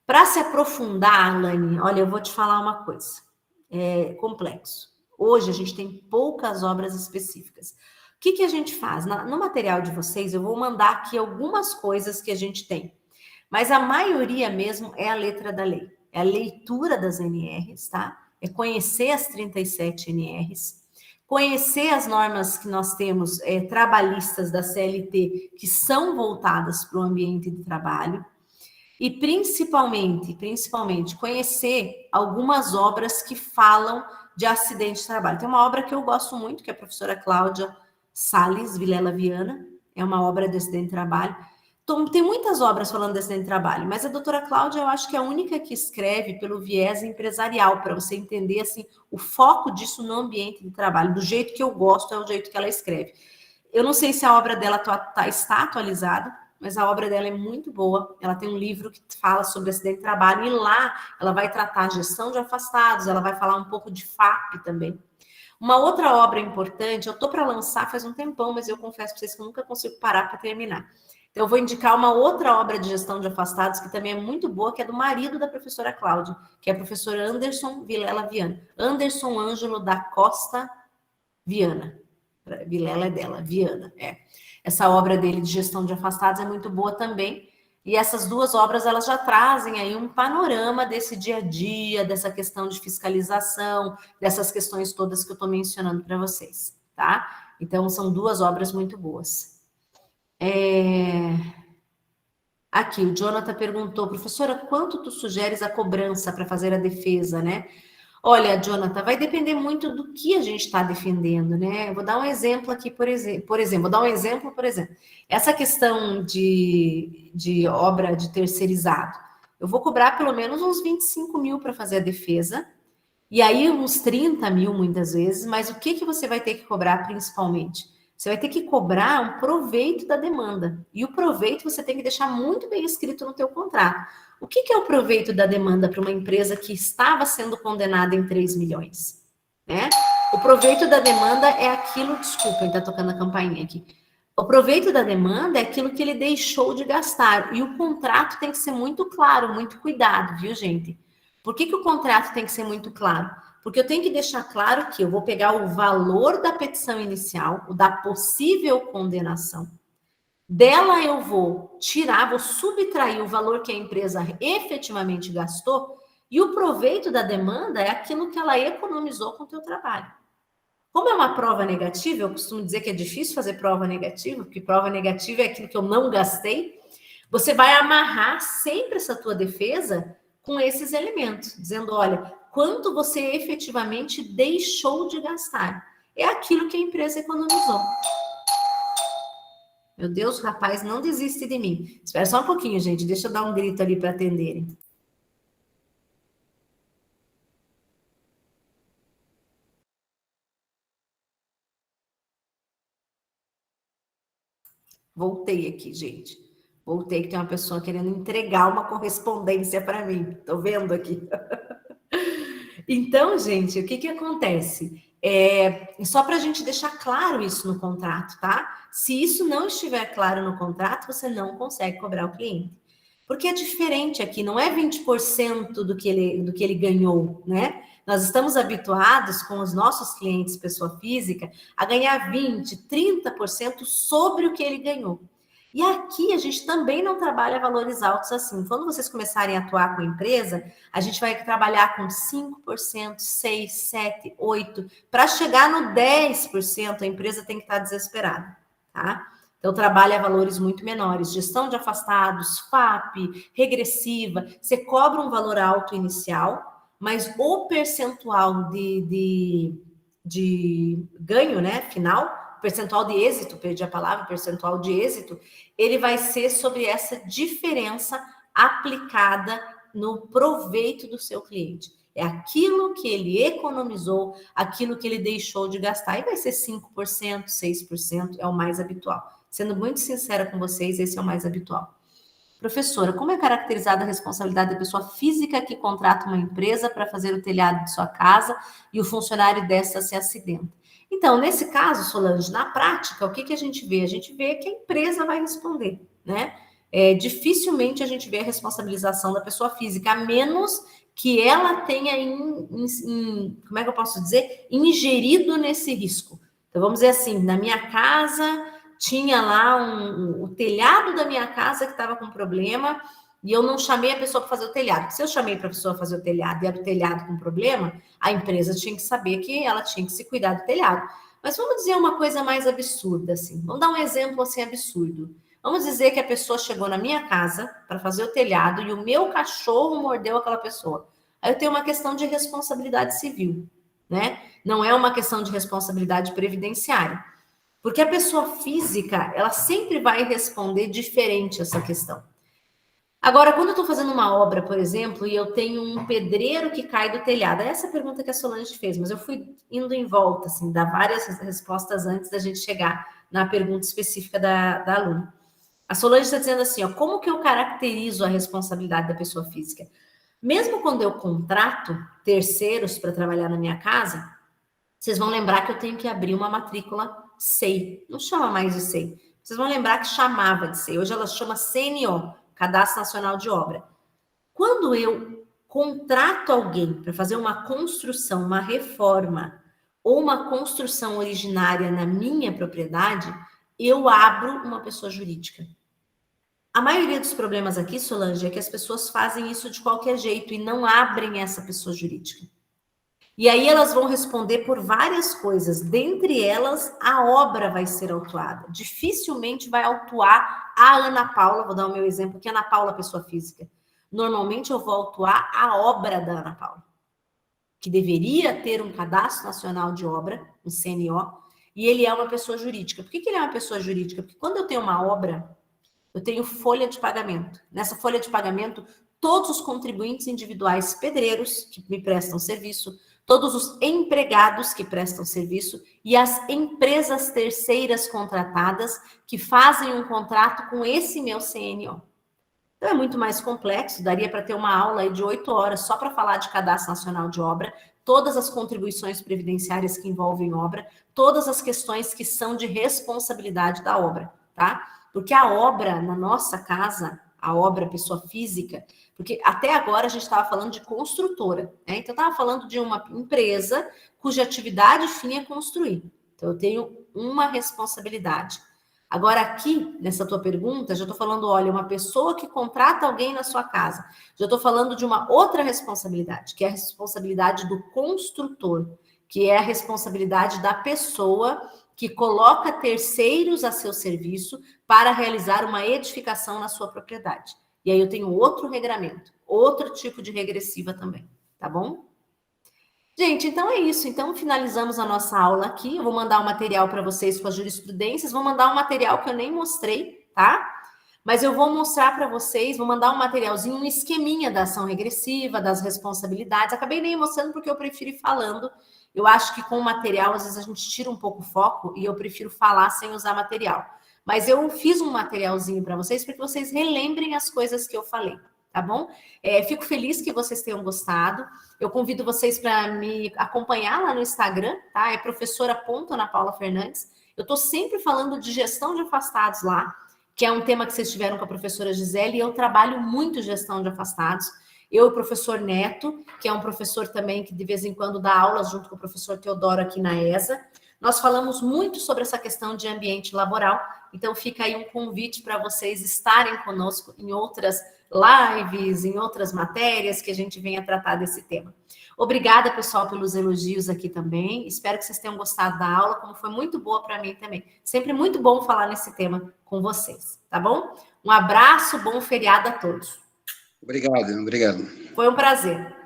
Speaker 1: Para se aprofundar, Alane, olha, eu vou te falar uma coisa, é complexo. Hoje a gente tem poucas obras específicas. O que a gente faz? No material de vocês, eu vou mandar aqui algumas coisas que a gente tem. Mas a maioria mesmo é a letra da lei. É a leitura das NRs, tá? É conhecer as 37 NRs, conhecer as normas que nós temos trabalhistas da CLT, que são voltadas para o ambiente de trabalho, e principalmente, conhecer algumas obras que falam de acidente de trabalho. Tem uma obra que eu gosto muito, que é a professora Cláudia Salles, Vilela Viana, é uma obra de acidente de trabalho. Então, tem muitas obras falando de acidente de trabalho, mas a doutora Cláudia, eu acho que é a única que escreve pelo viés empresarial, para você entender, assim, o foco disso no ambiente de trabalho, do jeito que eu gosto, é o jeito que ela escreve. Eu não sei se a obra dela está atualizada, mas a obra dela é muito boa. Ela tem um livro que fala sobre acidente de trabalho, e lá ela vai tratar a gestão de afastados, ela vai falar um pouco de FAP também. Uma outra obra importante, eu estou para lançar faz um tempão, mas eu confesso para vocês que eu nunca consigo parar para terminar. Então, eu vou indicar uma outra obra de gestão de afastados, que também é muito boa, que é do marido da professora Cláudia, que é a professora Anderson Vilela Viana. Anderson Ângelo da Costa Viana. Vilela é dela, Viana, é. Essa obra dele de gestão de afastados é muito boa também. E essas 2 obras, elas já trazem aí um panorama desse dia a dia, dessa questão de fiscalização, dessas questões todas que eu estou mencionando para vocês, tá? Então, são 2 obras muito boas. Aqui, o Jonathan perguntou, professora, quanto tu sugeres a cobrança para fazer a defesa, né? Olha, Jonathan, vai depender muito do que a gente está defendendo, né? Eu vou dar um exemplo aqui, por exemplo, essa questão de obra de terceirizado. Eu vou cobrar pelo menos uns 25 mil para fazer a defesa, e aí uns 30 mil muitas vezes, mas o que você vai ter que cobrar principalmente? Você vai ter que cobrar um proveito da demanda, e o proveito você tem que deixar muito bem escrito no teu contrato. O que é o proveito da demanda para uma empresa que estava sendo condenada em 3 milhões? Né? O proveito da demanda é aquilo, desculpa, está tocando a campainha aqui. O proveito da demanda é aquilo que ele deixou de gastar. E o contrato tem que ser muito claro, muito cuidado, viu, gente? Por que o contrato tem que ser muito claro? Porque eu tenho que deixar claro que eu vou pegar o valor da petição inicial, o da possível condenação. Dela eu vou tirar, vou subtrair o valor que a empresa efetivamente gastou, e o proveito da demanda é aquilo que ela economizou com o teu trabalho. Como é uma prova negativa, eu costumo dizer que é difícil fazer prova negativa, porque prova negativa é aquilo que eu não gastei, você vai amarrar sempre essa tua defesa com esses elementos, dizendo, olha, quanto você efetivamente deixou de gastar. É aquilo que a empresa economizou. Meu Deus, o rapaz não desiste de mim. Espera só um pouquinho, gente. Deixa eu dar um grito ali para atenderem. Voltei aqui, gente. Voltei que tem uma pessoa querendo entregar uma correspondência para mim. Tô vendo aqui. Então, gente, o que acontece? Só para a gente deixar claro isso no contrato, tá? Se isso não estiver claro no contrato, você não consegue cobrar o cliente. Porque é diferente aqui, não é 20% do que ele ganhou, né? Nós estamos habituados com os nossos clientes, pessoa física, a ganhar 20%, 30% sobre o que ele ganhou. E aqui a gente também não trabalha valores altos assim. Quando vocês começarem a atuar com a empresa, a gente vai trabalhar com 5%, 6%, 7%, 8%. Para chegar no 10%, a empresa tem que estar desesperada, tá? Então, trabalha valores muito menores. Gestão de afastados, FAP, regressiva. Você cobra um valor alto inicial, mas o percentual de ganho, né, final, percentual de êxito, perdi a palavra, percentual de êxito, ele vai ser sobre essa diferença aplicada no proveito do seu cliente. É aquilo que ele economizou, aquilo que ele deixou de gastar. E vai ser 5%, 6%, é o mais habitual. Sendo muito sincera com vocês, esse é o mais habitual. Professora, como é caracterizada a responsabilidade da pessoa física que contrata uma empresa para fazer o telhado de sua casa e o funcionário dessa se acidenta? Então, nesse caso, Solange, na prática, o que a gente vê? A gente vê que a empresa vai responder, né? Dificilmente a gente vê a responsabilização da pessoa física, a menos que ela tenha, como é que eu posso dizer? Ingerido nesse risco. Então, vamos dizer assim, na minha casa tinha lá o telhado da minha casa que estava com problema e eu não chamei a pessoa para fazer o telhado. Se eu chamei para a pessoa fazer o telhado e era o telhado com problema, a empresa tinha que saber que ela tinha que se cuidar do telhado. Mas vamos dizer uma coisa mais absurda, assim. Vamos dar um exemplo assim absurdo. Vamos dizer que a pessoa chegou na minha casa para fazer o telhado e o meu cachorro mordeu aquela pessoa. Aí eu tenho uma questão de responsabilidade civil, né? Não é uma questão de responsabilidade previdenciária. Porque a pessoa física, ela sempre vai responder diferente essa questão. Agora, quando eu estou fazendo uma obra, por exemplo, e eu tenho um pedreiro que cai do telhado, essa é a pergunta que a Solange fez, mas eu fui indo em volta, assim, dar várias respostas antes da gente chegar na pergunta específica da aluna. A Solange está dizendo assim, ó, como que eu caracterizo a responsabilidade da pessoa física? Mesmo quando eu contrato terceiros para trabalhar na minha casa, vocês vão lembrar que eu tenho que abrir uma matrícula SEI. Não chama mais de SEI. Vocês vão lembrar que chamava de SEI. Hoje ela chama CNO, Cadastro Nacional de Obra. Quando eu contrato alguém para fazer uma construção, uma reforma, ou uma construção originária na minha propriedade, eu abro uma pessoa jurídica. A maioria dos problemas aqui, Solange, é que as pessoas fazem isso de qualquer jeito e não abrem essa pessoa jurídica. E aí elas vão responder por várias coisas, dentre elas a obra vai ser autuada. Dificilmente vai autuar a Ana Paula, vou dar o meu exemplo aqui, Ana Paula, pessoa física. Normalmente eu vou autuar a obra da Ana Paula. que deveria ter um Cadastro Nacional de Obra, um CNO, e ele é uma pessoa jurídica. Por que ele é uma pessoa jurídica? Porque quando eu tenho uma obra, eu tenho folha de pagamento. Nessa folha de pagamento, todos os contribuintes individuais pedreiros que me prestam serviço, todos os empregados que prestam serviço e as empresas terceiras contratadas que fazem um contrato com esse meu CNO. Então é muito mais complexo, daria para ter uma aula aí de 8 horas só para falar de Cadastro Nacional de Obra, todas as contribuições previdenciárias que envolvem obra, todas as questões que são de responsabilidade da obra, tá? Porque a obra na nossa casa, a obra pessoa física, porque até agora a gente estava falando de construtora, né? Então eu estava falando de uma empresa cuja atividade fim é construir. Então eu tenho uma responsabilidade. Agora aqui, nessa tua pergunta, já estou falando, olha, uma pessoa que contrata alguém na sua casa. Já estou falando de uma outra responsabilidade, que é a responsabilidade do construtor, que é a responsabilidade da pessoa que coloca terceiros a seu serviço para realizar uma edificação na sua propriedade. E aí eu tenho outro regramento, outro tipo de regressiva também, tá bom? Gente, então é isso. Então finalizamos a nossa aula aqui. Eu vou mandar o material para vocês com as jurisprudências. Vou mandar um material que eu nem mostrei, tá? Mas eu vou mostrar para vocês, vou mandar um materialzinho, um esqueminha da ação regressiva, das responsabilidades. Acabei nem mostrando porque eu prefiro ir falando. Eu acho que com o material, às vezes a gente tira um pouco o foco e eu prefiro falar sem usar material. Mas eu fiz um materialzinho para vocês para que vocês relembrem as coisas que eu falei, tá bom? Fico feliz que vocês tenham gostado. Eu convido vocês para me acompanhar lá no Instagram, tá? É professora.anapaulafernandes. Eu estou sempre falando de gestão de afastados lá, que é um tema que vocês tiveram com a professora Gisele, e eu trabalho muito gestão de afastados. Eu e o professor Neto, que é um professor também que de vez em quando dá aulas junto com o professor Teodoro aqui na ESA. Nós falamos muito sobre essa questão de ambiente laboral, então fica aí um convite para vocês estarem conosco em outras lives, em outras matérias que a gente venha tratar desse tema. Obrigada, pessoal, pelos elogios aqui também. Espero que vocês tenham gostado da aula, como foi muito boa para mim também. Sempre muito bom falar nesse tema com vocês, tá bom? Um abraço, bom feriado a todos.
Speaker 4: Obrigado.
Speaker 1: Foi um prazer.